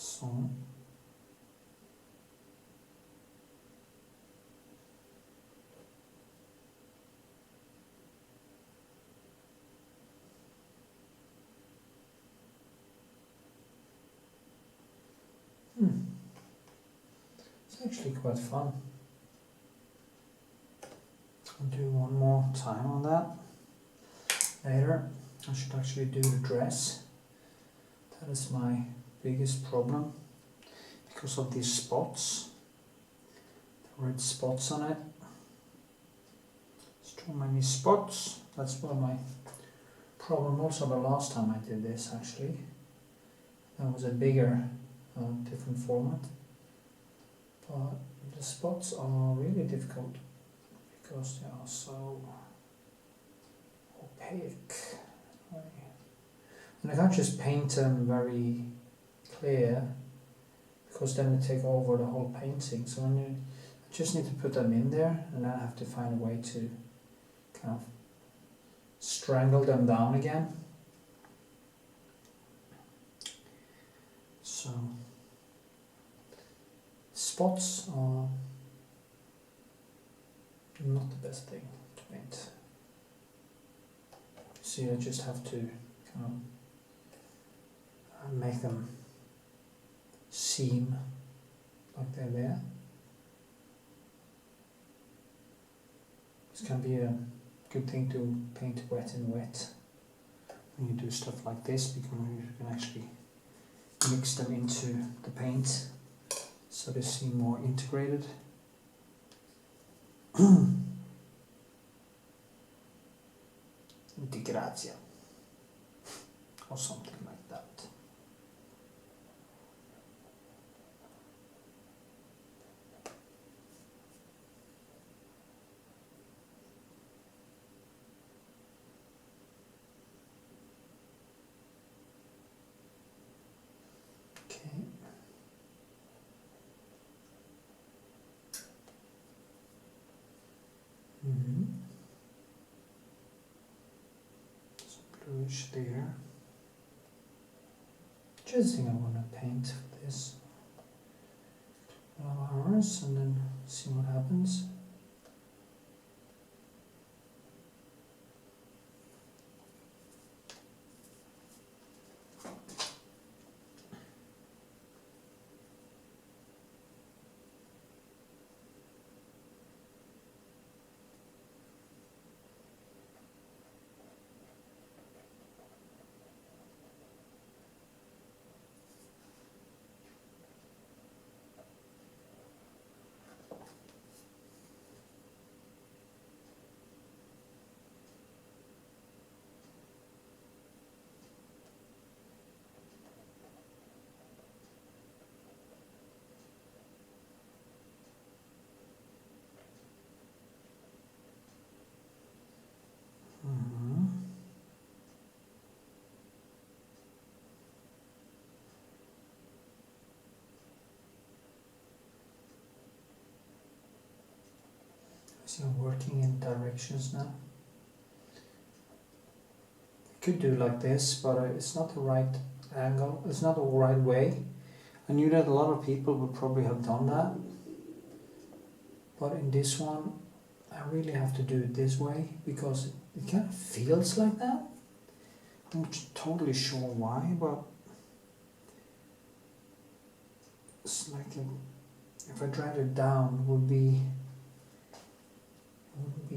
So it's actually quite fun. I'll do one more time on that later. I should actually do the dress. That is my biggest problem because of these spots, the red spots on it. There's too many spots. That's one of my problem also the last time I did this actually. That was a bigger, different format. But the spots are really difficult because they are so opaque. And I can't just paint them very clear because then they take over the whole painting. So I just need to put them in there, and then I have to find a way to kind of strangle them down again. So spots are not the best thing to paint. So you just have to kind of make them seem like they're there. This can be a good thing to paint wet in wet when you do stuff like this, because you can actually mix them into the paint so they seem more integrated. Integration or something like that. Okay. Some bluish there. Just think I want to paint this flowers and then see what happens. So I'm working in directions now. I could do like this, but it's not the right angle, it's not the right way. I knew that a lot of people would probably have done that, but in this one I really have to do it this way because It kind of feels like that. I'm not totally sure why, but it's like if I drag it down, it wouldn't be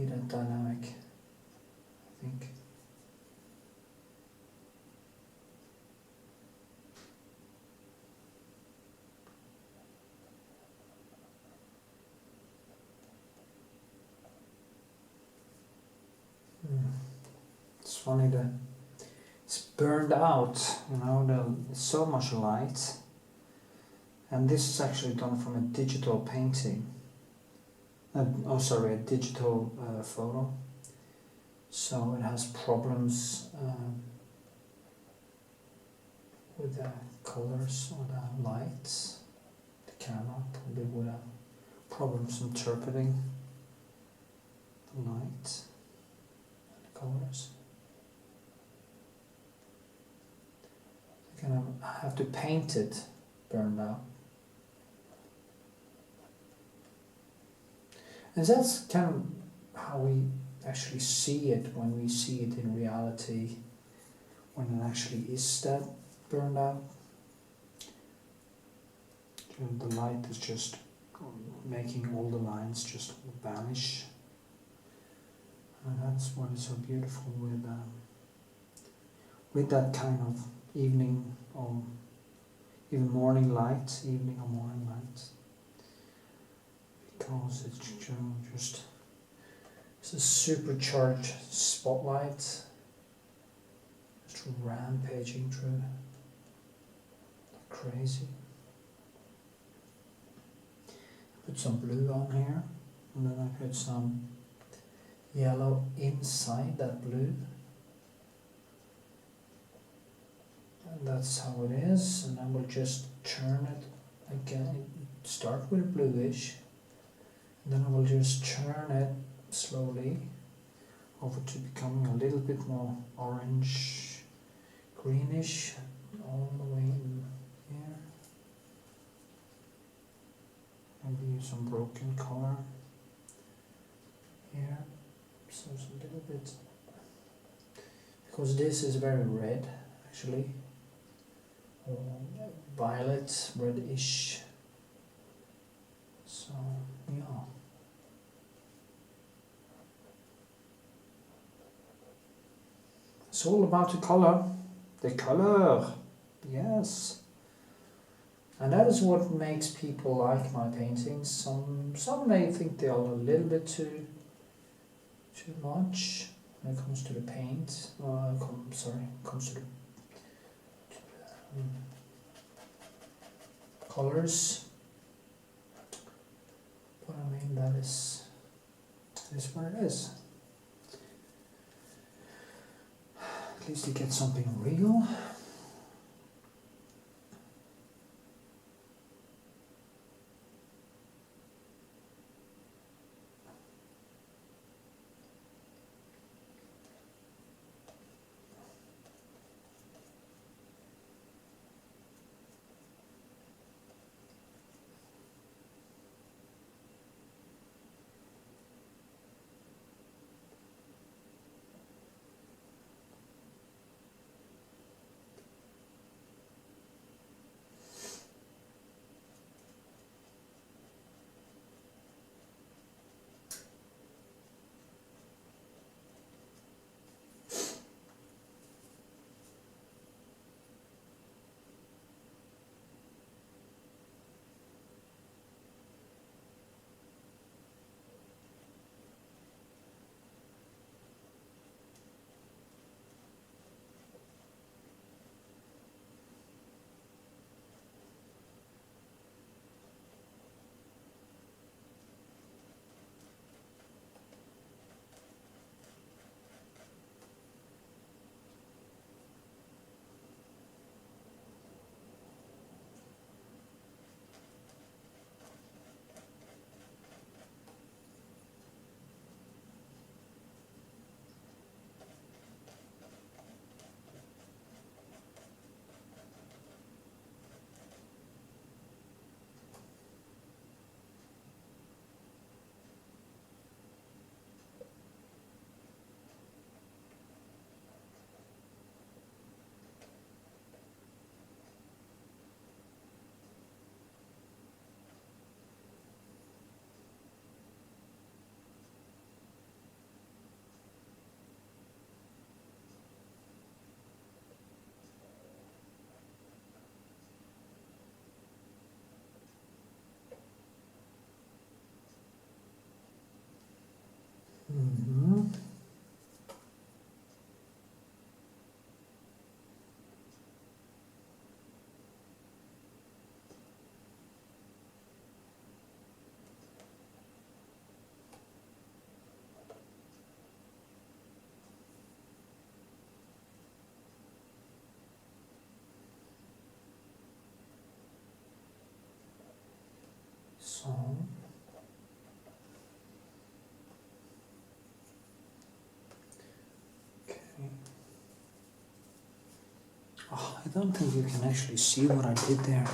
that dynamic, I think. It's funny that it's burned out, you know, there's so much light. And this is actually done from a digital painting. A digital photo. So it has problems with the colors or the lights. The camera probably would have problems interpreting the light and the colors. I have to paint it burned out. And that's kind of how we actually see it when we see it in reality, when it actually is that burned out. And the light is just making all the lines just vanish. And that's what is so beautiful with that kind of evening or even morning light, evening or morning light. Because it's just it's a supercharged spotlight just rampaging through like crazy. Put some blue on here, and then I put some yellow inside that blue, and that's how it is. And then we'll just turn it again. Start with bluish. Then I will just turn it slowly over to becoming a little bit more orange, greenish, all the way in here. Maybe use some broken color here, so it's a little bit, because this is very red actually, or violet, reddish. So yeah. It's all about the color, yes. And that is what makes people like my paintings. Some may think they are a little bit too much when it comes to the paint. Comes to the colors. But I mean, that is what it is. At least you get something real. Oh, I don't think you can actually see what I did there.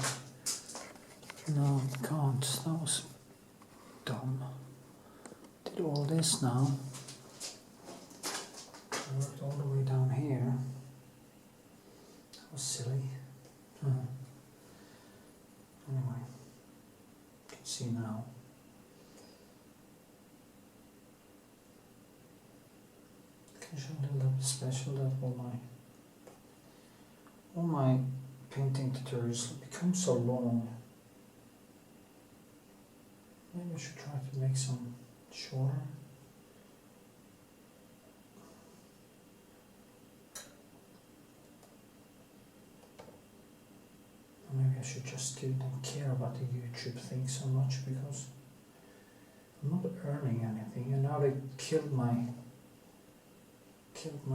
No, you can't. That was dumb. Did all this now. I worked all the way down here. That was silly. Anyway, you can see now. Can show a little bit special that all my painting tutorials become so long. Maybe I should try to make some shorter. Maybe I should just don't care about the YouTube thing so much, because I'm not earning anything, and now they killed my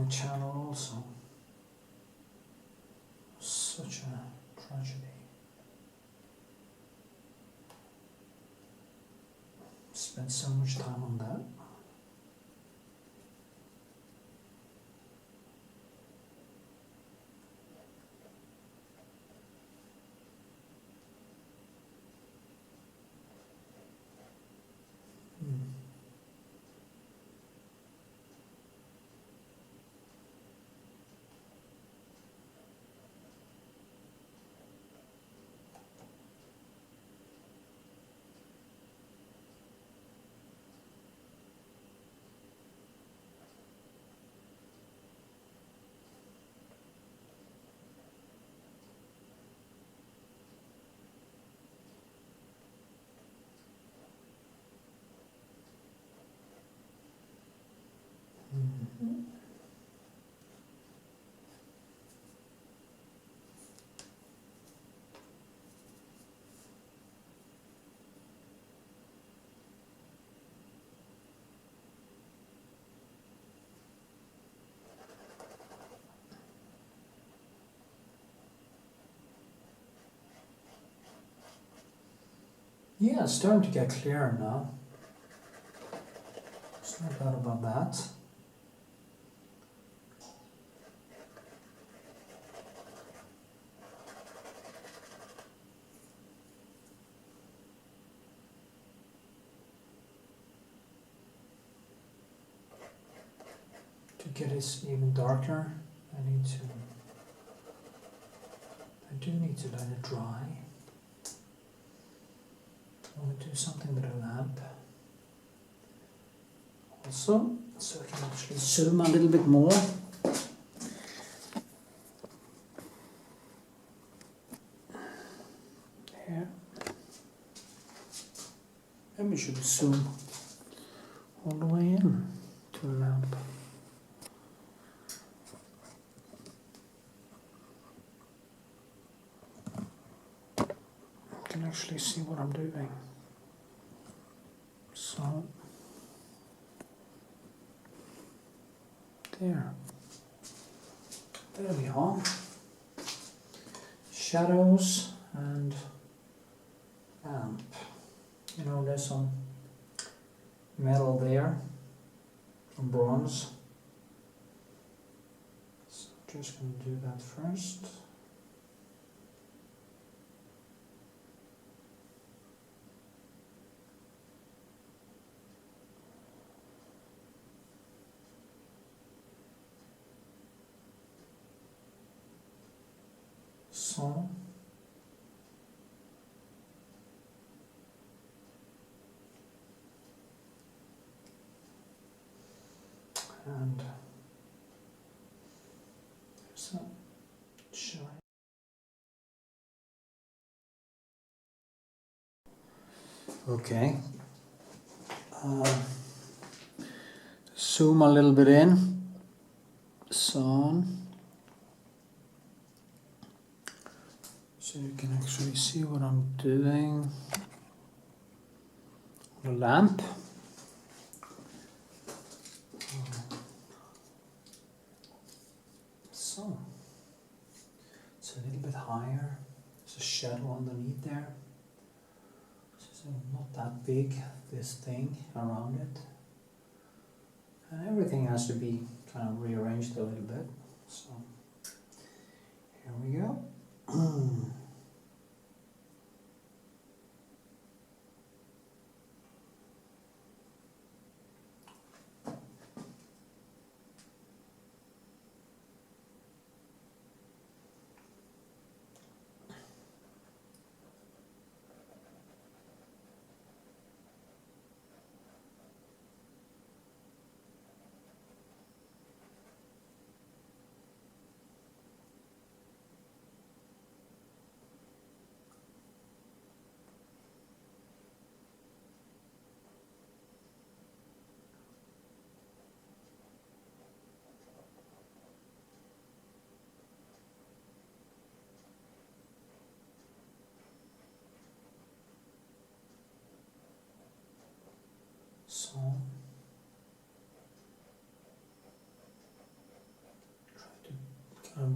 channel also. Such a tragedy. Spent so much time on that. Yeah, it's starting to get clearer now. There's no doubt about that. To get this even darker, I do need to let it dry. I want to do something with a lamp also, so I can actually zoom a little bit more. There. Maybe we should zoom all the way in to the lamp. I can actually see what I'm doing. So, there we are. Shadows and lamp. You know, there's some metal there, some bronze. So just going to do that first. So, and there's a shine. Okay. Zoom a little bit in. So you can actually see what I'm doing on the lamp. So it's a little bit higher. There's a shadow underneath there. So not that big, this thing around it. And everything has to be kind of rearranged a little bit. So here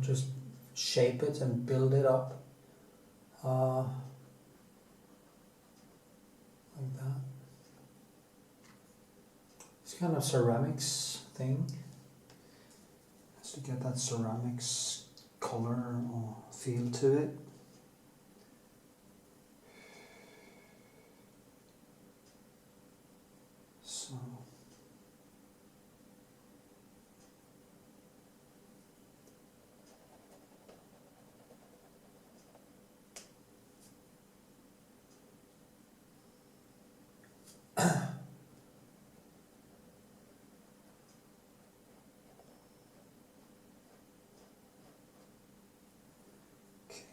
just shape it and build it up like that. It's kind of ceramics thing. Has to get that ceramics color or feel to it. So okay.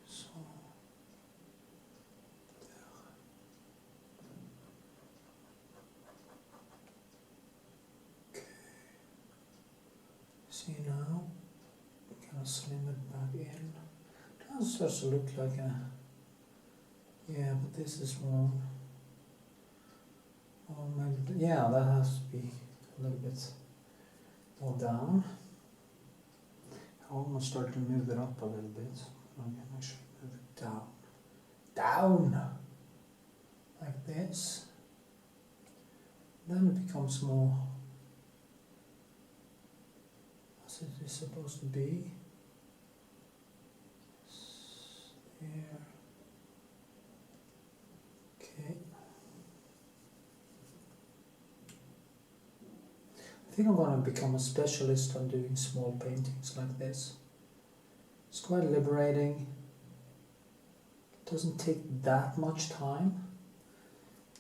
So see now, kind of slim it back in. It does just look like a, yeah, but this is wrong. Or maybe, yeah, that has to be a little bit more down. I almost start to move it up a little bit. I can actually move it down. Down! Like this. Then it becomes more as it is supposed to be. There. Okay. I think I'm going to become a specialist on doing small paintings like this. It's quite liberating. It doesn't take that much time.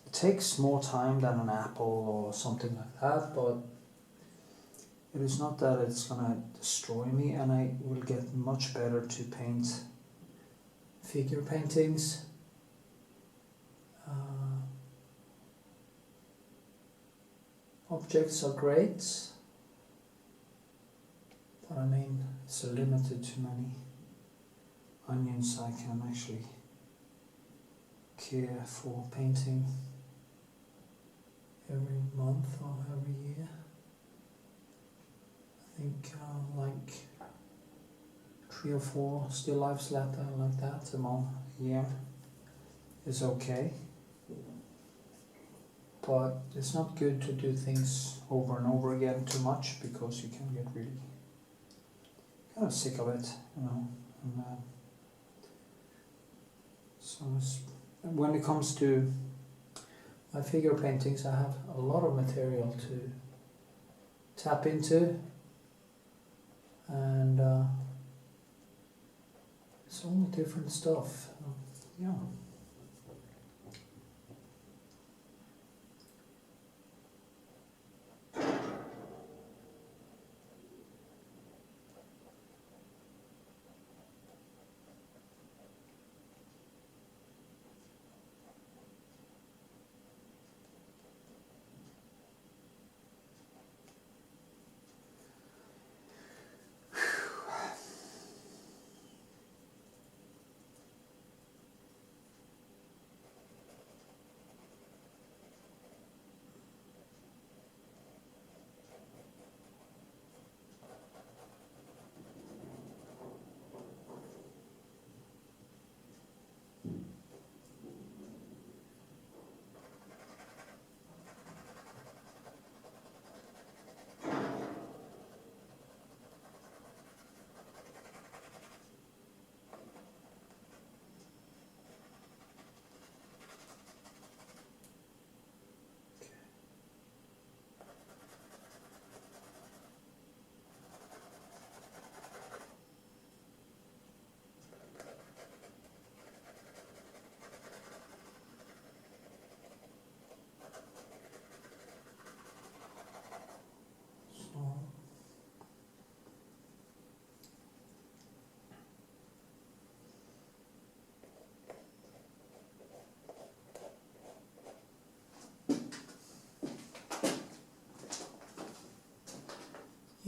It takes more time than an apple or something like that, but it is not that it's gonna destroy me, and I will get much better to paint figure paintings. Objects are great, but I mean, it's limited to many onions I can actually care for painting every month or every year. I think like 3 or 4 still lifes like that a month, a year is okay. But it's not good to do things over and over again too much, because you can get really kind of sick of it, you know. And, so when it comes to my figure paintings, I have a lot of material to tap into, and it's all different stuff. Yeah.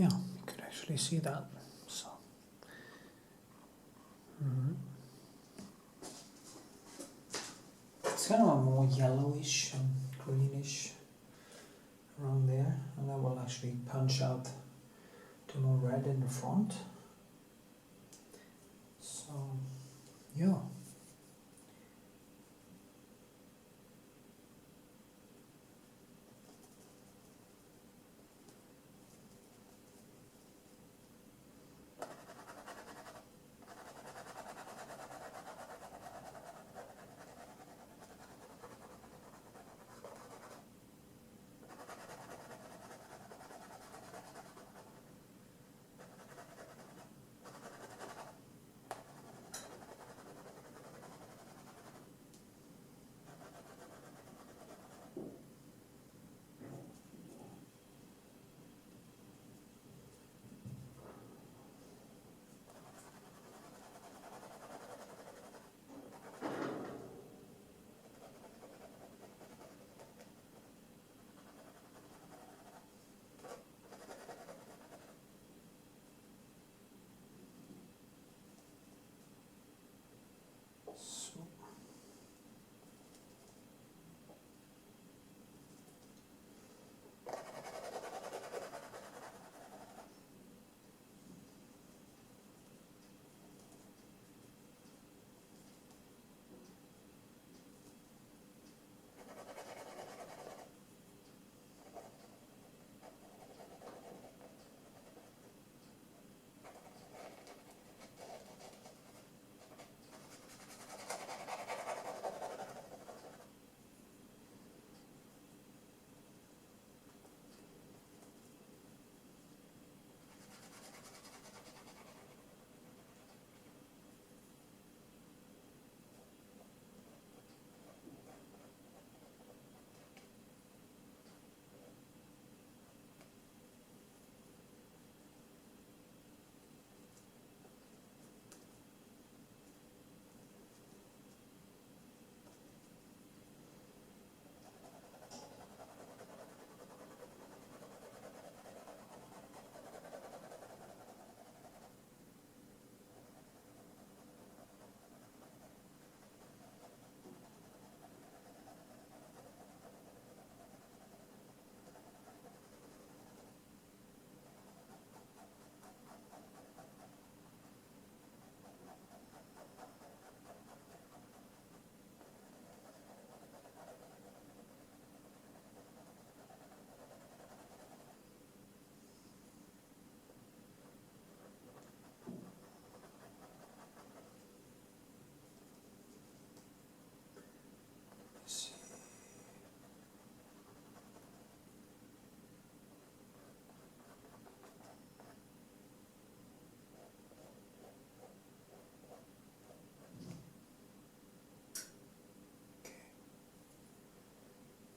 Yeah, you could actually see that. So, it's kind of a more yellowish and greenish around there, and that will actually punch out to more red in the front. So, yeah. So, see.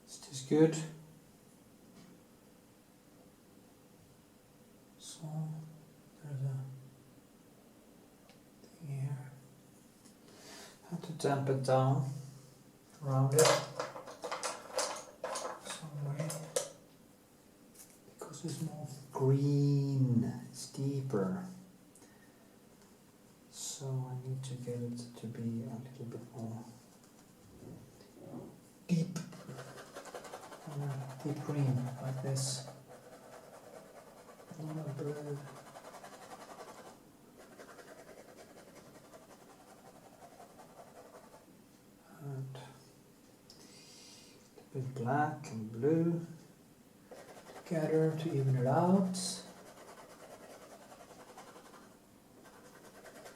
Is this good? So, there's a thing here. Have to damp it down around it some way because it's more green, it's deeper. So I need to get it to be a little bit more deep, deep green like this. Not a blue. And a bit black and blue together to even it out.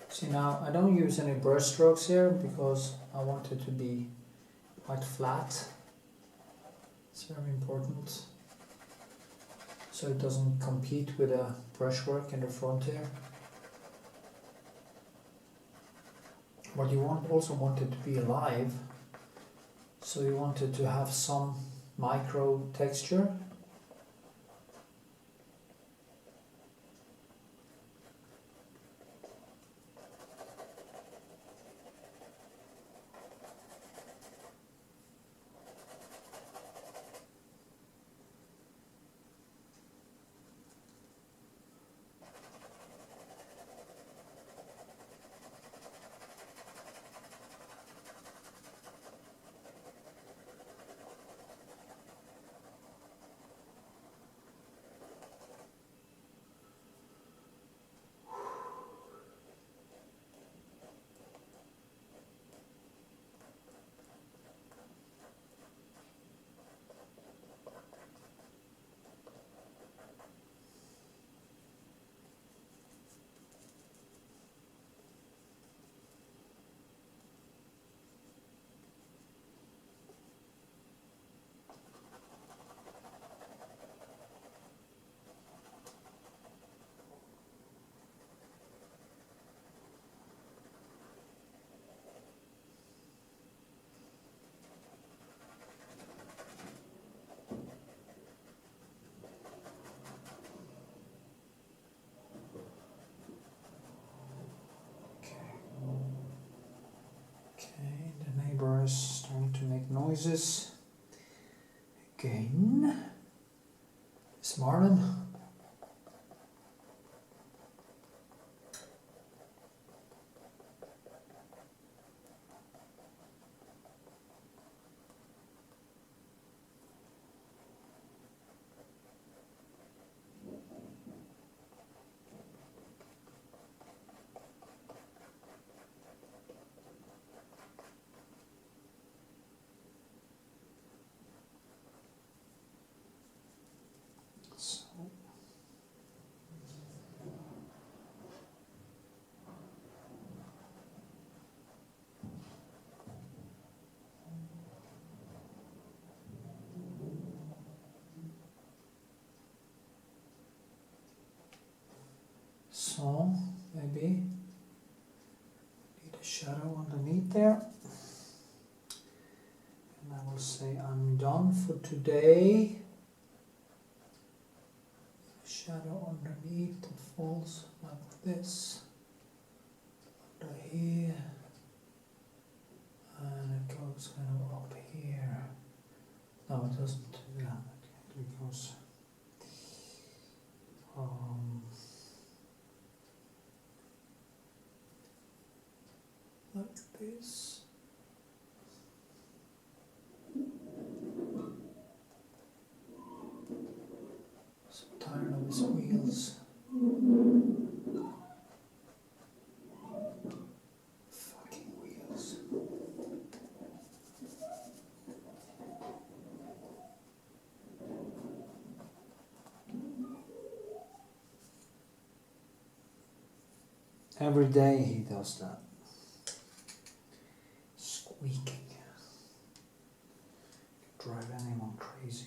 See, now I don't use any brush strokes here because I want it to be quite flat. It's very important so it doesn't compete with the brushwork in the front here. But you also want it to be alive, so you want it to have some micro texture. noises again this morning. So maybe need a shadow underneath there, and I will say I'm done for today. A shadow underneath that falls like this, under here, and it goes kind of up here. No, it doesn't. Yeah, it goes. Like this. So tired of his wheels. Fucking wheels. Every day he does that. Squeaking. Drive anyone crazy.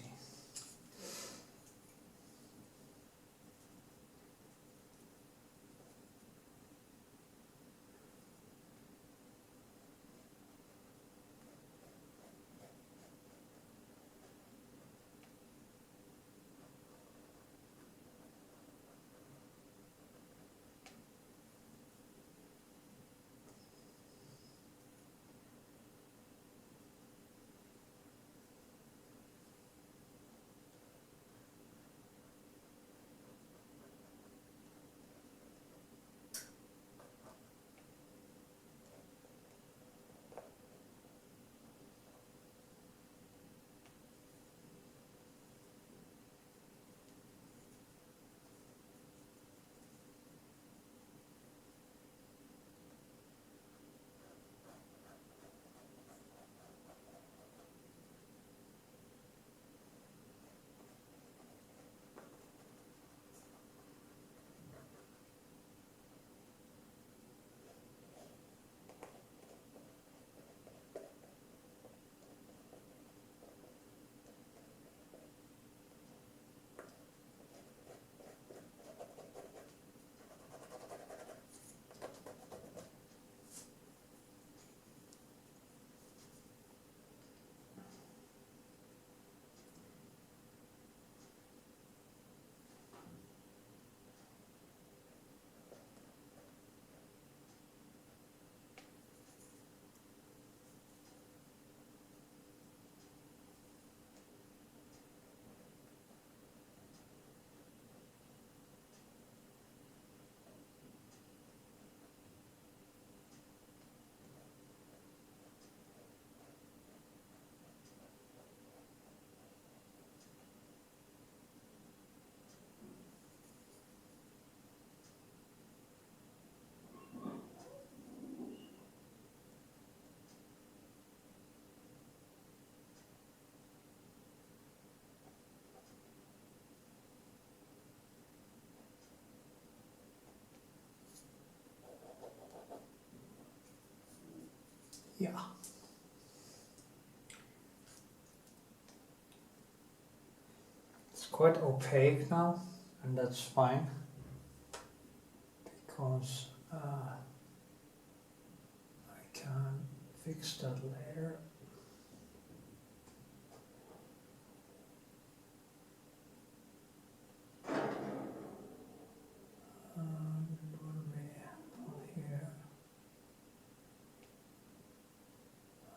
Yeah. It's quite opaque now, and that's fine because I can fix that later. What will be here?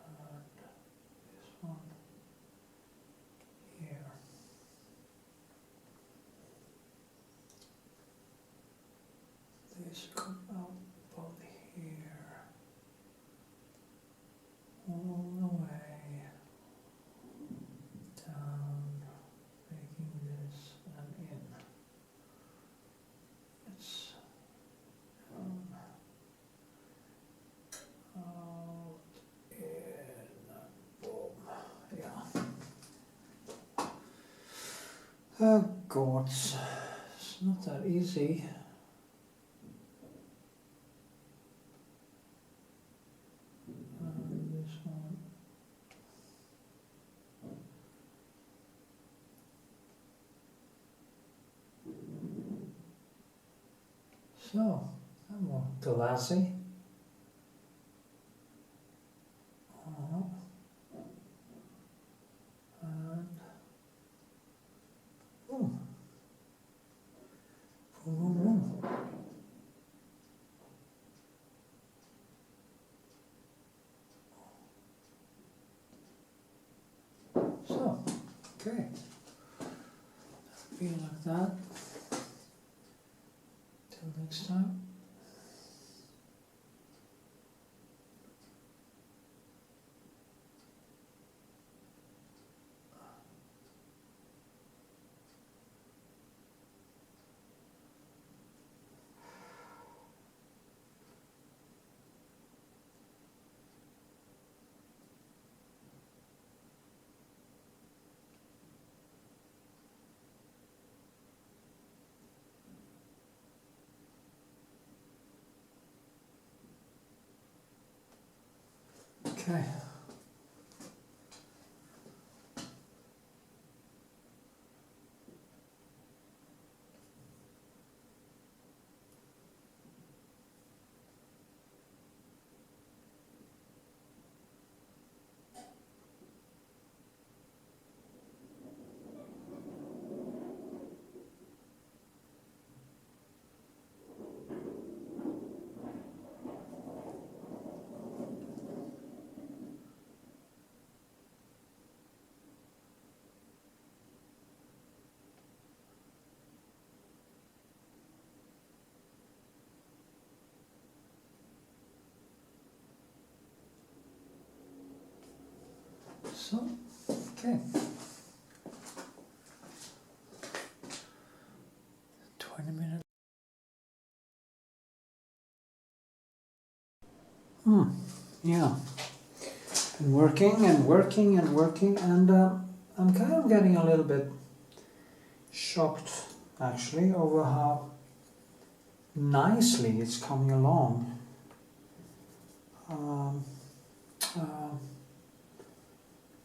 And this one. just come out about here, all the way down, making this and in. It's out, in, boom, yeah. Oh God, it's not that easy. This one. So, I'm more glassy. And boom. Boom, boom, boom. So, okay. Be like that. Till next time. Okay. So, okay. 20 minutes. Yeah. Been working and working and working, and I'm kind of getting a little bit shocked actually over how nicely it's coming along.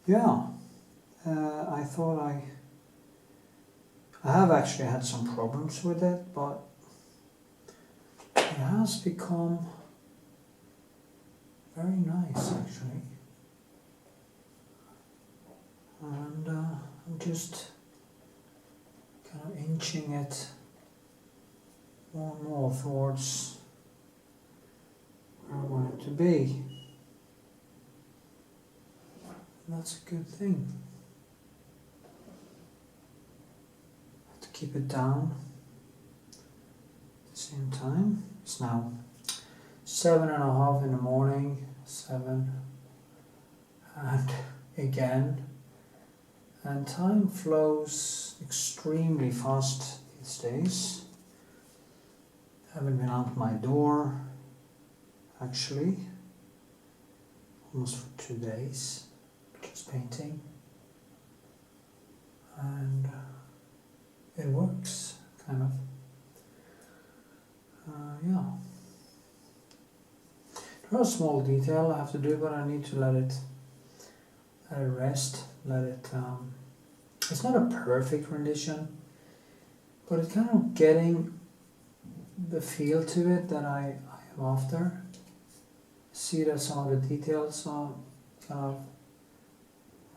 Yeah, I thought I have actually had some problems with it, but it has become very nice actually. And I'm just kind of inching it more and more towards where I want it to be. And that's a good thing. Have to keep it down at the same time. It's now 7:30 in the morning, 7, and again. And time flows extremely fast these days. Haven't been out my door actually almost for 2 days, just painting, and it works kind of. Yeah, there are small detail I have to do, but I need to let it rest, let it it's not a perfect rendition, but it's kind of getting the feel to it that I am after. See that some of the details are kind of,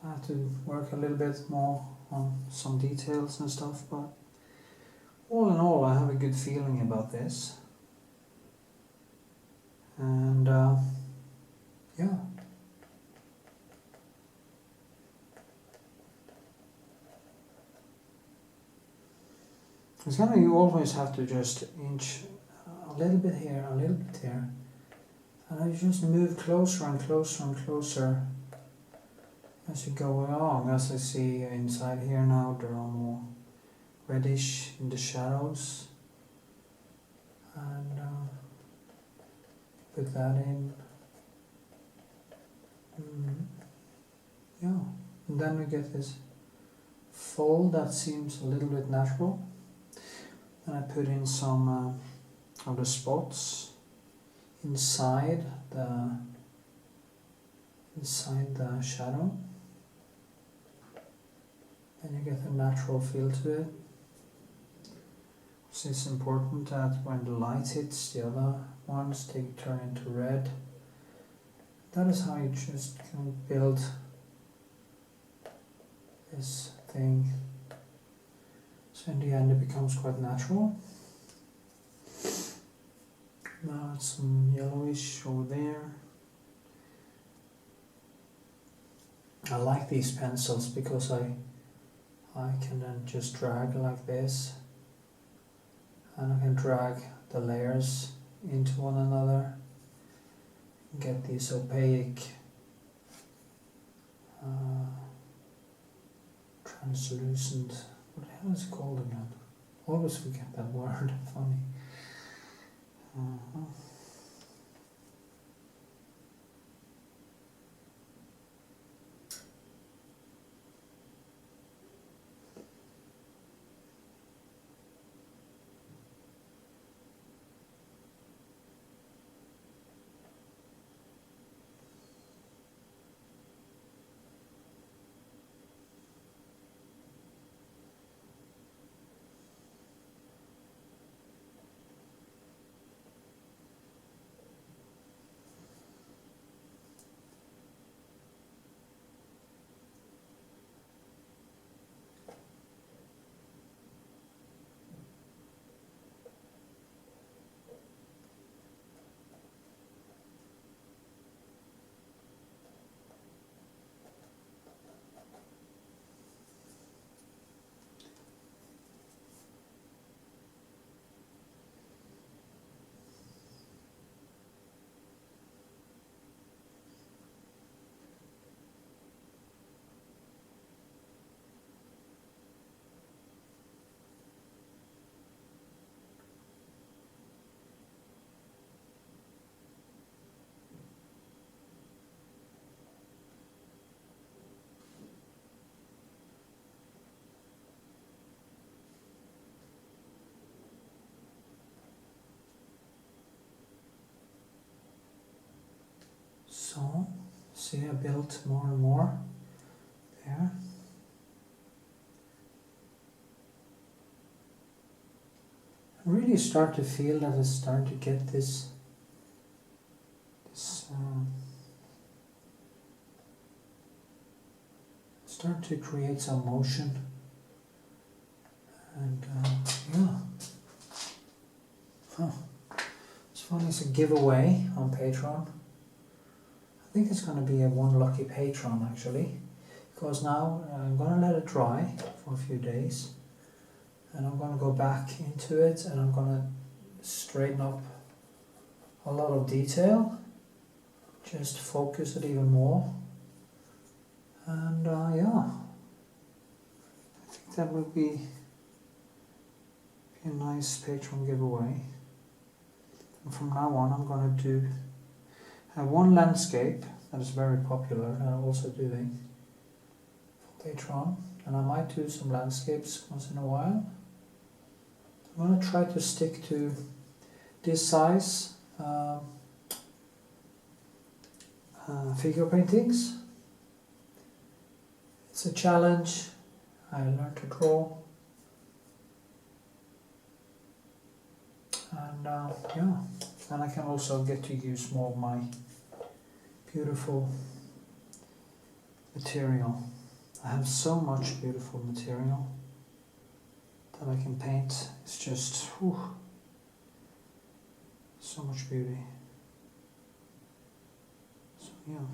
I have to work a little bit more on some details and stuff, but all in all I have a good feeling about this. And yeah. It's kind of, you always have to just inch a little bit here, a little bit here. And I just move closer and closer and closer as you go along. As I see inside here now, there are more reddish in the shadows. And put that in. Yeah, and then we get this fold that seems a little bit natural. And I put in some of the spots inside the shadow, and you get a natural feel to it. So it's important that when the light hits the other ones, they turn into red. That is how you just can build this thing. So in the end it becomes quite natural. Now it's some yellowish over there. I like these pencils because I can then just drag like this, and I can drag the layers into one another and get these opaque translucent, what the hell is it called again? Always forget that word, funny. So, see, I built more and more there. I really start to feel that it's starting to get this start to create some motion, and yeah. It's funny, it's a giveaway on Patreon. I think it's going to be a one lucky patron actually, because now I'm going to let it dry for a few days, and I'm going to go back into it, and I'm going to straighten up a lot of detail, just focus it even more, and yeah, I think that will be a nice patron giveaway. And from now on I'm going to do one landscape that is very popular that I'm also doing for Patreon, and I might do some landscapes once in a while. I'm going to try to stick to this size figure paintings. It's a challenge. I learned to draw, and yeah, and I can also get to use more of my beautiful material. I have so much beautiful material that I can paint. It's just so much beauty. So yeah.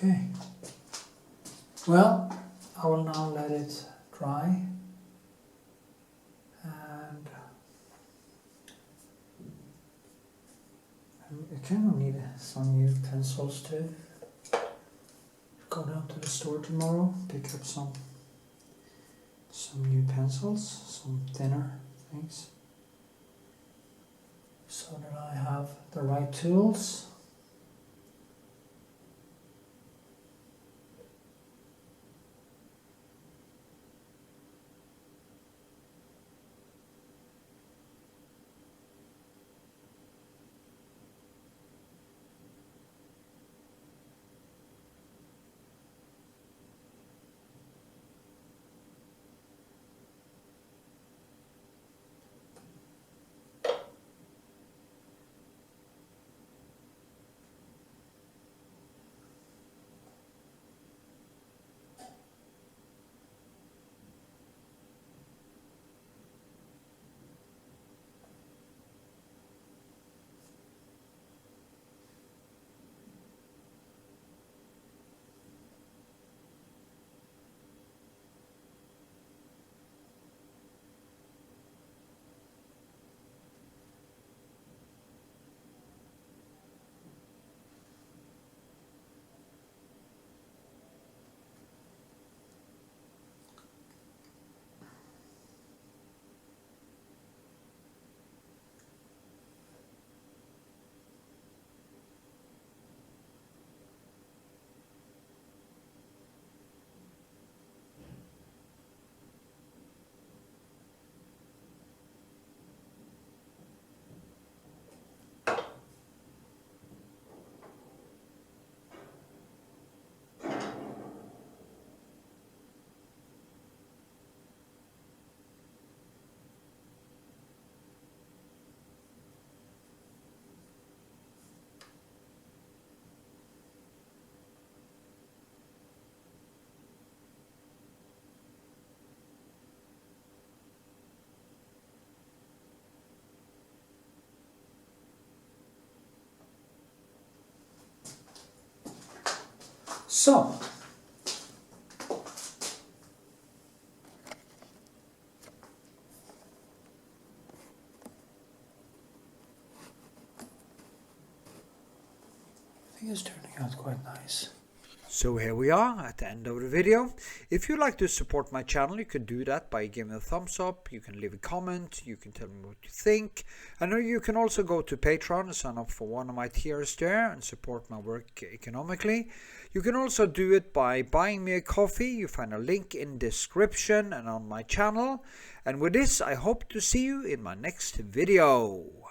Okay. Well, I will now let it dry. And you kind of need some new pencils too. Go down to the store tomorrow, pick up some new pencils, some thinner things, so that I have the right tools. So, I think it's turning out quite nice. So here we are at the end of the video. If you'd like to support my channel, you can do that by giving a thumbs up, you can leave a comment, you can tell me what you think. I know you can also go to Patreon and sign up for one of my tiers there and support my work economically. You can also do it by buying me a coffee. You find a link in description and on my channel. And with this, I hope to see you in my next video.